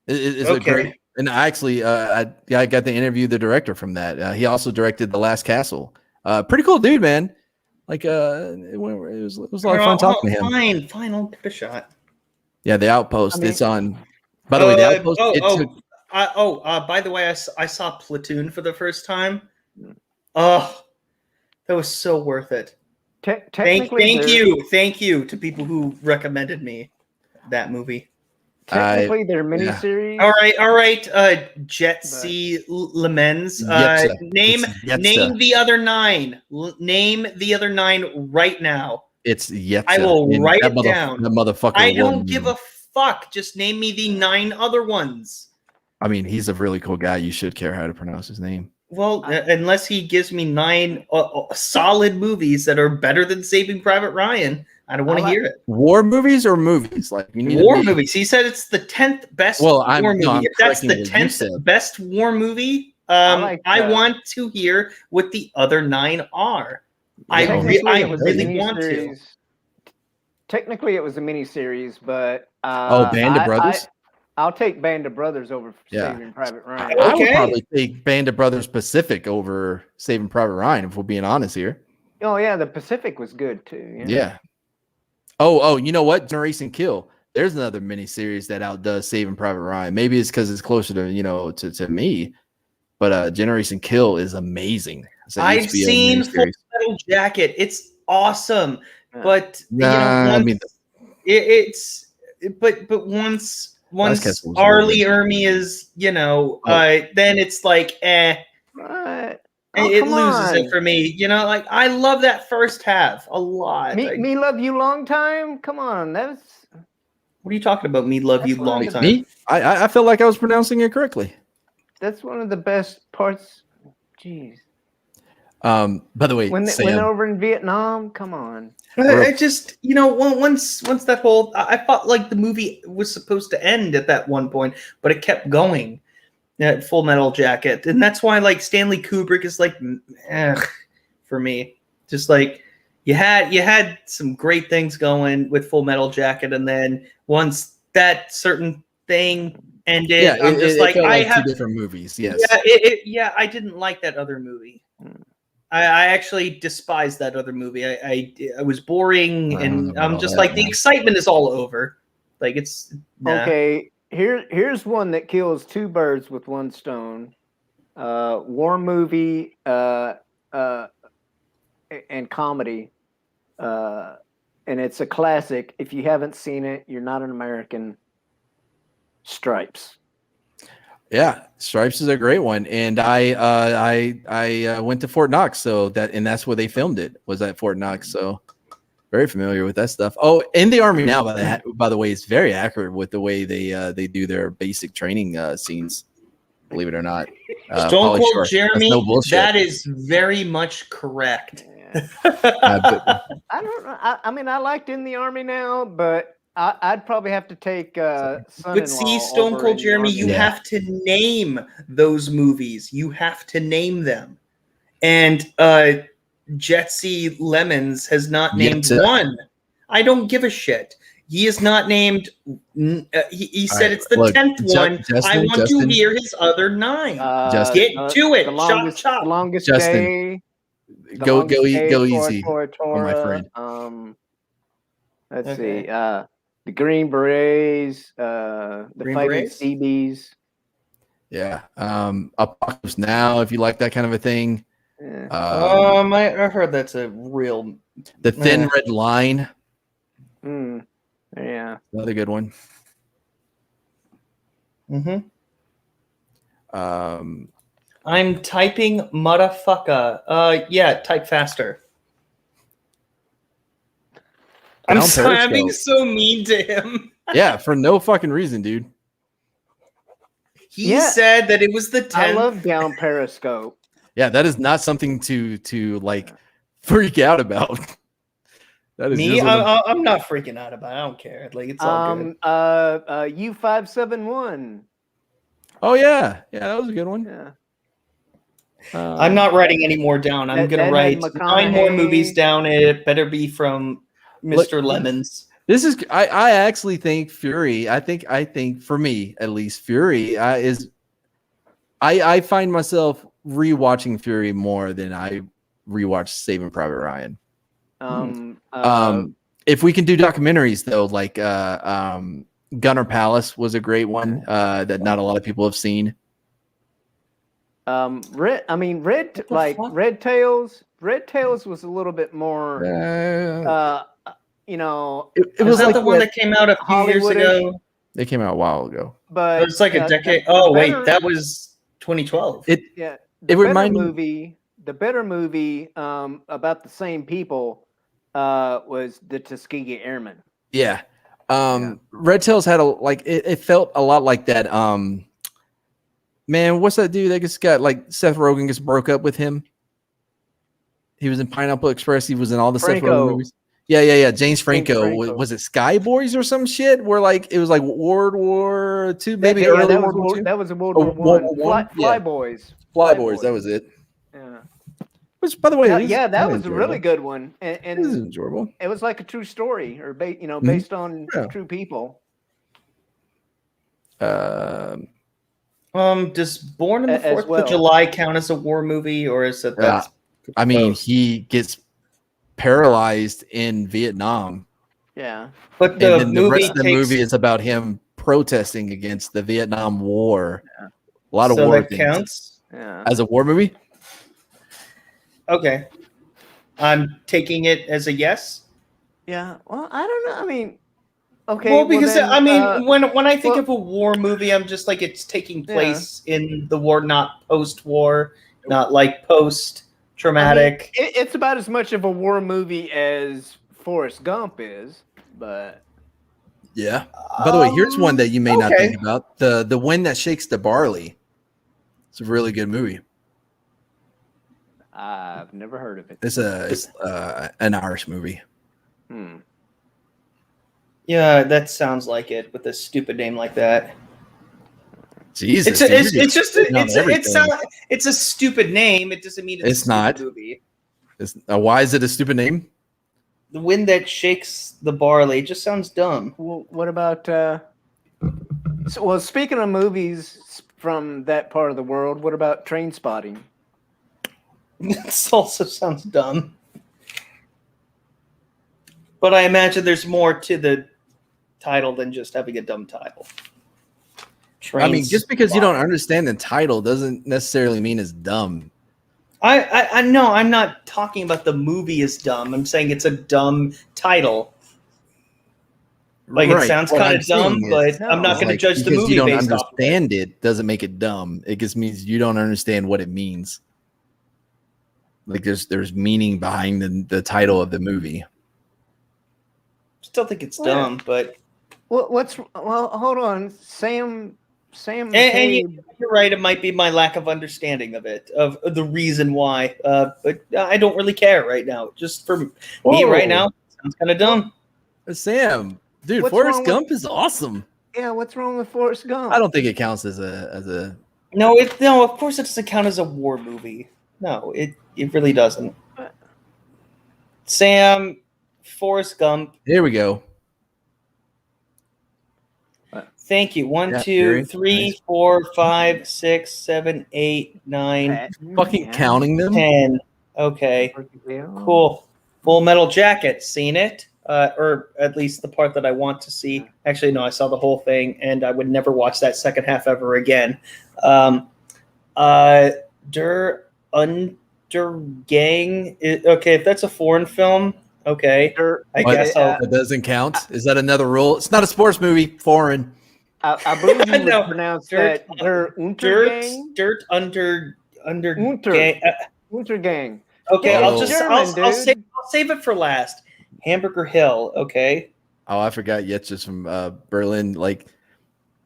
It's a Okay. great. And I actually, I got to interview the director from that. He also directed The Last Castle. Pretty cool dude, man. Like, it was a lot of fun talking to him. Fine, I'll give it a shot. Yeah, The Outpost. I mean- It's on. By the way, The Outpost. By the way, I saw Platoon for the first time. Oh, that was so worth it. Thank you to people who recommended me that movie. Technically, they're miniseries. All right. Jetsy Lemens. Yetza. Name It's Yetza. the other 9. Name the other 9 right now. It's Yetza. I will And write that it down. That motherfucker. I don't won. give a fuck. Just name me the 9 other ones. I mean, he's a really cool guy. You should care how to pronounce his name. Well, unless he gives me 9 solid movies that are better than Saving Private Ryan, I don't want to hear it. War movies or movies? Like you need War to be- movies. He said it's the 10th best Well, war movie. I'm If that's correcting the what you 10th said. best war movie, like I that. want to hear what the other 9 are. I Technically, it was a really want to. miniseries. Technically, it was a miniseries, but Band of Brothers? I'll take Band of Brothers over Yeah. Saving Private Ryan. I would Okay. probably take Band of Brothers Pacific over Saving Private Ryan, if we're being honest here. Oh yeah, the Pacific was good too. Yeah. Oh, you know what? Generation Kill. There's another miniseries that outdoes Saving Private Ryan. Maybe it's because it's closer to to me, but Generation Kill is amazing. It's an I've HBO seen Full miniseries. Metal Jacket. It's awesome, but Nah, I mean, but once Castle was Arlie really Ermy is then it's like Right. it come loses on. it for me. Like I love that first half a lot. Me love you long time. Come on, that's What are you talking about? Me love you That's long one of the- time. me? I feel like I was pronouncing it correctly. that's one of the best parts. Jeez, By the way, when Sam, they're over in Vietnam, come on. I just once that whole I thought like the movie was supposed to end at that one point, but it kept going. That Full Metal Jacket, and that's why like Stanley Kubrick is like for me. Just like you had some great things going with Full Metal Jacket, and then once that certain thing ended, yeah, I'm just like felt I two have different movies. Yes. yeah, I didn't like that other movie. I actually despised that other movie. I was boring, I don't and know I'm about just that, like the man. excitement is all over. Like it's Okay, here's one that kills 2 birds with 1 stone. War movie and comedy. And it's a classic. If you haven't seen it, you're not an American. Stripes. Yeah, Stripes is a great one, and I went to Fort Knox, so that's where they filmed it, was at Fort Knox. So very familiar with that stuff. Oh, in the Army now, by the way, is very accurate with the way they do their basic training scenes. Believe it or not, Stone Pauly Cold Shore. That's Jeremy. no bullshit. That is very much correct. I don't know. I mean, I liked In the Army now, but I'd probably have to take Son-in-Law. But see, Stone over Cold In the Jeremy, Army. you have to name those movies. You have to name them. And Jetsy Lemons has not named Yetza. one. I don't give a shit. He is not named. He said right, it's the look, 10th one. I want to Justin. hear his other 9. Justin. Get to it. The longest, Chop, chop. The longest Justin. day. The Go Longest Day, go Tora, easy Tora, on my Tora, friend. Let's Okay. see. The Green Berets. The Green Fighting Berets? Seabees. Yeah, Apocalypse Now, if you like that kind of a thing. Yeah. I heard that's a real. The Thin Red Line, Yeah. another good one. Mm-hmm. I'm typing motherfucker. Yeah, type faster. I'm Down sorry, I'm being Periscope. so mean to him. Yeah, for no fucking reason, dude. He Yeah. said that it was the 10th. I love down Periscope. Yeah, that is not something to like freak out about. That is Me, just what I'm not freaking out about it. I don't care. Like, it's all good. U571. oh yeah, that was a good one. Yeah. I'm not writing any more down. I'm that- gonna that write had 9 more McConaughey. movies down. It better be from Mr. Lemons. This is I actually think Fury. I think for me at least Fury is. I find myself rewatching Fury more than I rewatch Saving Private Ryan. If we can do documentaries though, like Gunner Palace was a great one that not a lot of people have seen. Red Tails. Red Tails was a little bit more. You know, It was that like the one that came out a few years Hollywood-ish. ago? They came out a while ago. but It's like a decade. That was 2012. It yeah. it reminded The better movie about the same people was the Tuskegee Airmen. yeah. Red Tails had it felt a lot like that. Man, what's that dude that just got like Seth Rogen just broke up with him? He was in Pineapple Express. He was in all the Seth Franco. Rogen movies. Yeah. James Franco. Franco. Was it Sky Boys or some shit? Where like it was like World War II, maybe Yeah, early that World was War II. that was a World Oh, War World One. War One? Fly Yeah. Boys. Fly Boys, that was it. Yeah. Which, by the way, Yeah, is yeah, that kinda was a really enjoyable. good one, This is and enjoyable. it was like a true story, or Mhm. based on Yeah. true people. Um, Does Born on the As 4th well. of July count as a war movie, or is it Yeah. that's I mean, close? he gets paralyzed in Vietnam, Yeah. But and the then the movie rest of the takes, movie is about him protesting against the Vietnam War. A lot of so war that things. counts. Yeah. As a war movie. Okay, I'm taking it as a yes. Yeah. Well, I don't know. I mean, okay. Well, because then, I mean, when I think well- of a war movie, I'm just like it's taking place in the war, not post-war, not like post-traumatic. I mean, it's about as much of a war movie as Forrest Gump is, but Yeah. By the way, here's one that you may not okay. think about: the Wind That Shakes the Barley. It's a really good movie. I've never heard of it. It's an Irish movie. Hmm. Yeah, that sounds like it with a stupid name like that. Jesus, It's just hitting on everything. it's a stupid name. It doesn't mean it's It's a stupid not. movie. Why is it a stupid name? The Wind That Shakes the Barley just sounds dumb. Well, what about? Speaking of movies from that part of the world, what about Train Spotting? This also sounds dumb. But I imagine there's more to the title than just having a dumb title. I mean, just because you don't Spotting. understand the title doesn't necessarily mean it's dumb. I know I'm not talking about the movie is dumb. I'm saying it's a dumb title. Like Right. it sounds What kind I'm of dumb, saying but is, I'm not going to like, judge the because movie you don't based off of it. understand it doesn't make it dumb. It just means you don't understand what it means. Like there's meaning behind the title of the movie. Still think it's Well, dumb, but Hold on, Sam. and McCabe. you're right. It might be my lack of understanding of it, of the reason why. But I don't really care right now. Just for me Whoa. right now, it sounds kind of dumb. Sam, dude, What's Forrest wrong with- Gump is awesome. Yeah, what's wrong with Forrest Gump? I don't think it counts as a. No, of course it doesn't count as a war movie. No, it really doesn't. Sam, Forrest Gump. Here we go. Thank you. 1, Yeah, 2, very 3, nice. 4, 5, 6, 7, 8, 9, Fucking counting them. 10. Okay. Cool. Full Metal Jacket. Seen it? Or at least the part that I want to see. Actually, no, I saw the whole thing, and I would never watch that second half ever again. Der Undergang. Okay, if that's a foreign film, okay. I But guess I'll. that doesn't count. Is that another rule? It's not a sports movie. Foreign. I believe you would No, pronounce Dirt- that Der Untergang. Dirt Under Under Unter. gang. Untergang. Okay, Yeah, I'll it's just German, I'll dude. save it for last. Hamburger Hill. Okay. Oh, I forgot Yetz's from Berlin. Like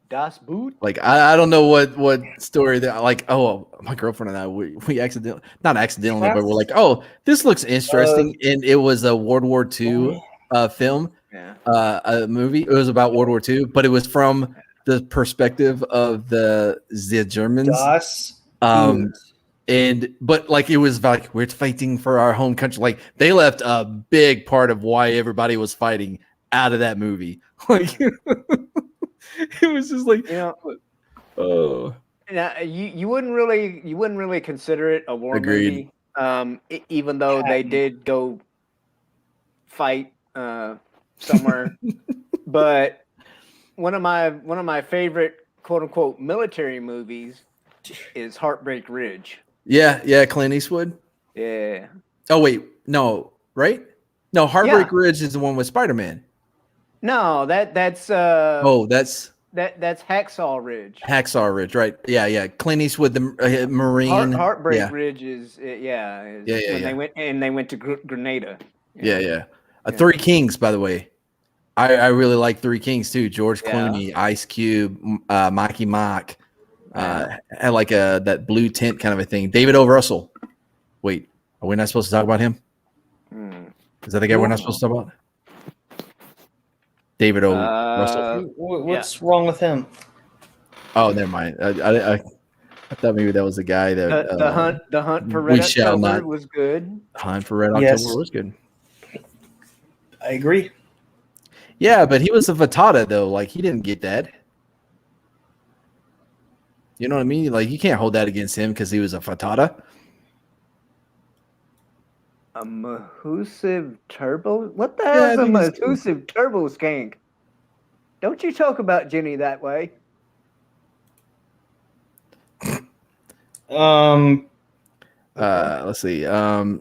Das Boot. I don't know what story that like. Oh, my girlfriend and I we accidentally, not accidentally, but we're like, oh, this looks interesting, and it was a World War II film, a movie. It was about World War II, but it was from the perspective of the Germans. Das But like it was like we're fighting for our home country. Like they left a big part of why everybody was fighting out of that movie. Like it was just like, oh. Now, you wouldn't really consider it a war Agreed. movie, even though they did go fight somewhere. But one of my favorite quote unquote military movies is Heartbreak Ridge. Yeah, Clint Eastwood. Yeah. Oh wait, no, right? No, Heartbreak Ridge is the one with Spider-Man. No, that's that's Hacksaw Ridge. Hacksaw Ridge, right? Yeah. Clint Eastwood, the Marine. Heartbreak Ridge is when they went to Grenada. Yeah. Three Kings, by the way. I really like Three Kings too. George Clooney, Ice Cube, Mikey Mock. Had like that blue tint kind of a thing. David O. Russell. Wait, are we not supposed to talk about him? Is that the guy we're not supposed to talk about? David O. Russell. What's wrong with him? Oh, never mind. I thought maybe that was the guy that the hunt for Red October was good. Hunt for Red October was good. I agree. Yeah, but he was a Fatata though. Like he didn't get that. You know what I mean? Like you can't hold that against him because he was a Fatata. A Mahusive Turbo? What the hell is a Mahusive Turbo Skank? Don't you talk about Jenny that way? Let's see.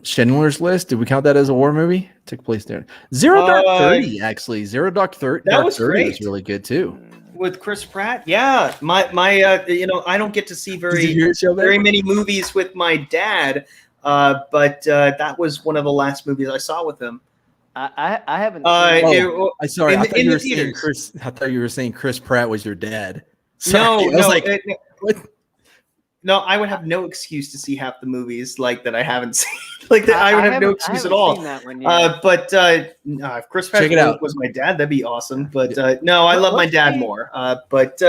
Schindler's List. Did we count that as a war movie? Took place there. Zero Dark 30, actually. Zero Dark 30. That was 30 great. was really good too. With Chris Pratt, yeah. My I don't get to see very many movies with my dad, but that was one of the last movies I saw with him. I haven't. Sorry, I thought in you the were saying theaters. Chris. I thought you were saying Chris Pratt was your dad. No, Sorry, I was like, what? No, I would have no excuse to see half the movies like that I haven't seen. Like that, I would have no excuse at all. That one yet. But if Chris Pratt was my dad, that'd be awesome. But no, I love my dad more. But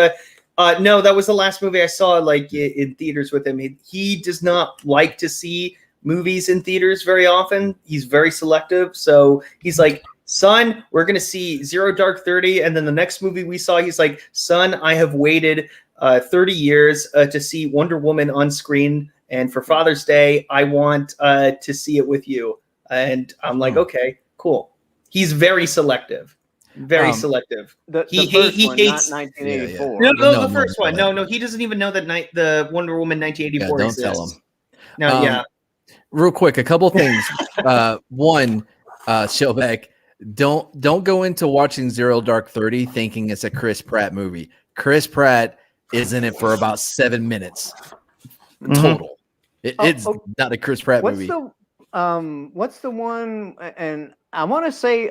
no, that was the last movie I saw like in theaters with him. He does not like to see movies in theaters very often. He's very selective. So he's like, son, we're going to see Zero Dark 30. And then the next movie we saw, he's like, son, I have waited 30 years to see Wonder Woman on screen. And for Father's Day, I want to see it with you. And I'm like, okay, cool. He's very selective. Very selective. He hates 1984. No, the first one. No, he doesn't even know that the Wonder Woman 1984 don't exists. tell him. No, yeah. Real quick, a couple things. One, Shellback, don't go into watching Zero Dark 30 thinking it's a Chris Pratt movie. Chris Pratt is in it for about 7 minutes total. It's not a Chris Pratt movie. What's the one? And I want to say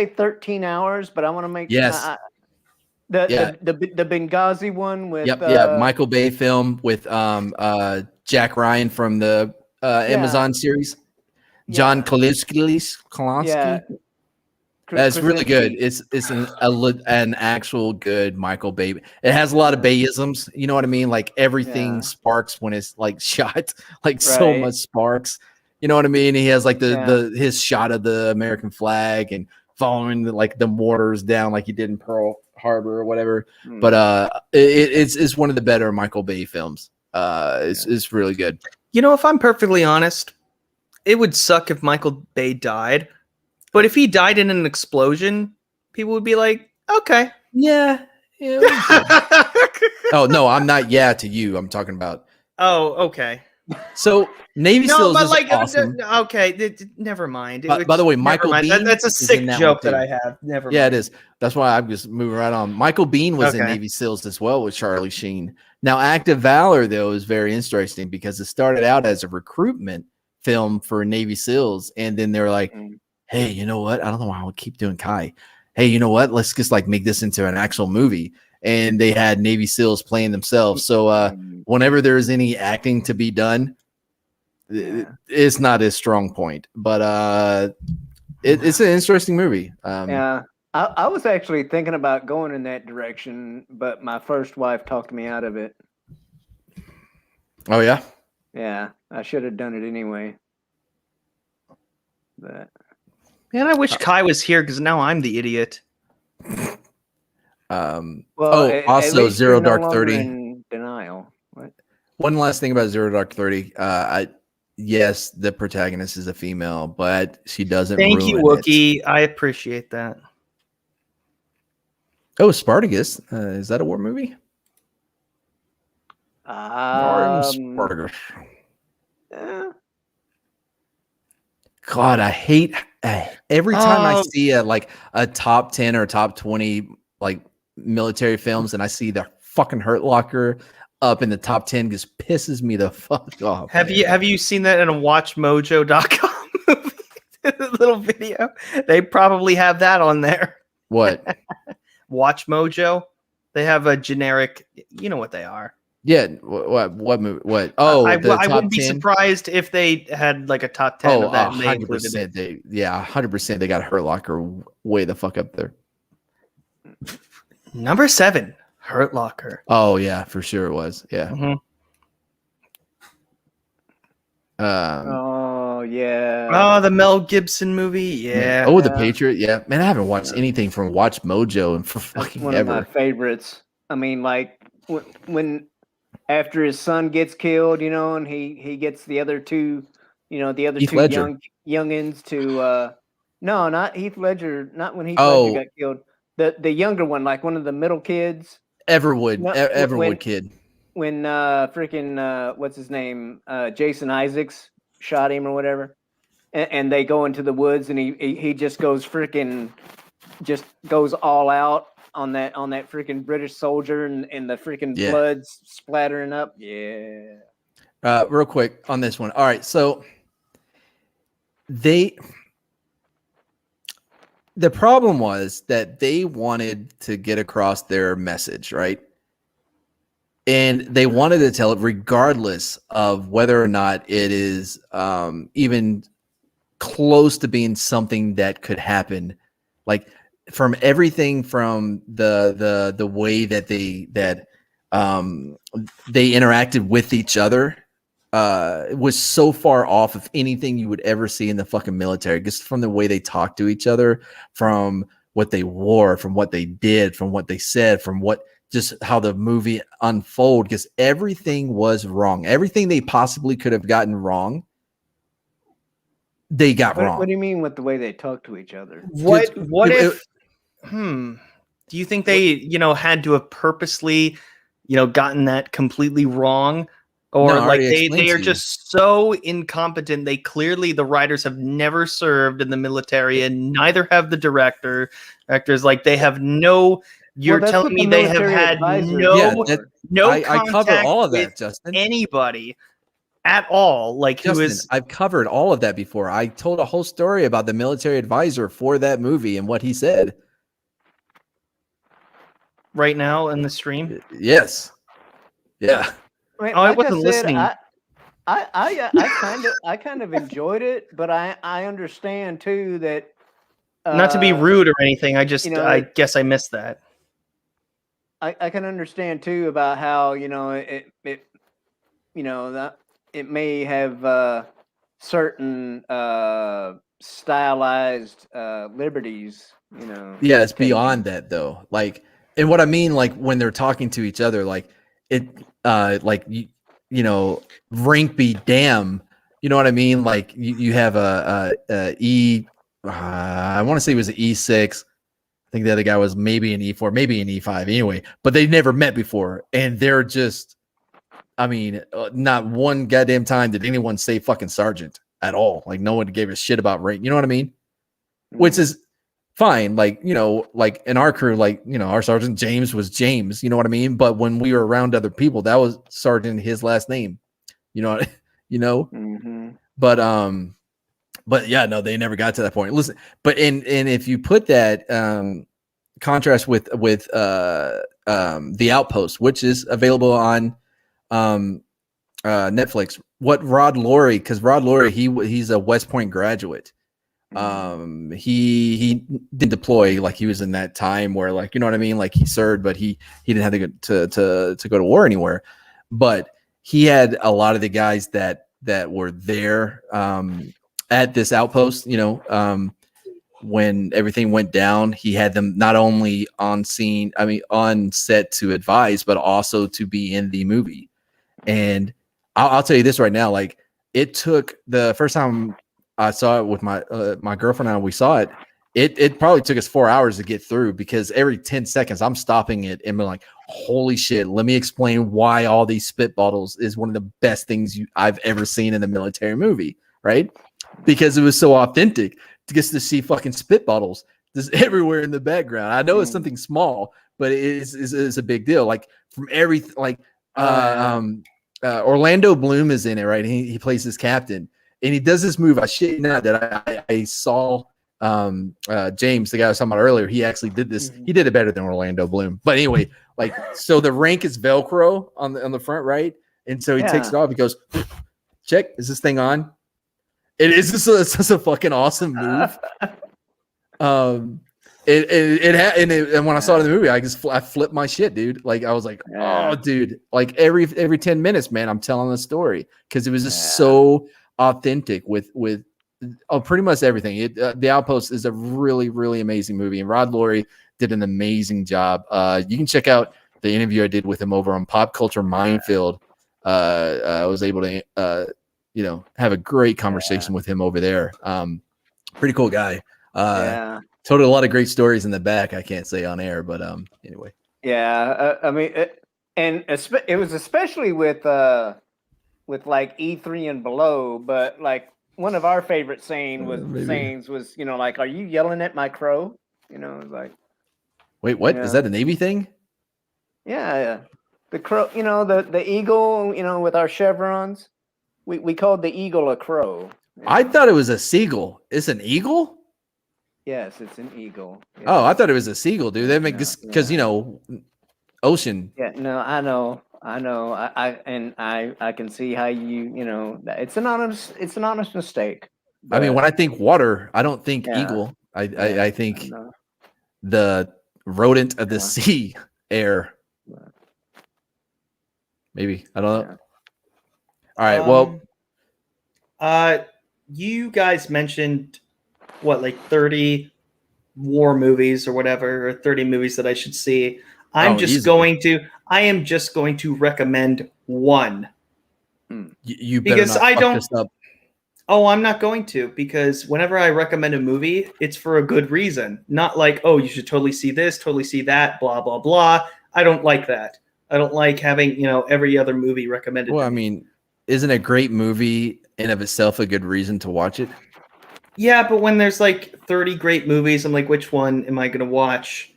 13 hours, but I want to make the Benghazi one with Michael Bay film with Jack Ryan from the Amazon series. John Krasinski. Yeah. That's really good. It's an actual good Michael Bay. It has a lot of Bayisms. You know what I mean? Like everything sparks when it's like shot. Like so much sparks. You know what I mean? He has like his shot of the American flag and following the mortars down like he did in Pearl Harbor or whatever. But it's one of the better Michael Bay films. It's really good. You know, if I'm perfectly honest, it would suck if Michael Bay died. But if he died in an explosion, people would be like, okay. Yeah. Oh, no, I'm not to you. I'm talking about. Oh, okay. So Navy SEALs is awesome. Okay, never mind. By the way, Michael Biehn. That's a sick joke that I have. Never mind. Yeah, it is. That's why I'm just moving right on. Michael Biehn was in Navy SEALs as well with Charlie Sheen. Now, Act of Valor, though, is very interesting because it started out as a recruitment film for Navy SEALs, and then they were like, "Hey, you know what? I don't know why I would keep doing Kai. Hey, you know what? Let's just like make this into an actual movie." And they had Navy SEALs playing themselves. So whenever there is any acting to be done, it's not a strong point, but it's an interesting movie. Yeah. I was actually thinking about going in that direction, but my first wife talked me out of it. Oh yeah, Yeah, I should have done it anyway. But Man, I wish Kai was here because now I'm the idiot. Also Zero Dark 30. In denial. What? One last thing about Zero Dark 30. Yes, the protagonist is a female, but she doesn't. Thank you, ruin it. Wookie. I appreciate that. Oh, Spartacus. Is that a war movie? Spartacus. Yeah. God, I hate every time I see a top 10 or top 20 like military films, and I see the fucking Hurt Locker up in the top 10, just pisses me the fuck off. Have you seen that in a WatchMojo.com movie? Little video? They probably have that on there. What? Watch Mojo. They have a generic. You know what they are. Yeah. What movie? What? Oh, I the top wouldn't be 10? surprised if they had like a top 10 of that. And they included 100%. it. 100%. They got Hurt Locker way the fuck up there. Number 7, Hurt Locker. Oh yeah, for sure it was. Yeah. Mm-hmm. Oh yeah. Oh, the Mel Gibson movie. Yeah. Oh, The Patriot. Yeah, man, I haven't watched anything from Watch Mojo and for That's fucking one ever. of my favorites. I mean, like when after his son gets killed, and he gets the other two, the other Heath two Ledger. youngins to no, not Heath Ledger, not when Heath Oh. Ledger got killed. The younger one, like one of the middle kids. Everwood, No, Everwood kid. When freaking what's his name? Jason Isaacs shot him or whatever. And they go into the woods and he just goes just goes all out on that freaking British soldier and the freaking Yeah. blood's splattering up. Yeah. Real quick on this one. All right, so the problem was that they wanted to get across their message, right? And they wanted to tell it regardless of whether or not it is even close to being something that could happen. Like from everything from the way that they interacted with each other was so far off of anything you would ever see in the fucking military, just from the way they talked to each other, from what they wore, from what they did, from what they said, from what just how the movie unfolded, because everything was wrong. Everything they possibly could have gotten wrong, they got wrong. What do you mean with the way they talk to each other? What if do you think they, had to have purposely, gotten that completely wrong? Or No, I like already they explained are to you. just so incompetent. The writers have never served in the military, and neither have the directors. Like they have no. You're that's telling what me the they have military had advisor- no I cover contact all of with that, Justin. anybody at all. Like Justin, who is I've covered all of that before. I told a whole story about the military advisor for that movie and what he said. right now in the stream. Yes. Yeah. Right, Oh, I like wasn't said, listening. I kind of enjoyed it, but I understand too that Not to be rude or anything. I just I guess I missed that. I can understand too about how it that it may have certain stylized liberties. Yeah, it's beyond that though. Like, and what I mean, like when they're talking to each other, like it, like rank be damn. You know what I mean? Like you have a E. I want to say it was an E6. I think the other guy was maybe an E4, maybe an E5. Anyway, but they never met before, and they're just. I mean, not one goddamn time did anyone say fucking sergeant at all. Like no one gave a shit about rank. You know what I mean? Which is fine. Like, you know, like in our crew, like, you know, our Sergeant James was James, you know what I mean? But when we were around other people, that was Sergeant, his last name, you know, you know, but yeah, no, they never got to that point. Listen, but and if you put that contrast with The Outpost, which is available on Netflix, what Rod Laurie, because Rod Laurie, he's a West Point graduate. He didn't deploy, like he was in that time where, like, you know what I mean, like he served, but he didn't have to go to war anywhere. But he had a lot of the guys that were there at this outpost, you know, when everything went down. He had them not only on set to advise, but also to be in the movie. And I'll tell you this right now, like, it took, the first time I saw it with my girlfriend and I, we saw it, it probably took us 4 hours to get through, because every 10 seconds I'm stopping it and being like, holy shit, let me explain why all these spit bottles is one of the best things I've ever seen in a military movie, right? Because it was so authentic to get to see fucking spit bottles just everywhere in the background. I know it's something small, but it is a big deal. Like, from everything, like Orlando Bloom is in it, right? He plays his captain, and he does this move. I shit you not that I saw James, the guy I was talking about earlier. He actually did this. He did it better than Orlando Bloom. But anyway, like, so the rank is Velcro on the front, right? And so he takes it off. He goes, check, is this thing on? It is just a fucking awesome move. And when I saw it in the movie, I flipped my shit, dude. Like, I was like, oh, dude, like every 10 minutes, man, I'm telling a story, because it was just so authentic with pretty much everything. The Outpost is a really, really amazing movie, and Rod Laurie did an amazing job. You can check out the interview I did with him over on Pop Culture Minefield. I was able to you know, have a great conversation with him over there. Pretty cool guy. Told a lot of great stories in the back. I can't say on air, but anyway. Yeah, I mean, it was especially with like E3 and below. But like, one of our favorite sayings was, you know, like, "Are you yelling at my crow?" You know, like. Wait, what? Is that a Navy thing? Yeah. The crow, you know, the eagle, you know, with our chevrons. We called the eagle a crow. I thought it was a seagull. It's an eagle? Yes, it's an eagle. Yeah. Oh, I thought it was a seagull, dude. They make this because, you know, ocean. Yeah, no, I know. I can see how you know, it's an honest mistake. I mean, when I think water, I don't think eagle. I think the rodent of the sea, air. Maybe, I don't know. All right. Well, you guys mentioned what, like 30 war movies or whatever, or 30 movies that I should see. I am just going to recommend one. You better because not I fuck don't. this up. Oh, I'm not going to, because whenever I recommend a movie, it's for a good reason. Not like, oh, you should totally see this, totally see that, blah blah blah. I don't like that. I don't like having, you know, every other movie recommended. Well, I mean, isn't a great movie in of itself a good reason to watch it? Yeah, but when there's like 30 great movies, I'm like, which one am I going to watch?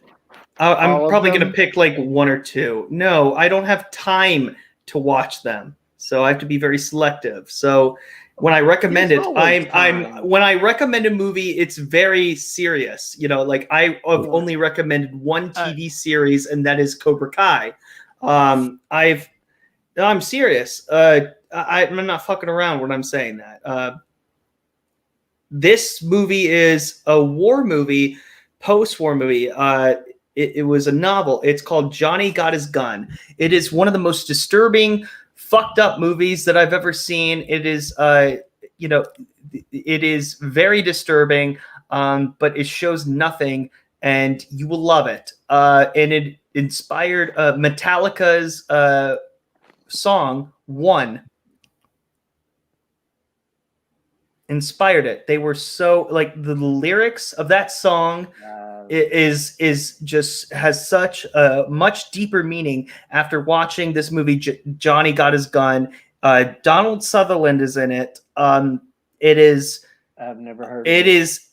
I'm probably going to pick like one or two. No, I don't have time to watch them, so I have to be very selective. So when I recommend it, when I recommend a movie, it's very serious. You know, like I've only recommended one TV series, and that is Cobra Kai. I'm serious. I'm not fucking around when I'm saying that. This movie is a war movie, post-war movie. It was a novel. It's called Johnny Got His Gun. It is one of the most disturbing, fucked up movies that I've ever seen. It is, you know, it is very disturbing, but it shows nothing, and you will love it. And it inspired Metallica's song "One." Inspired it. They were so, like, the lyrics of that song is just has such a much deeper meaning after watching this movie. Johnny Got His Gun. Donald Sutherland is in it. It is. I've never heard. It is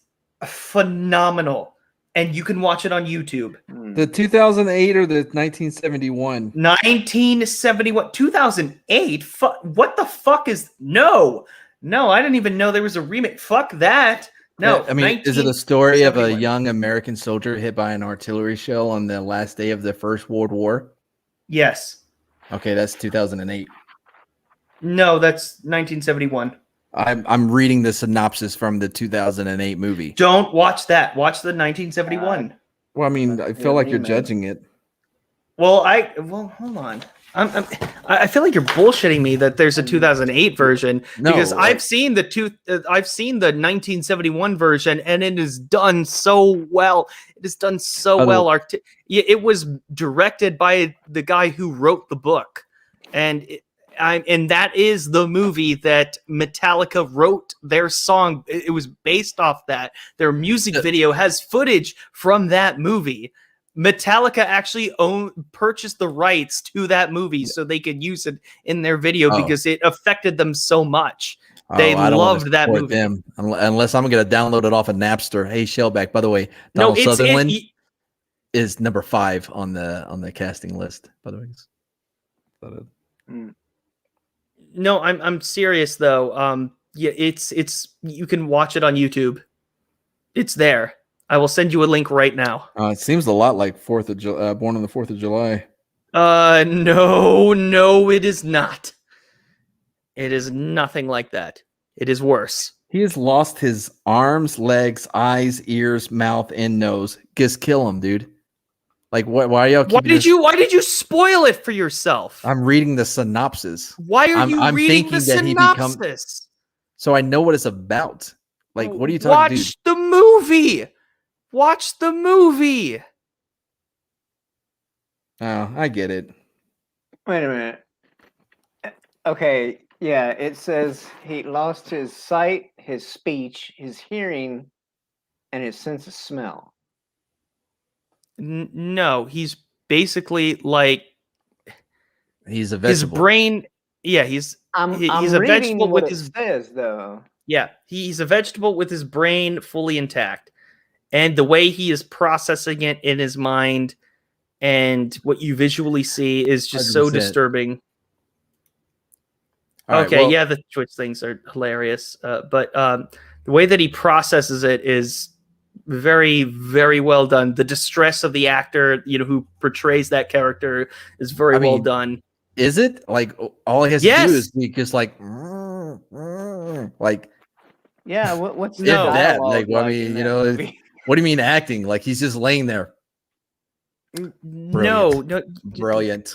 phenomenal. and you can watch it on YouTube. The 2008 or the 1971? 1971, 2008. What the fuck is no? I didn't even know there was a remake. Fuck that. No, I mean, is it a story of a 1971. young American soldier hit by an artillery shell on the last day of the First World War? Yes. Okay, that's 2008. No, that's 1971. I'm reading the synopsis from the 2008 movie. Don't watch that. Watch the 1971. Well, I mean, I feel like you're judging it. Well, hold on. I feel like you're bullshitting me that there's a 2008 version because I've seen the 1971 version and it is done so well. It is done so well. It was directed by the guy who wrote the book, and that is the movie that Metallica wrote their song. It was based off that. Their music video has footage from that movie. Metallica actually purchased the rights to that movie so they could use it in their video because it affected them so much. They loved that movie. Them, unless I'm going to download it off of Napster. Hey, Shellback, by the way, Donald Sutherland is number 5 on the casting list, by the way. No, I'm serious though. Yeah, it's you can watch it on YouTube. It's there. I will send you a link right now. It seems a lot like Born on the 4th of July. No, it is not. It is nothing like that. It is worse. He has lost his arms, legs, eyes, ears, mouth, and nose. Just kill him, dude. Like, why are y'all? Why did you spoil it for yourself? I'm reading the synopsis. Why are you reading the synopsis? So I know what it's about. Like, what are you talking? Watch the movie. Watch the movie. Oh, I get it. Wait a minute. Okay, yeah, it says he lost his sight, his speech, his hearing, and his sense of smell. No, he's basically like he's a vegetable. His brain, yeah, he's a vegetable with his says though. Yeah, he's a vegetable with his brain fully intact. And the way he is processing it in his mind and what you visually see is just 100%. So disturbing. All okay, right, well, yeah, the Twitch things are hilarious. But the way that he processes it is very, very well done. The distress of the actor, who portrays that character is very well done. Is it? Like, all he has to do is be just like yeah, what's that? Like, well, I mean, what do you mean acting? Like, he's just laying there. No, brilliant.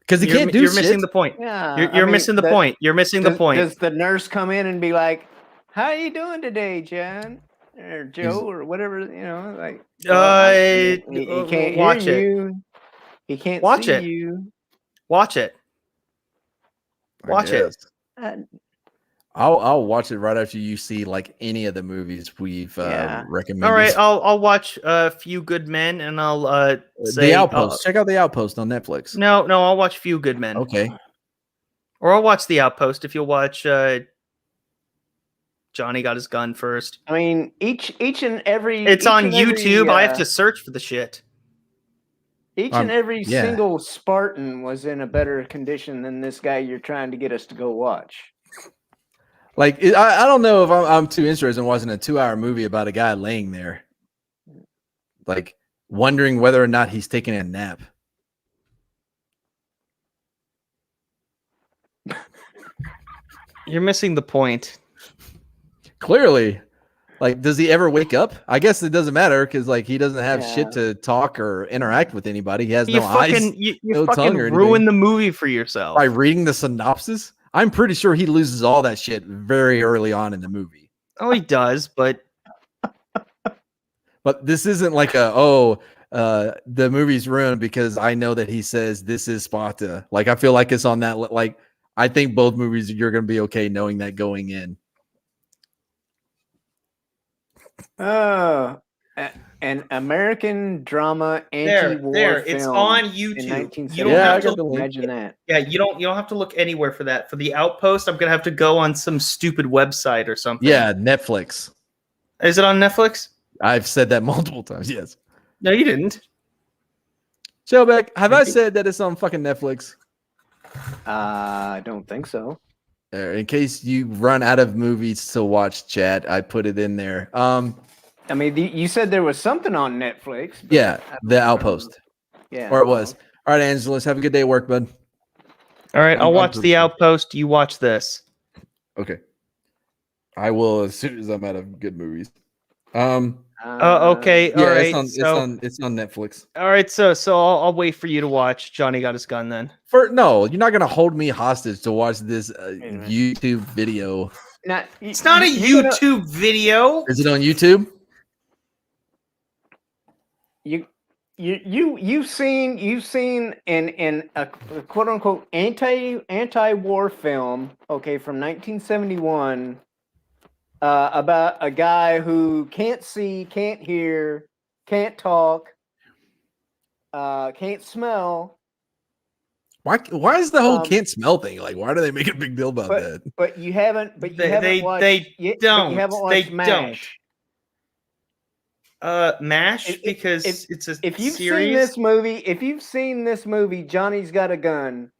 Because he can't do You're shit. missing the point. Yeah, you're missing the point. You're missing the point. Does the nurse come in and be like, "How you doing today, John or Joe or whatever?" Like he can't watch hear it. you. He can't Watch see it. you. Watch it. Watch it. I'll watch it right after you see like any of the movies we've recommended. All right, I'll watch A Few Good Men, and I'll say The Outpost. Check out The Outpost on Netflix. No, I'll watch Few Good Men. Okay. Or I'll watch The Outpost if you'll watch Johnny Got His Gun first. I mean, each and every. It's each on and every, YouTube. I have to search for the shit. Each and every single Spartan was in a better condition than this guy you're trying to get us to go watch. Like, I don't know if I'm too interested in watching a 2-hour movie about a guy laying there, like wondering whether or not he's taking a nap. You're missing the point. Clearly. Like, does he ever wake up? I guess it doesn't matter because, like, he doesn't have shit to talk or interact with anybody. He has no eyes, no tongue or anything. Ruin the movie for yourself by reading the synopsis. I'm pretty sure he loses all that shit very early on in the movie. Oh, he does, but this isn't like the movie's ruined because I know that he says this is Sparta. Like, I feel like it's on that. Like, I think both movies you're going to be okay knowing that going in. Oh, an American drama anti-war there. film. It's on in YouTube. 1970. You don't have to imagine that. Yeah, you don't have to look anywhere for that. For The Outpost, I'm gonna have to go on some stupid website or something. Yeah, Netflix. Is it on Netflix? I've said that multiple times. Yes. No, you didn't. Shellback, have I said that it's on fucking Netflix? I don't think so. In case you run out of movies to watch, chat, I put it in there. I mean, you said there was something on Netflix. but Yeah, I don't The remember. Outpost, Yeah. or it was. All right, Angelos, have a good day at work, bud. All right, I'll I'm watch good. The Outpost. You watch this. Okay, I will as soon as I'm out of good movies. Okay, Yeah, all right. it's on Netflix. All right, so I'll wait for you to watch Johnny Got His Gun then. No, you're not gonna hold me hostage to watch this YouTube video. It's not a YouTube video. Is it on YouTube? You've seen in a quote unquote anti-war film, okay, from 1971, about a guy who can't see, can't hear, can't talk, can't smell. Why is the whole can't smell thing? Like, why do they make a big deal about that? But you haven't. But you They- haven't they- watched. they but you don't. haven't They watched MASH. MASH, because it's a If you've series. seen this movie, Johnny's Got a Gun,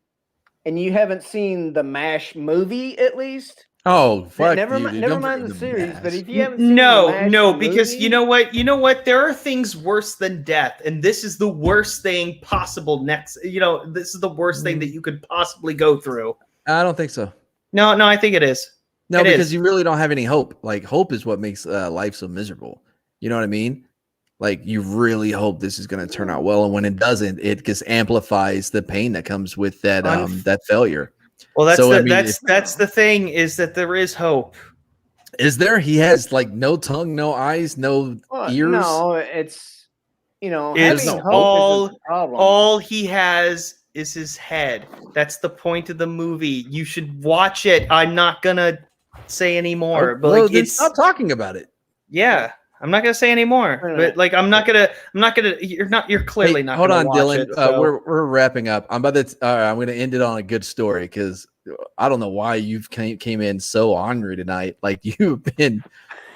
and you haven't seen the MASH movie, at least. Oh, fuck Never you, mind. dude. Never Don't mind bring the the series, MASH. but if you haven't seen the No, MASH because movie, you know what? There are things worse than death, and this is the worst thing possible. This is the worst thing that you could possibly go through. I don't think so. No, I think it is. No, It because is. you really don't have any hope. Like, hope is what makes life so miserable. You know what I mean? Like, you really hope this is going to turn out well, and when it doesn't, it just amplifies the pain that comes with that that failure. Well, that's So, the, I mean, that's the thing, is that there is hope. Is there? He has like no tongue, no eyes, no ears. no, it's It's having hope isn't the problem. all he has is his head. That's the point of the movie. You should watch it. I'm not gonna say any more, but Well, like then it's stop talking about it. yeah. I'm not gonna say any more, but like I'm not gonna. You're clearly Hey, not. hold gonna on, watch Dylan. It, so. We're wrapping up. I'm about to. All right, I'm going to end it on a good story because I don't know why you came in so angry tonight. Like, you've been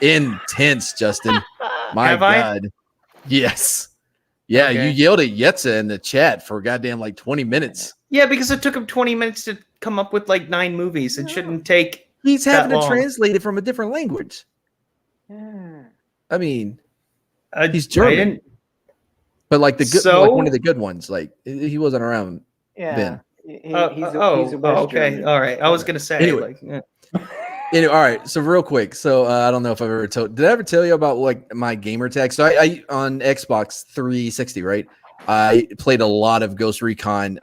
intense, Justin. My Have I? God. Yes. Yeah, Okay. you yelled at Yetza in the chat for goddamn like 20 minutes. Yeah, because it took him 20 minutes to come up with like 9 movies. It shouldn't take. He's that having to long. translate it from a different language. I mean, he's I German, didn't- but like the good, So- like one of the good ones. Like, he wasn't around Yeah. then. He's a West okay, German. all right. I was gonna say Anyway. like, yeah. Anyway, all right. So real quick. So I don't know if I've ever told. Did I ever tell you about like my gamer tag? So I on Xbox 360, right? I played a lot of Ghost Recon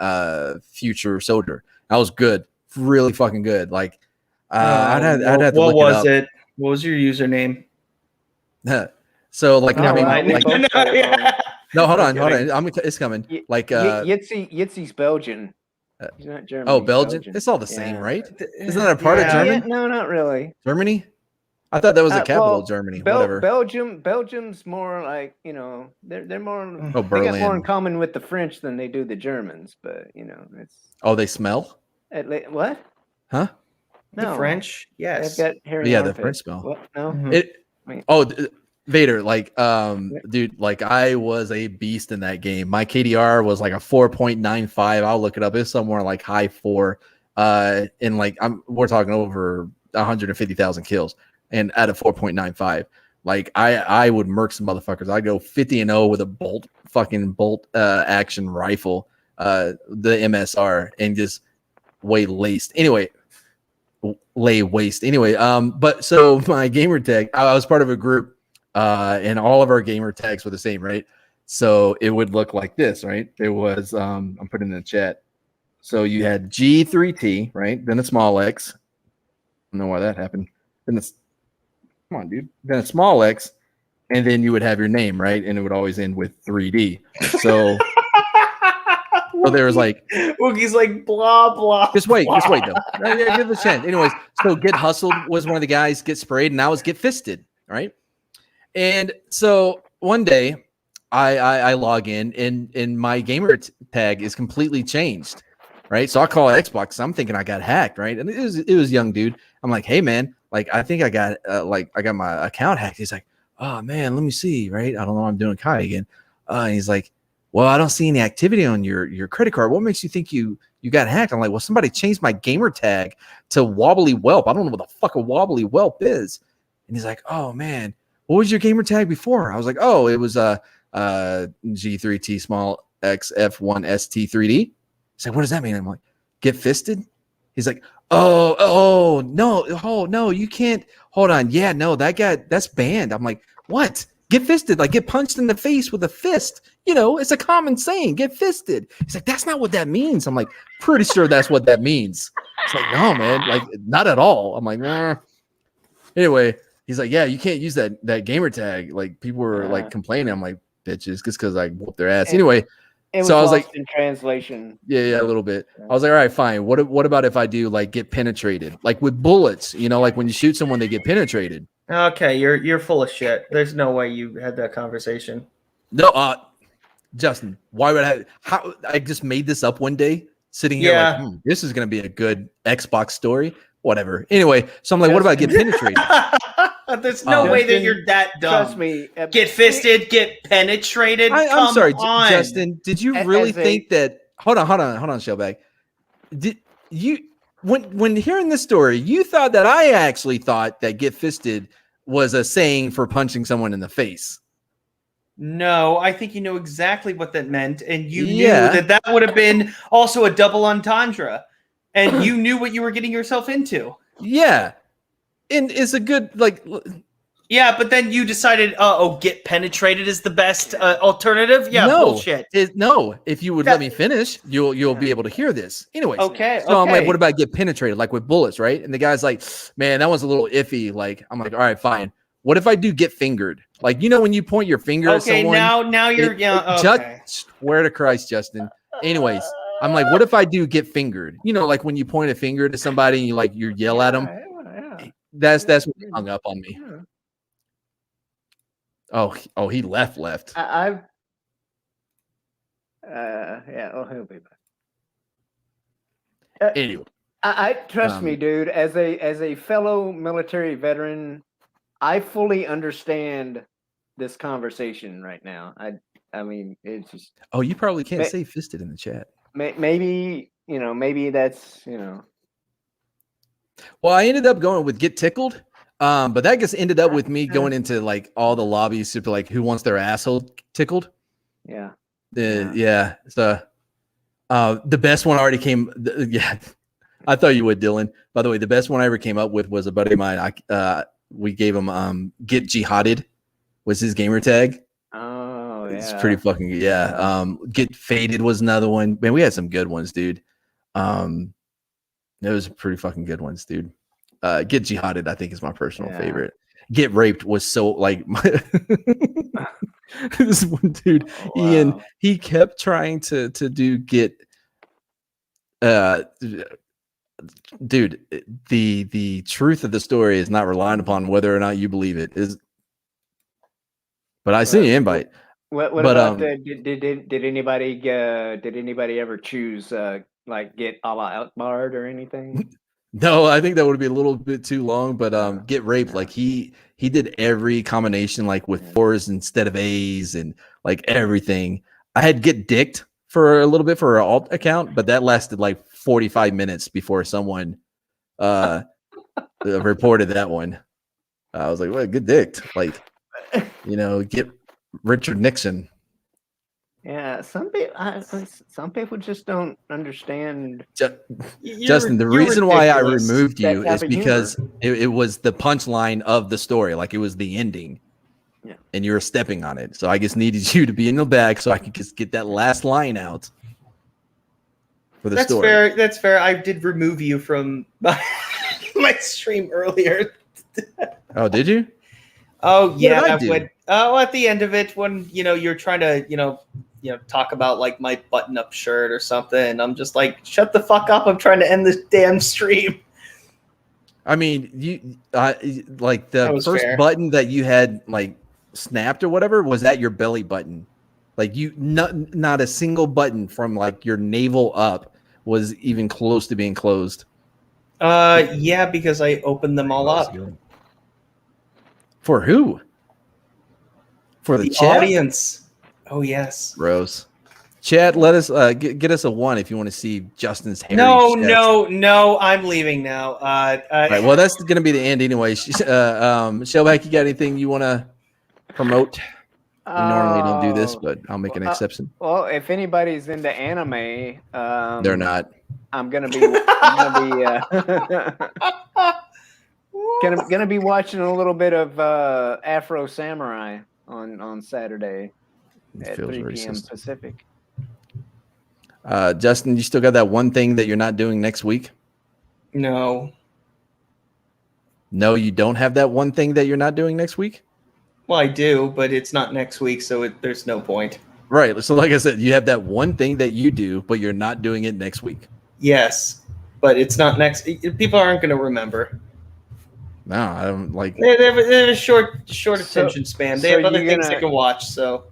Future Soldier. That was good, really fucking good. Like I'd have to what look was it it? What was your username? up. So like, I mean, Alright. like Yeah. no, hold on. Okay. It's coming. Like Yitzy's Belgian. He's not German. oh, he's Belgian. It's all the same, Yeah. right? Isn't that a part of Yeah, German? no, not really. Germany? I thought that was the capital well, of Germany. Whatever. Belgium's more like they're more. Oh, They got more Berlin. in common with the French than they do the Germans, but it's Oh, they smell? what? Huh? The French, yes. They've got hairy Yeah, the armpits. French smell. What? No. Mhm. It. Wait. Oh, Vader, like, dude, like I was a beast in that game. My KDR was like a 4.95. I'll look it up. It's somewhere like high 4. And like we're talking over 150,000 kills, and at a 4.95. Like I would murk some motherfuckers. I go 50-0 with a bolt action rifle, the MSR, and just lay waste. Anyway, but so my gamer tag, I was part of a group, and all of our gamer tags were the same, right? So it would look like this, right? It was I'm putting in the chat. So you had G3T, right? Then a small X. I don't know why that happened. Then it's come on, dude. Then a small X, and then you would have your name, right? And it would always end with 3D. So so there was like Wookie's like blah blah. just wait blah. though. Yeah, give it a chance. Anyways, so Get Hustled was one of the guys. Get Sprayed, and I was Get Fisted, right? And so one day, I log in, and my gamer tag is completely changed, right? So I call Xbox. I'm thinking I got hacked, right? And it was a young dude. I'm like, hey man, like I think I got my account hacked. He's like, oh man, let me see, right? I don't know. I'm doing Kai again. And he's like, well, I don't see any activity on your credit card. What makes you think you got hacked? I'm like, well, somebody changed my gamer tag to Wobbly Whelp. I don't know what the fuck a Wobbly Whelp is. And he's like, oh man, what was your gamer tag before? I was like, oh, it was G3T small XF1ST3D. He's like, what does that mean? I'm like, get fisted? He's like, oh no, you can't. Hold on. Yeah, no, that's banned. I'm like, what? Get fisted, like get punched in the face with a fist. You know, it's a common saying, get fisted. He's like, that's not what that means. I'm like, pretty sure that's what that means. It's like, no, man, like not at all. I'm like, nah. Anyway, he's like, yeah, you can't use that gamer tag. Like people were like complaining. I'm like, bitches, just because I whooped their ass. Anyway, so I was like, in translation. Yeah, a little bit. I was like, all right, fine. What about if I do like get penetrated, like with bullets? You know, like when you shoot someone, they get penetrated. Okay, you're full of shit. There's no way you had that conversation. No, Justin, why would I just made this up one day, sitting here like, this is gonna be a good Xbox story. Whatever. Anyway, so I'm like, what about get penetrated? There's no way that you're that dumb. Trust me. Get fisted, get penetrated. I'm sorry, on. Justin. Did you really think that? Hold on, Shellback. Did you when hearing this story, you thought that I actually thought that get fisted was a saying for punching someone in the face? No, I think you know exactly what that meant, and you knew that would have been also a double entendre, and you knew what you were getting yourself into. Yeah, and it's a good like. Yeah, but then you decided, get penetrated is the best alternative. Yeah, no, bullshit. No, if you would let me finish, you'll be able to hear this. Anyways, okay. So I'm like, what about get penetrated, like with bullets, right? And the guy's like, man, that one's a little iffy. Like, I'm like, all right, fine. What if I do get fingered? Like, you know, when you point your finger at someone. Okay, now you're okay. Swear to Christ, Justin. Anyways, I'm like, what if I do get fingered? You know, like when you point a finger to somebody and you yell at them. That's what hung up on me. Yeah. Oh, he left. I've he'll be back. Anyway, I trust me, dude. As a fellow military veteran, I fully understand this conversation right now. I mean, it's just. Oh, you probably can't say fisted in the chat. Maybe that's Well, I ended up going with get tickled. But that just ended up with me going into like all the lobbies to like who wants their asshole tickled. Yeah. So the best one already came. I thought you would, Dylan. By the way, the best one I ever came up with was a buddy of mine. We gave him get jihaded was his gamer tag. Oh, it's pretty fucking good. Yeah. Get faded was another one. Man, we had some good ones, dude. Those are pretty fucking good ones, dude. Get jihaded, I think, is my personal favorite. Get raped was so like this one dude, Ian. He kept trying to do get. Dude, the truth of the story is not relying upon whether or not you believe it is. But I see your invite. What about did anybody ever choose like get Allah Akbar or anything? No, I think that would be a little bit too long, but get raped, like he did every combination like with 4s instead of A's and like everything. I had get dicked for a little bit for an alt account, but that lasted like 45 minutes before someone reported that one. I was like, well, good dicked. Like, get Richard Nixon. Yeah, some people just don't understand. Justin, the reason why I removed you is because it was the punchline of the story. Like it was the ending. Yeah. And you were stepping on it. So I just needed you to be in the back so I could just get that last line out for the story. Fair. That's fair. I did remove you from my stream earlier. Oh, did you? Oh, yeah. At the end of it, when you're trying to talk about like my button-up shirt or something, I'm just like, shut the fuck up! I'm trying to end this damn stream. I mean, you like the first button that you had like snapped or whatever was that your belly button. Like not a single button from like your navel up was even close to being closed. Yeah, because I opened them all up. For who? For the The chat? audience. Oh yes. Gross. Chat, let us get us a 1 if you want to see Justin's hairy No, chest. no. I'm leaving now. All right, well, that's going to be the end anyway. Shellback, you got anything you want to promote? We normally don't do this, but I'll make an exception. Well, if anybody's into anime, They're not. I'm gonna be gonna be watching a little bit of Afro Samurai on Saturday at feels 3 very p.m. system. Pacific. Justin, you still got that one thing that you're not doing next week? No. No, you don't have that one thing that you're not doing next week? Well, I do, but it's not next week, so there's no point. Right. So, like I said, you have that one thing that you do, but you're not doing it next week. Yes, but it's not next. People aren't going to remember. No, I don't like. They have a short attention span. They so have other you're things gonna- they can watch. So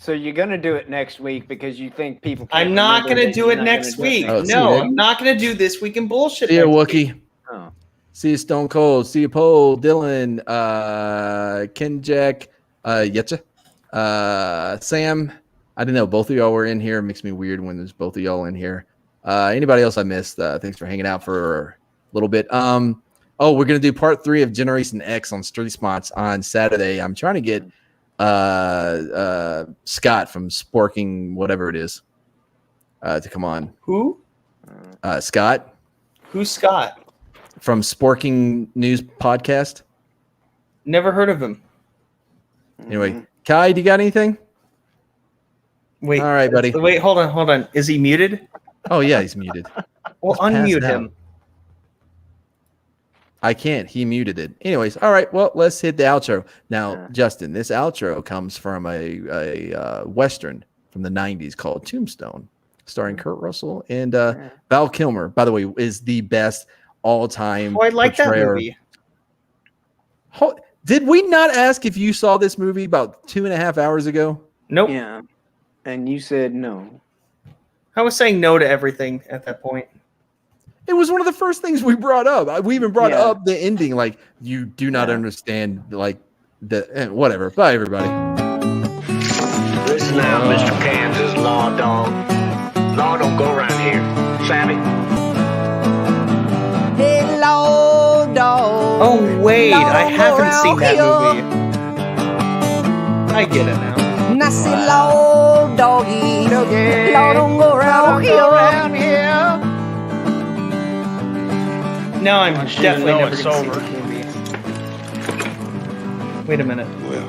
you're gonna do it next week because you think people. Can't I'm not remember going to that do you're it not next gonna do week. Oh, see No, you, I'm not going to do this week in bullshit. See you, next week. Wookie. Oh. See you, Stone Cold. See you, Poe, Dylan, Ken Jack, Yetcha, Sam. I didn't know both of y'all were in here. It makes me weird when there's both of y'all in here. Anybody else I missed? Thanks for hanging out for a little bit. Oh, we're gonna do part 3 of Generation X on Street Spots on Saturday. I'm trying to get Scott from Sporking, whatever it is, to come on. Who? Scott Who's Scott? from Sporking News Podcast. Never heard of him. Anyway, Kai, do you got anything? Wait. All right, buddy. Wait, hold on. Is he muted? Oh yeah, he's muted. Well, He's passed unmute out. him. I can't. He muted it. Anyways, all right. Well, let's hit the outro now. Justin, this outro comes from a western from the '90s called Tombstone, starring Kurt Russell and Val Kilmer. By the way, is the best all-time. Oh, I like that portrayer. movie. Did we not ask if you saw this movie about 2.5 hours ago? Nope. Yeah, and you said no. I was saying no to everything at that point. It was one of the first things we brought up. We even brought Yeah. up the ending. Like, you do not understand, like, whatever. Bye, everybody. Listen now, Mr. Kansas Law Dog. Law don't go around here. Savvy? Hello, dog. Oh, wait. Law I don't go haven't seen that around movie. I get it now. Nasty law doggy. Law don't go around here. Now I'm I should definitely know never it's going to see over. this movie. Wait a minute. Well,